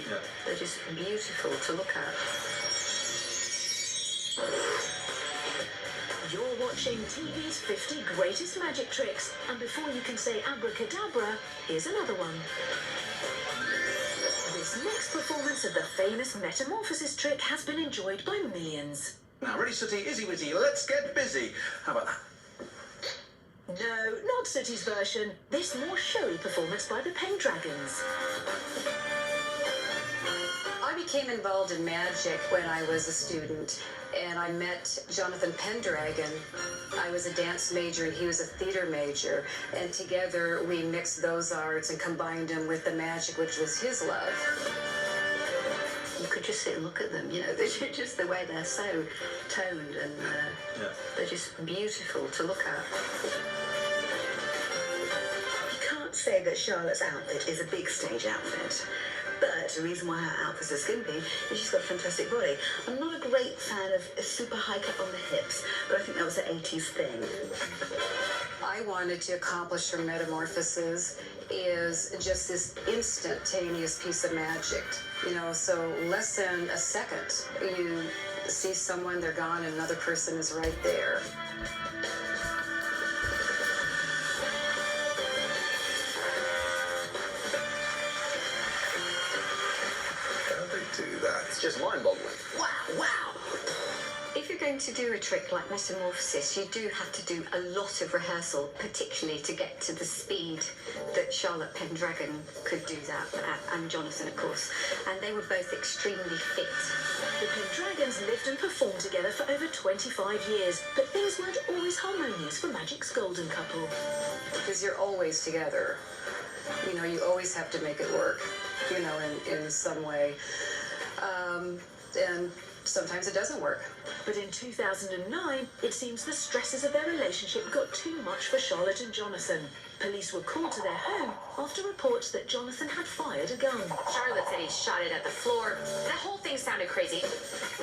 they're just beautiful to look at. You're watching TV's 50 Greatest Magic Tricks, and before you can say abracadabra, here's another one. This next performance of the famous metamorphosis trick has been enjoyed by millions. Now, ready, Sooty, Izzy Wizzy, let's get busy. How about that? No, not Sooty's version. This more showy performance by the Pendragons. I became involved in magic when I was a student, and I met Jonathan Pendragon. I was a dance major and he was a theater major, and together we mixed those arts and combined them with the magic, which was his love. You could just sit and look at them, you know, they're just the way they're so toned and they're just beautiful to look at. You can't say that Charlotte's outfit is a big stage outfit. But the reason why her outfit's so skimpy is she's got a fantastic body. I'm not a great fan of a super high cut on the hips, but I think that was an 80s thing. I wanted to accomplish her metamorphosis is just this instantaneous piece of magic. You know, so less than a second, you see someone, they're gone, and another person is right there. Do that. It's just mind-boggling. Wow, wow! If you're going to do a trick like metamorphosis, you do have to do a lot of rehearsal, particularly to get to the speed that Charlotte Pendragon could do that, and Jonathan, of course. And they were both extremely fit. The Pendragons lived and performed together for over 25 years, but things weren't always harmonious for Magic's golden couple. Because you're always together. You know, you always have to make it work, you know, in some way. And sometimes it doesn't work. But in 2009, it seems the stresses of their relationship got too much for Charlotte and Jonathan. Police were called to their home after reports that Jonathan had fired a gun. Charlotte said he shot it at the floor. The whole thing sounded crazy.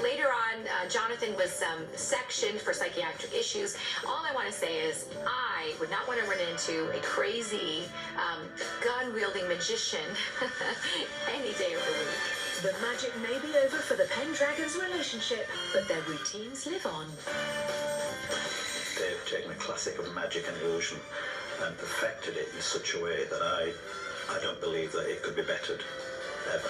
Later on, Jonathan was sectioned for psychiatric issues. All I want to say is I would not want to run into a crazy gun-wielding magician any day of the week. The magic may be over for the Pendragons' relationship, but their routines live on. They've taken a classic of magic and illusion and perfected it in such a way that I don't believe that it could be bettered, ever.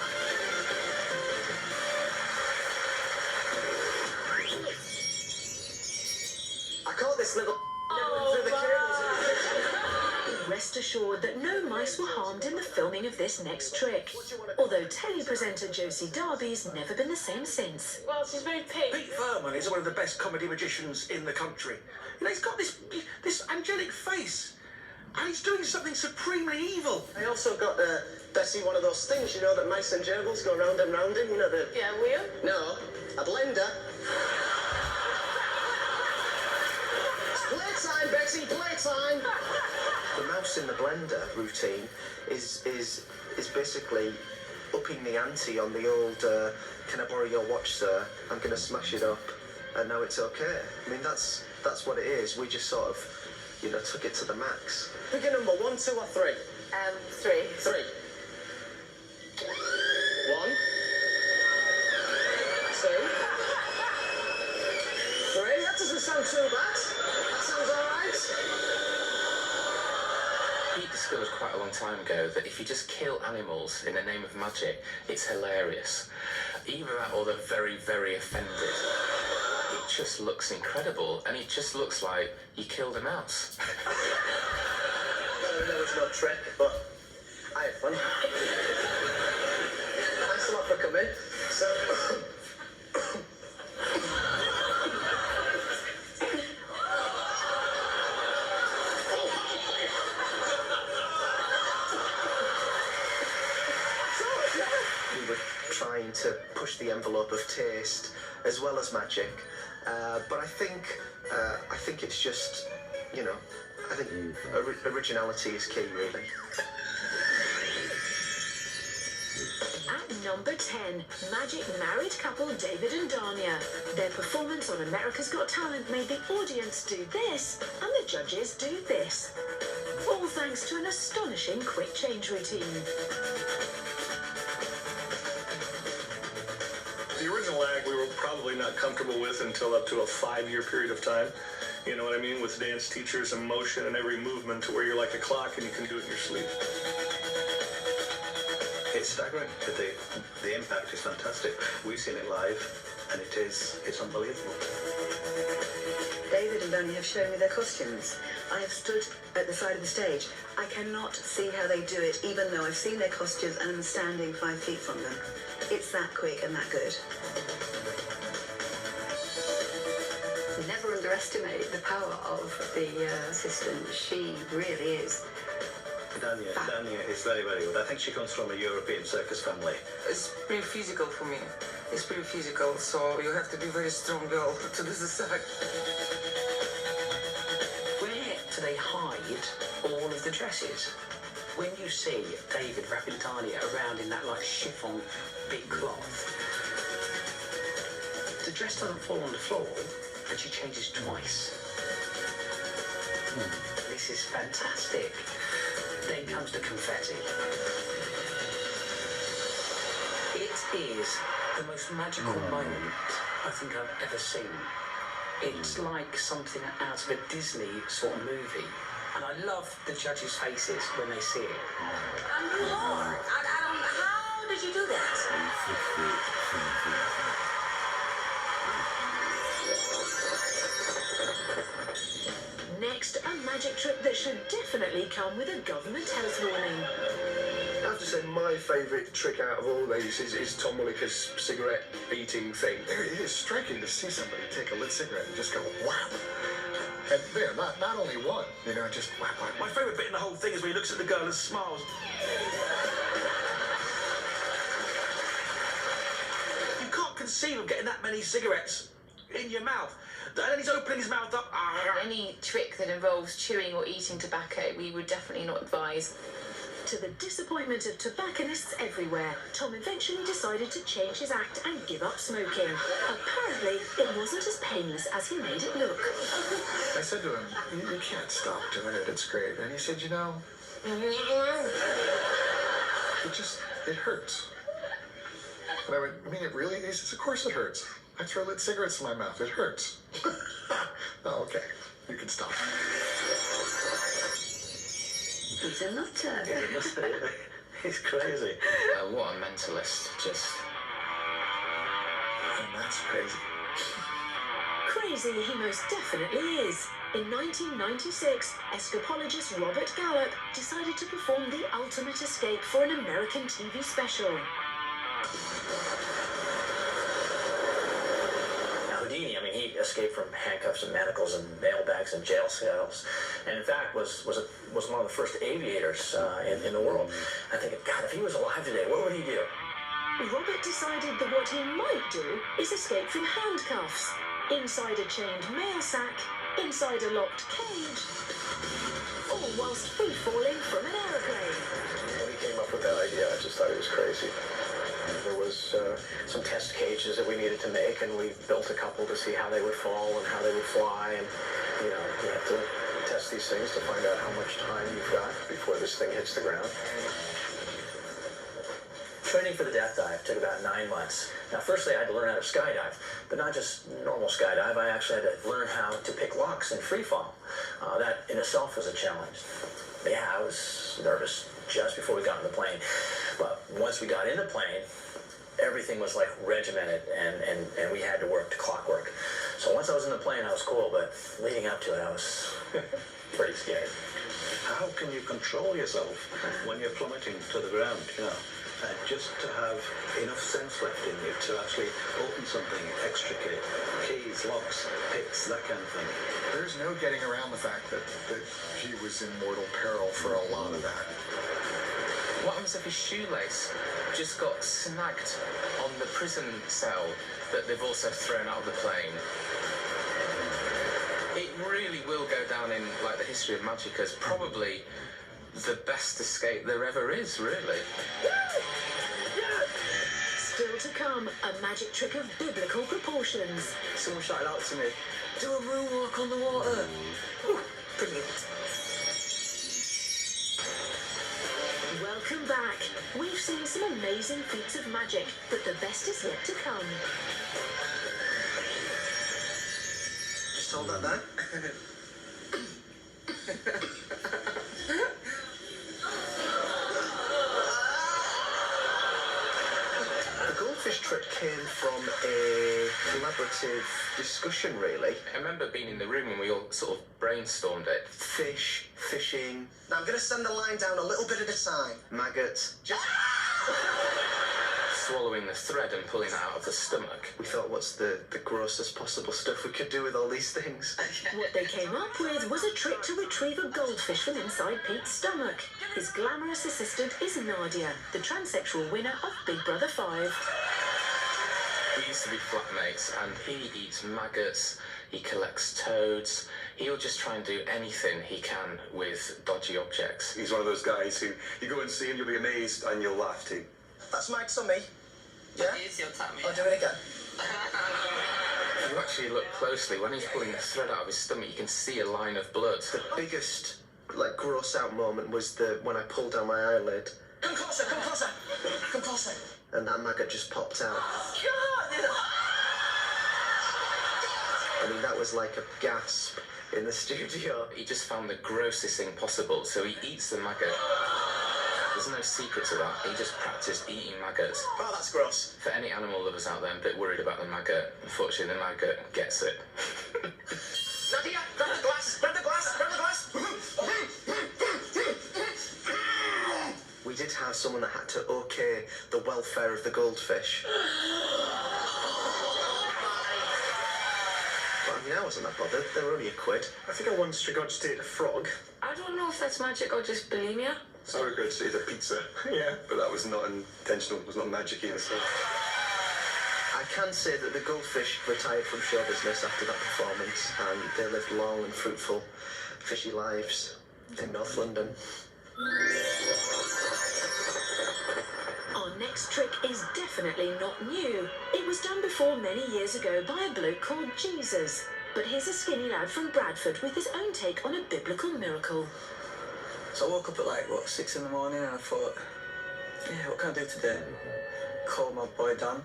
I caught this little through the cables. Rest assured that no mice were harmed in the filming of this next trick. Although telly presenter Josie Darby's never been the same since. Well, she's very pink. Pete Furman is one of the best comedy magicians in the country. You know, he's got this angelic face, and he's doing something supremely evil. I also got Bessie one of those things, you know, that mice and gerbils go round and round in, you know, the... Yeah, wheel? No, a blender. Playtime, Betsy, playtime! The mouse in the blender routine is basically upping the ante on the old can I borrow your watch, sir? I'm going to smash it up, and now it's okay. I mean, that's what it is. We just sort of, you know, took it to the max. Pick a number, 1, 2 or 3? 3. 3. 1. 2. That doesn't sound too bad. That sounds all right. Pete discovered quite a long time ago that if you just kill animals in the name of magic, it's hilarious. Either that or they're very, very offended. It just looks incredible, and it just looks like you killed a mouse. No, it's not trick, but I had fun. Thanks a lot for coming. So... we were trying to push the envelope of taste as well as magic, but I think it's just, you know, I think originality is key, really. At number 10, Magic married couple David and Dania. Their performance on America's Got Talent made the audience do this and the judges do this. All thanks to an astonishing quick change routine. The original act we were probably not comfortable with until up to a 5-year period of time. You know what I mean? With dance teachers and motion and every movement to where you're like a clock and you can do it in your sleep. It's staggering. The impact is fantastic. We've seen it live, and it's unbelievable. David and Danny have shown me their costumes. I have stood at the side of the stage. I cannot see how they do it, even though I've seen their costumes and am standing 5 feet from them. It's that quick and that good. Never underestimate the power of the assistant. She really is. Dania is very, very good. I think she comes from a European circus family. It's pretty physical for me. It's pretty physical, so you have to be very strong girl to do this effect. Where do they hide all of the dresses? When you see David wrapping Dania around in that like chiffon big cloth, the dress doesn't fall on the floor and she changes twice. This is fantastic. Then comes the confetti. It is the most magical moment I think I've ever seen. It's like something out of a Disney sort of movie. And I love the judges' faces when they see it. Lord, how did you do that? Next, a magic trick that should definitely come with a government health warning. I have to say my favourite trick out of all these is Tom Willika's cigarette eating thing. It is striking to see somebody take a lit cigarette and just go whap. And there, not only one, you know, just whap, whap. My favourite bit in the whole thing is when he looks at the girl and smiles. You can't conceive of getting that many cigarettes in your mouth. And then he's opening his mouth up. Any trick that involves chewing or eating tobacco, we would definitely not advise. To the disappointment of tobacconists everywhere, Tom eventually decided to change his act and give up smoking. Apparently, it wasn't as painless as he made it look. I said to him, you can't stop doing it, it's great. And he said, you know, it hurts. And I went, I mean, it really is? He says, of course it hurts. I throw lit cigarettes in my mouth, it hurts. Oh, okay, you can stop. He's a nutter. He's crazy. What a mentalist, just... And that's crazy. Crazy he most definitely is. In 1996, escapologist Robert Gallup decided to perform the ultimate escape for an American TV special. Houdini, I mean, he escaped from handcuffs and manacles and mailbags and jail cells, and in fact was one of the first aviators in the world. I think, God, if he was alive today, what would he do? Robert decided that what he might do is escape from handcuffs, inside a chained mail sack, inside a locked cage, all whilst free-falling from an aeroplane. When he came up with that idea, I just thought it was crazy. There was some test cages that we needed to make, and we built a couple to see how they would fall and how they would fly, and you know, you have to test these things to find out how much time you've got before this thing hits the ground. Training for the death dive took about 9 months. Now, firstly, I had to learn how to skydive, but not just normal skydive. I actually had to learn how to pick locks in free fall. That in itself was a challenge. But yeah, I was nervous just before we got in the plane. But once we got in the plane, everything was like regimented, and we had to work to clockwork. So once I was in the plane, I was cool, but leading up to it, I was pretty scared. How can you control yourself when you're plummeting to the ground, you know? Just to have enough sense left in you to actually open something, extricate keys, locks, picks, that kind of thing. There's no getting around the fact that he was in mortal peril for a lot of that. What happens if his shoelace just got snagged on the prison cell that they've also thrown out of the plane? It really will go down in like the history of magic as probably the best escape there ever is, really. Still to come, a magic trick of biblical proportions. Someone shouted out to me, do a moonwalk on the water. Ooh, brilliant. Welcome back. We've seen some amazing feats of magic, but the best is yet to come. Just hold that there. The goldfish trick came from a collaborative discussion, really. I remember being in the room when we all sort of brainstormed it. Fish, fishing, Now I'm going to send the line down a little bit at a time. maggots. Swallowing the thread and pulling it out of the stomach. We thought, what's the grossest possible stuff we could do with all these things? What they came up with was a trick to retrieve a goldfish from inside Pete's stomach. His glamorous assistant is Nadia, the transsexual winner of Big Brother 5. We used to be flatmates, and he eats maggots, he collects toads, he'll just try and do anything he can with dodgy objects. He's one of those guys who you go and see him, you'll be amazed and you'll laugh too. That's my tummy. Yeah? It's your tummy. I'll do it again. If you actually look closely, when he's pulling the thread out of his stomach, you can see a line of blood. The biggest, like, gross out moment was when I pulled down my eyelid. Come closer, come closer. Come closer. And that maggot just popped out. I mean, that was like a gasp in the studio. He just found the grossest thing possible, so he eats the maggot. There's no secret to that. He just practiced eating maggots. Oh, that's gross. For any animal lovers out there a bit worried about the maggot, unfortunately the maggot gets it. Nadia, grab the glass, grab the glass, grab the glass. We did have someone that had to okay the welfare of the goldfish. But I mean, I wasn't that bothered. They were only £1. I think I once regurgitated a frog. I don't know if that's magic or just bulimia. I regurgitated a pizza. Yeah. But that was not intentional, it was not magic either. So. I can say that the goldfish retired from show business after that performance, and they lived long and fruitful, fishy lives in North London. Our next trick is definitely not new. It was done before many years ago by a bloke called Jesus. But here's a skinny lad from Bradford with his own take on a biblical miracle. So I woke up at 6 in the morning and I thought, yeah, what can I do today? Called my boy Dan.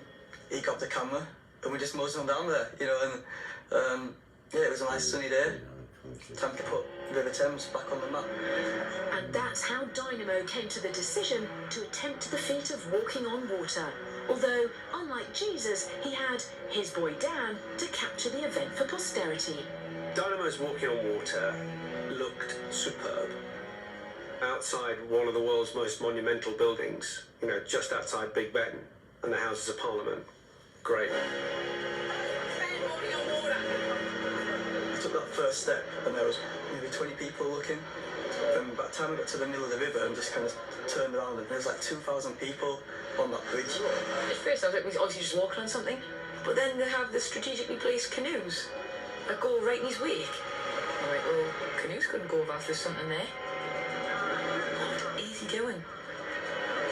He got the camera and we just moseyed on down there, you know, and yeah, it was a nice sunny day. Time to put River Thames back on the map. And that's how Dynamo came to the decision to attempt the feat of walking on water. Although, unlike Jesus, he had his boy Dan to capture the event for posterity. Dynamo's walking on water looked superb. Outside one of the world's most monumental buildings, you know, just outside Big Ben and the Houses of Parliament. Great. I took that first step and there was maybe 20 people looking. And by the time I got to the middle of the river and just kind of turned around and there's like 2,000 people on that bridge. At first I was like, we're obviously just walking on something, but then they have the strategically placed canoes that go right in his wake. I'm like, well, canoes couldn't go if there's something there. Easy going.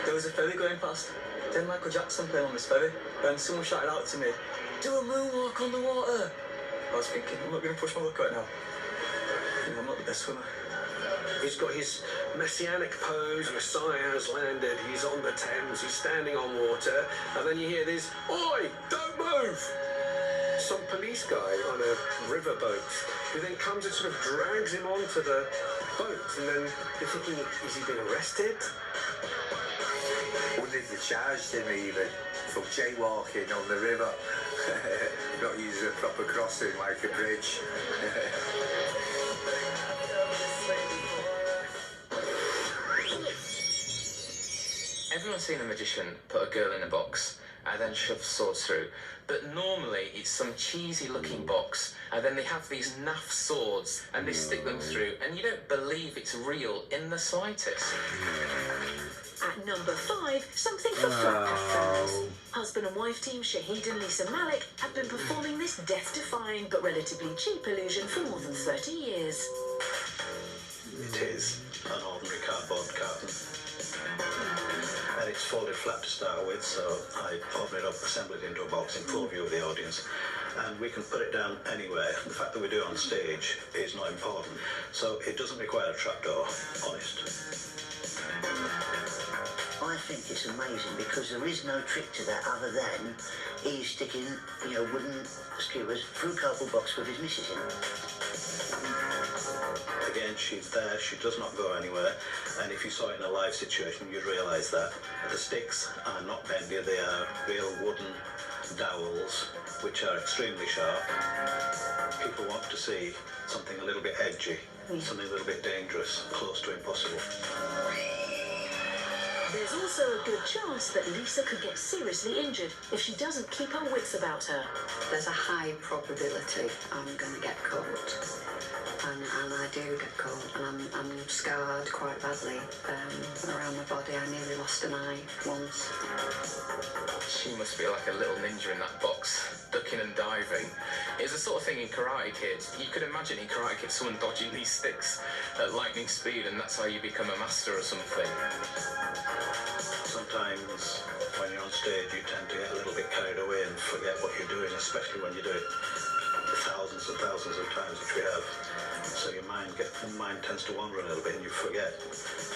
There was a ferry going past. Then Michael Jackson playing on this ferry, and someone shouted out to me, do a moonwalk on the water. I was thinking, I'm not going to push my luck right now. You know, I'm not the best swimmer. He's got his messianic pose, Messiah has landed, he's on the Thames, he's standing on water, and then you hear this, "Oi, don't move!" Some police guy on a riverboat who then comes and sort of drags him onto the boat, and then you're thinking, is he been arrested? Wouldn't have charged him even for jaywalking on the river, not using a proper crossing like a bridge. Everyone's seen a magician put a girl in a box and then shove swords through, but normally it's some cheesy looking box and then they have these naff swords and they stick them through and you don't believe it's real in the slightest. At number 5, something for Flat Pack fans. Husband and wife team Shahid and Lisa Malik have been performing this death-defying but relatively cheap illusion for more than 30 years. It is an ordinary cardboard carton. And it's folded flat to start with, so I open it up, assemble it into a box in full view of the audience, and we can put it down anywhere. The fact that we do it on stage is not important, so it doesn't require a trapdoor, honest. I think it's amazing because there is no trick to that other than he's sticking, wooden skewers through a cardboard box with his missus in. Again, she's there, she does not go anywhere, and if you saw it in a live situation, you'd realise that. The sticks are not bendy, they are real wooden dowels, which are extremely sharp. People want to see something a little bit edgy, something a little bit dangerous, close to impossible. There's also a good chance that Lisa could get seriously injured if she doesn't keep her wits about her. There's a high probability I'm going to get caught. And I do get caught, and I'm scarred quite badly around my body. I nearly lost an eye once. She must be like a little ninja in that box, ducking and diving. It's the sort of thing in Karate Kid. You could imagine in Karate Kid someone dodging these sticks at lightning speed, and that's how you become a master or something. Sometimes when you're on stage, you tend to get a little bit carried away and forget what you're doing, especially when you do it thousands and thousands of times, which we have. So your mind tends to wander a little bit and you forget,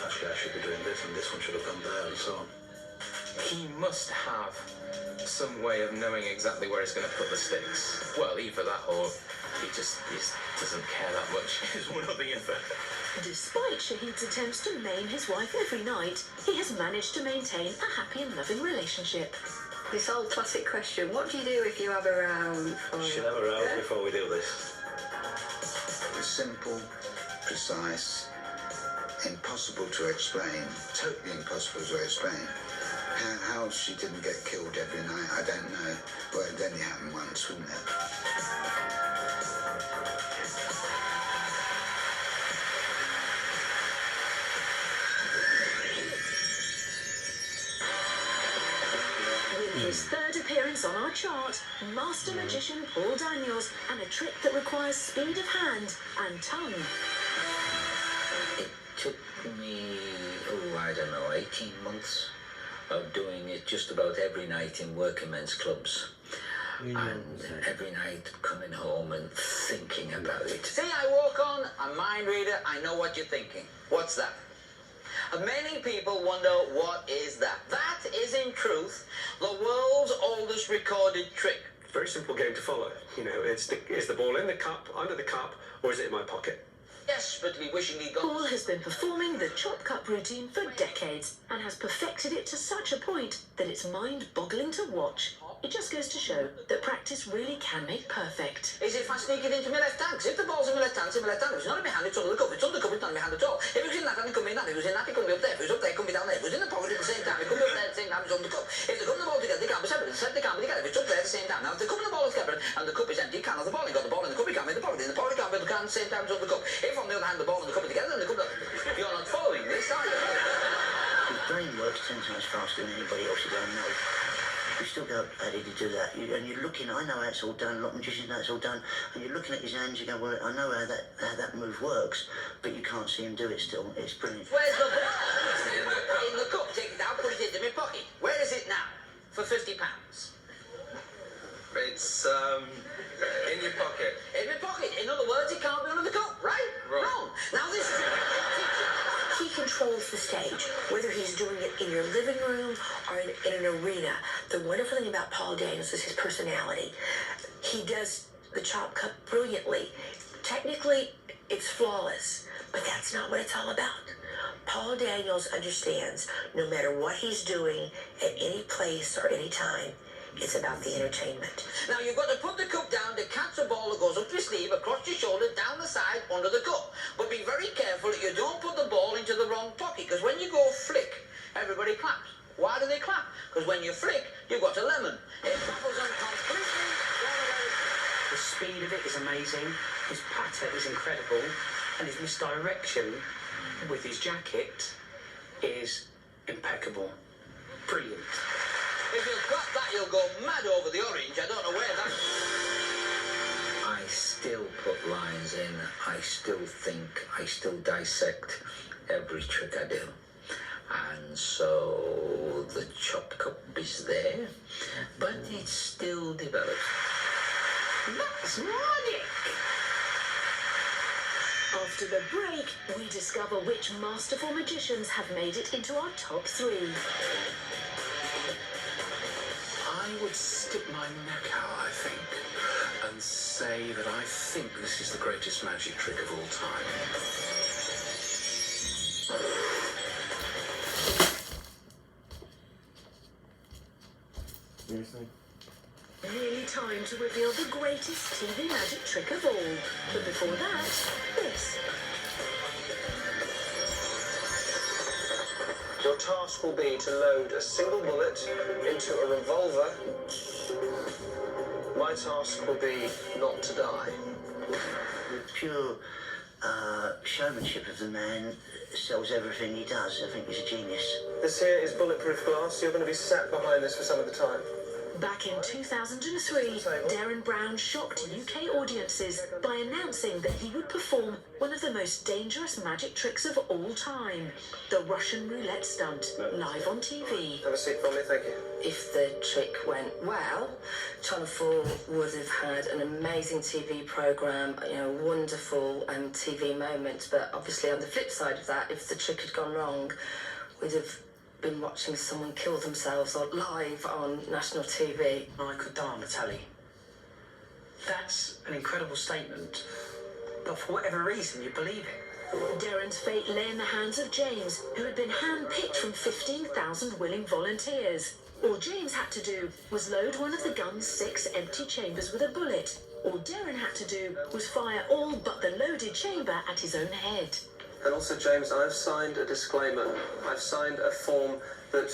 actually I should be doing this and this one should have gone there and so on. He must have some way of knowing exactly where he's going to put the sticks. Well, either that or he just doesn't care that much. It's one or the other. Despite Shahid's attempts to maim his wife every night, he has managed to maintain a happy and loving relationship. This old classic question, what do you do if you have a row? She'll have a row before we do this. Simple, precise, impossible to explain, totally impossible to explain. How she didn't get killed every night, I don't know. Well, it only happened once, wouldn't it? With his third appearance on our chart, Master Magician Paul Daniels, and a trick that requires speed of hand and tongue. It took me, I don't know, 18 months of doing it just about every night in working men's clubs. And every night coming home and thinking about it. See, I walk on, a mind reader, I know what you're thinking. What's that? Many people wonder, what is that? That is, in truth, the world's oldest recorded trick. Very simple game to follow. Is the ball in the cup, under the cup, or is it in my pocket? Desperately wishing he got... Paul has been performing the chop cup routine for decades and has perfected it to such a point that it's mind-boggling to watch. It just goes to show that practice really can make perfect. Is if I sneak it into my left hand? 'Cause if the ball's in my left hand, it's in my left hand. If it's not in my hand, it's under the cup. If it's under the cup, it's not in my hand at all. If it was in that hand, it could be in that. If it was in that, it could be up there. If it was up there, it could be down there. If it was in the pocket at the same time, it could be up there at the same time as on the cup. If they come the ball together, they can't be separate. They can't be together. If it's up there at the same time. Now, if the cup and the ball is separate and the cup is empty, you can't have the ball. You got the ball in the cup, you can't be in the pocket. In the pocket, you can't be in the can at the same time as on the cup. If, on the other hand, the ball and the cup are together, and the cup... You're not following this, are you? His brain works 10 times faster than anybody else's, I know. You still go, how did he do that? And you're looking, I know how it's all done, a lot of magicians know it's all done, and you're looking at his hands, you go, well, I know how that move works, but you can't see him do it still. It's brilliant. Where's the ball? In the cup. Take it out, put it into my pocket. Where is it now? For £50. It's, in your pocket. In my pocket. In other words, it can't be under the cup, right? Wrong. Wrong. Now this... controls the stage, whether he's doing it in your living room or in an arena. The wonderful thing about Paul Daniels is his personality. He does the chop cut brilliantly. Technically, it's flawless, but that's not what it's all about. Paul Daniels understands no matter what he's doing at any place or any time, it's about the entertainment. Now you've got to put the cup down to catch the ball that goes up your sleeve, across your shoulder, down the side, under the cup. But be very careful that you don't put the ball into the wrong pocket, because when you go flick, everybody claps. Why do they clap? Because when you flick, you've got a lemon. It travels on completely. The speed of it is amazing, his patter is incredible, and his misdirection with his jacket is impeccable. Brilliant. If you've got that, you'll go mad over the orange. I don't know where that... I still put lines in, I still think, I still dissect every trick I do. And so the chop cup is there, but it's still developed. That's magic! After the break, we discover which masterful magicians have made it into our top 3. I would stick my neck out, I think, and say that I think this is the greatest magic trick of all time. Nearly time to reveal the greatest TV magic trick of all. But before that, this. Your task will be to load a single bullet into a revolver. My task will be not to die. The pure showmanship of the man sells everything he does. I think he's a genius. This here is bulletproof glass. You're going to be sat behind this for some of the time. Back in 2003, Darren Brown shocked UK audiences by announcing that he would perform one of the most dangerous magic tricks of all time, the Russian roulette stunt, live on TV. Have a seat for me, thank you. If the trick went well, Channel 4 would have had an amazing TV programme, wonderful TV moments, but obviously on the flip side of that, if the trick had gone wrong, we'd have been watching someone kill themselves live on national TV. I could die on the telly. That's an incredible statement, but for whatever reason, you believe it. Darren's fate lay in the hands of James, who had been handpicked from 15,000 willing volunteers. All James had to do was load one of the gun's 6 empty chambers with a bullet. All Darren had to do was fire all but the loaded chamber at his own head. And also, James, I've signed a disclaimer. I've signed a form that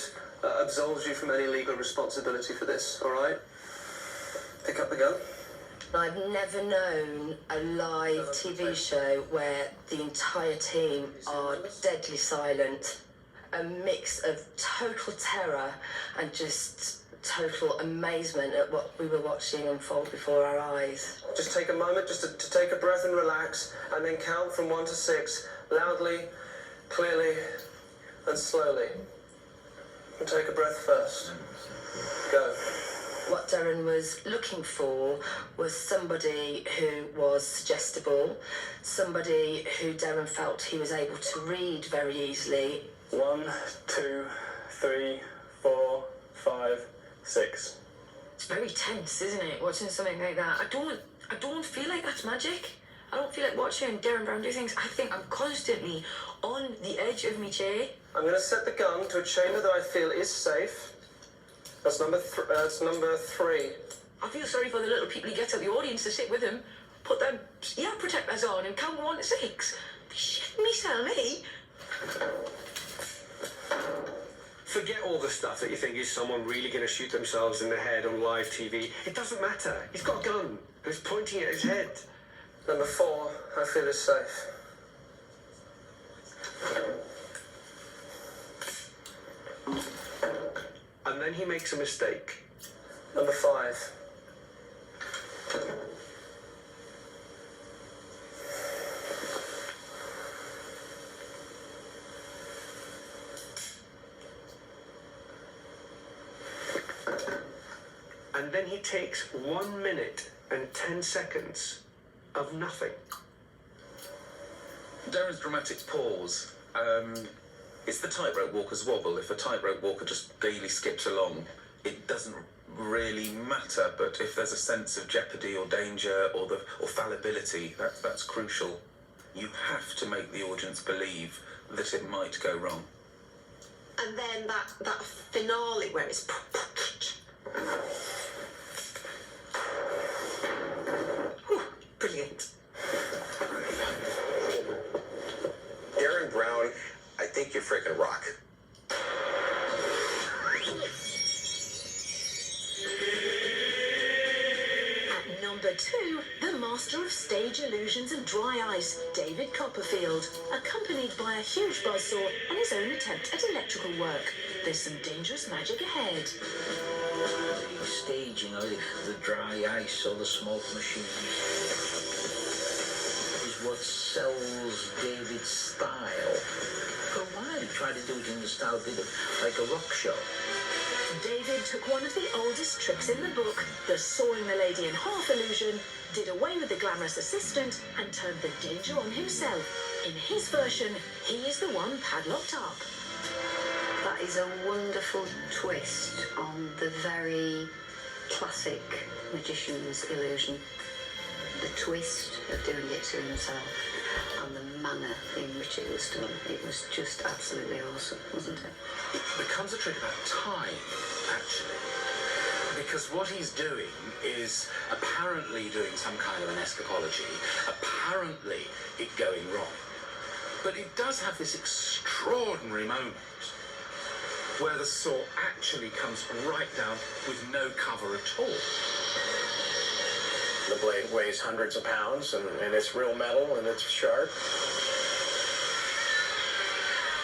absolves you from any legal responsibility for this, all right? Pick up the gun. I've never known a live TV show where the entire team are deadly silent. A mix of total terror and just total amazement at what we were watching unfold before our eyes. Just take a moment just to take a breath and relax, and then count from 1 to 6, loudly, clearly, and slowly. And take a breath first. Go. What Darren was looking for was somebody who was suggestible, somebody who Darren felt he was able to read very easily. 1, 2, 3, 4, 5, 6. It's very tense, isn't it, watching something like that? I don't feel like that's magic. I don't feel like watching Darren Brown do things. I think I'm constantly on the edge of my chair. I'm going to set the gun to a chamber that I feel is safe. That's number 3. I feel sorry for the little people he gets at the audience to sit with him, put their ear protectors on and count 1 to 6. Be shitting myself, eh? Forget all the stuff that you think is someone really going to shoot themselves in the head on live TV. It doesn't matter. He's got a gun. And it's pointing at his head. Number 4, I feel is safe. And then he makes a mistake. Number 5. And then he takes 1 minute and 10 seconds of nothing. Darren's dramatic pause. It's the tightrope walker's wobble. If a tightrope walker just gaily skips along, it doesn't really matter, but if there's a sense of jeopardy or danger or fallibility, that's crucial. You have to make the audience believe that it might go wrong. And then that finale where it's... Whew, brilliant. Aaron Brown, I think you're freaking rock. At number 2, the master of stage illusions and dry ice, David Copperfield, accompanied by a huge buzzsaw and his own attempt at electrical work. There's some dangerous magic ahead. The staging of the dry ice or the smoke machines is what sells David's style. For a while he tried to do it in the style of like a rock show. David took one of the oldest tricks in the book, the sawing the lady in half illusion, did away with the glamorous assistant, and turned the danger on himself. In his version, he is the one padlocked up. That is a wonderful twist on the very classic magician's illusion. The twist of doing it to himself and the manner in which it was done. It was just absolutely awesome, wasn't it? It becomes a trick about time, actually. Because what he's doing is apparently doing some kind of an escapology, apparently it going wrong. But it does have this extraordinary moment where the saw actually comes right down with no cover at all. The blade weighs hundreds of pounds, and it's real metal, and it's sharp.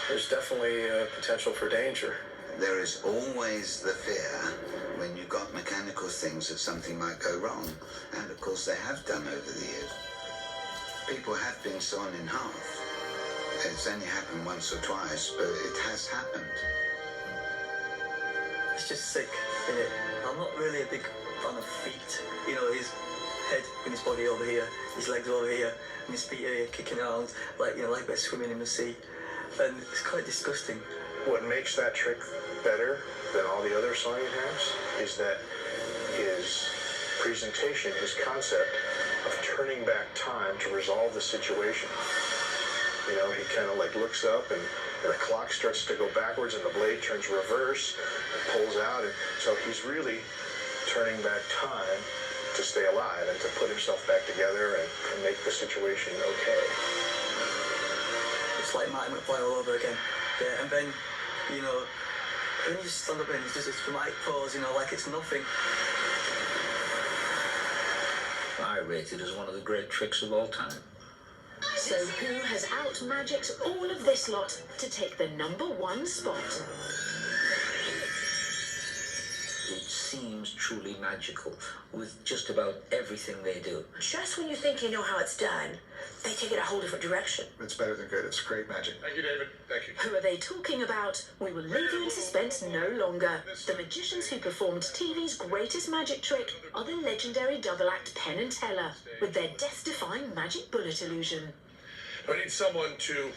There's definitely potential for danger. There is always the fear when you've got mechanical things that something might go wrong. And of course they have done over the years. People have been sawn in half. It's only happened once or twice, but it has happened. It's just sick, isn't it? I'm not really a big fan of feet. You know, his head and his body over here, his legs over here, and his feet are here kicking around like we're swimming in the sea. And it's quite disgusting. What makes that trick better than all the other sawing hacks is that his presentation, his concept of turning back time to resolve the situation. You know, he kind of like looks up and the clock starts to go backwards and the blade turns reverse and pulls out. And so he's really turning back time to stay alive and to put himself back together and make the situation okay. It's like Marty McFly all over again. Yeah, and then, you know, when you stand up and it's just this dramatic pose, you know, like it's nothing. I rate it as one of the great tricks of all time. So who has out-magicked all of this lot to take the #1 spot? It seems truly magical with just about everything they do. Just when you think you know how it's done, they take it a whole different direction. It's better than good. It's great magic. Thank you, David. Thank you. Who are they talking about? We will leave you in suspense no longer. The magicians who performed TV's greatest magic trick are the legendary double-act Penn and Teller, with their death-defying magic bullet illusion. I need someone to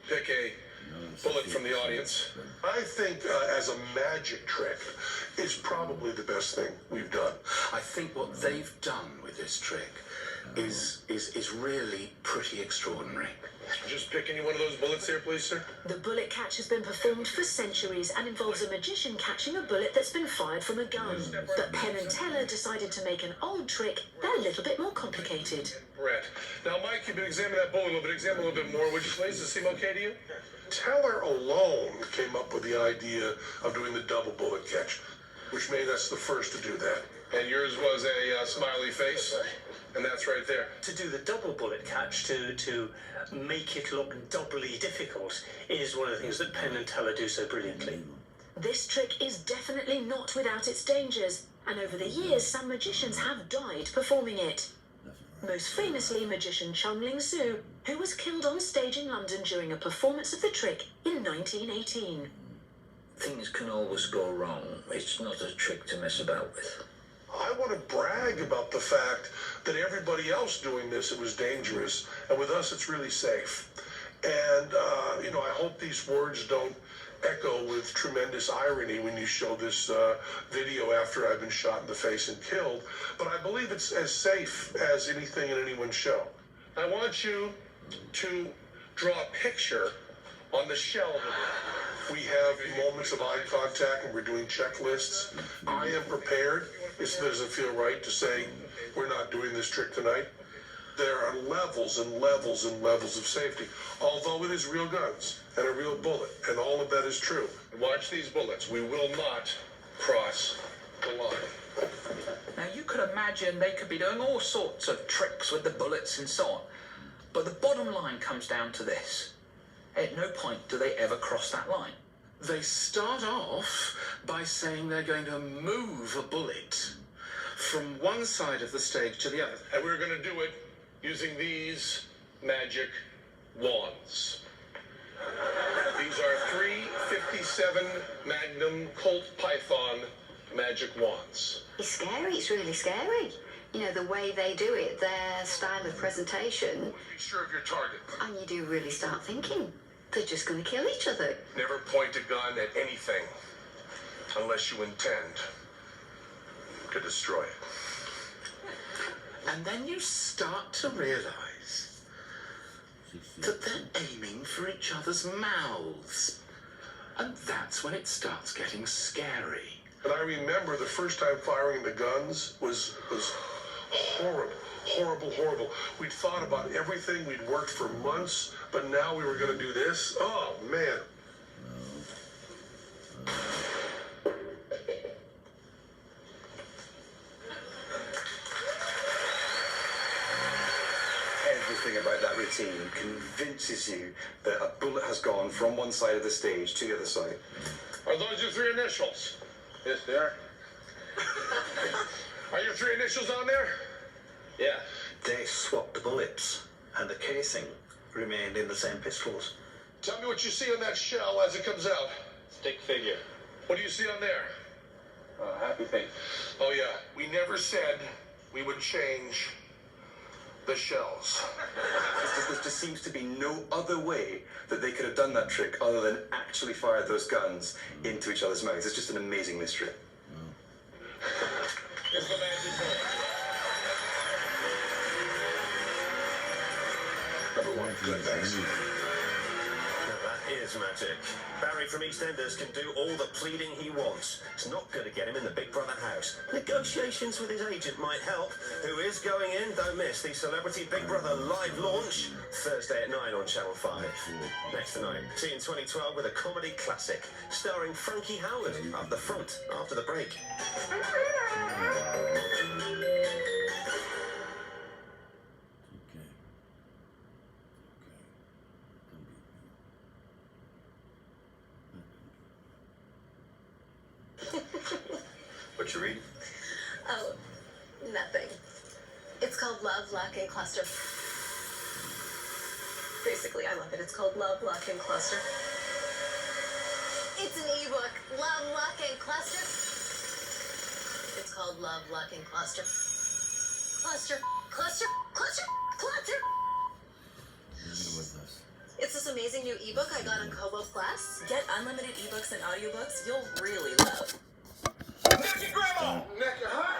pick a bullet from the audience. I think as a magic trick, it's probably the best thing we've done. I think what they've done with this trick is really pretty extraordinary. Just pick any one of those bullets here, please, sir. The bullet catch has been performed for centuries and involves a magician catching a bullet that's been fired from a gun. But Penn and Teller decided to make an old trick that a little bit more complicated. Brett. Now, Mike, you've been examining that bullet a little bit. Examine a little bit more, would you please? Does it seem okay to you? Teller alone came up with the idea of doing the double bullet catch, which made us the first to do that. And yours was a smiley face, and that's right there. To do the double bullet catch, to make it look doubly difficult, is one of the things that Penn and Teller do so brilliantly. This trick is definitely not without its dangers, and over the years some magicians have died performing it. Most famously magician Chung Ling Soo, who was killed on stage in London during a performance of the trick in 1918. Things can always go wrong. It's not a trick to mess about with. I want to brag about the fact that everybody else doing this, it was dangerous, and with us it's really safe. And, I hope these words don't echo with tremendous irony when you show this video after I've been shot in the face and killed, but I believe it's as safe as anything in anyone's show. I want you to draw a picture on the shell of it. We have moments of eye contact and we're doing checklists. I am prepared. It doesn't feel right to say we're not doing this trick tonight. There are levels and levels and levels of safety, although it is real guns and a real bullet, and all of that is true. Watch these bullets. We will not cross the line. Now, you could imagine they could be doing all sorts of tricks with the bullets and so on, but the bottom line comes down to this. At no point do they ever cross that line. They start off by saying they're going to move a bullet from one side of the stage to the other. And we're going to do it using these magic wands. These are 357 Magnum Colt Python magic wands. It's scary, it's really scary. The way they do it, their style of presentation. Be sure of your target. And you do really start thinking, they're just going to kill each other. Never point a gun at anything unless you intend to destroy it. And then you start to realize that they're aiming for each other's mouths. And that's when it starts getting scary. And I remember the first time firing the guns was horrible, horrible, horrible. We'd thought about everything. We'd worked for months, but now we were going to do this. Oh, man. Everything about that routine convinces you that a bullet has gone from one side of the stage to the other side. Are those your three initials? Yes, they are. Are your three initials on there? Yeah. They swapped the bullets, and the casing remained in the same pistols. Tell me what you see on that shell as it comes out. Stick figure. What do you see on there? Happy face. Oh, yeah. We never said we would change the shells. There just seems to be no other way that they could have done that trick other than actually fire those guns into each other's mouths. It's just an amazing mystery. It's the magic bullet. Number one. Good, thanks. That is magic. Barry from EastEnders can do all the pleading he wants. It's not going to get him in the Big Brother house. Negotiations with his agent might help. Who is going in? Don't miss the Celebrity Big Brother live launch Thursday at 9 on Channel 5. Next tonight, see in 2012 with a comedy classic starring Frankie Howard up the front after the break. What you reading? Oh, nothing. It's called Love, Luck, and Cluster. Basically, I love it. It's called Love, Luck, and Cluster. It's an ebook. Love, Luck, and Cluster. It's called Love, Luck, and Cluster. Cluster, cluster, cluster, cluster. It's this amazing new ebook I got in Kobo Plus. Get unlimited ebooks and audiobooks you'll really love. Naked Grandma! Naked, huh?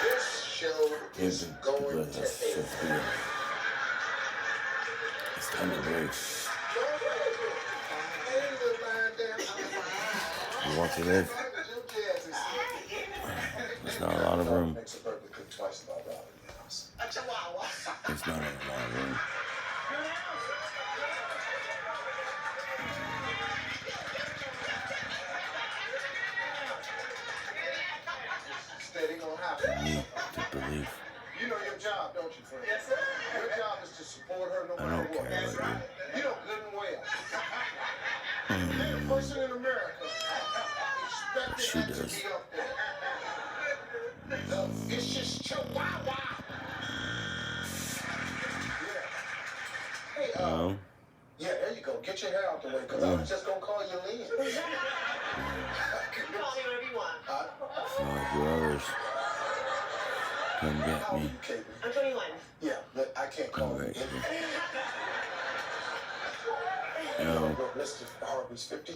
This show is going to hell. It's time to break. You want to live? There's not a lot of room. There's not a lot of room. Steady gonna happen. You need to believe. You know your job, don't you, friend? Yes, sir. Your job is to support her no I matter don't what. care about you. You know good and well. You're the person in America But she expected to does. be up there. The vicious chihuahua. Hey, No. yeah, there you go. Get your hair out the way, because I was just gonna call you Lynn. You can call me whatever you want. So like your others. Come get me. I'm 21. Yeah, but I can't call Come you. get me. your list of Harvey's 50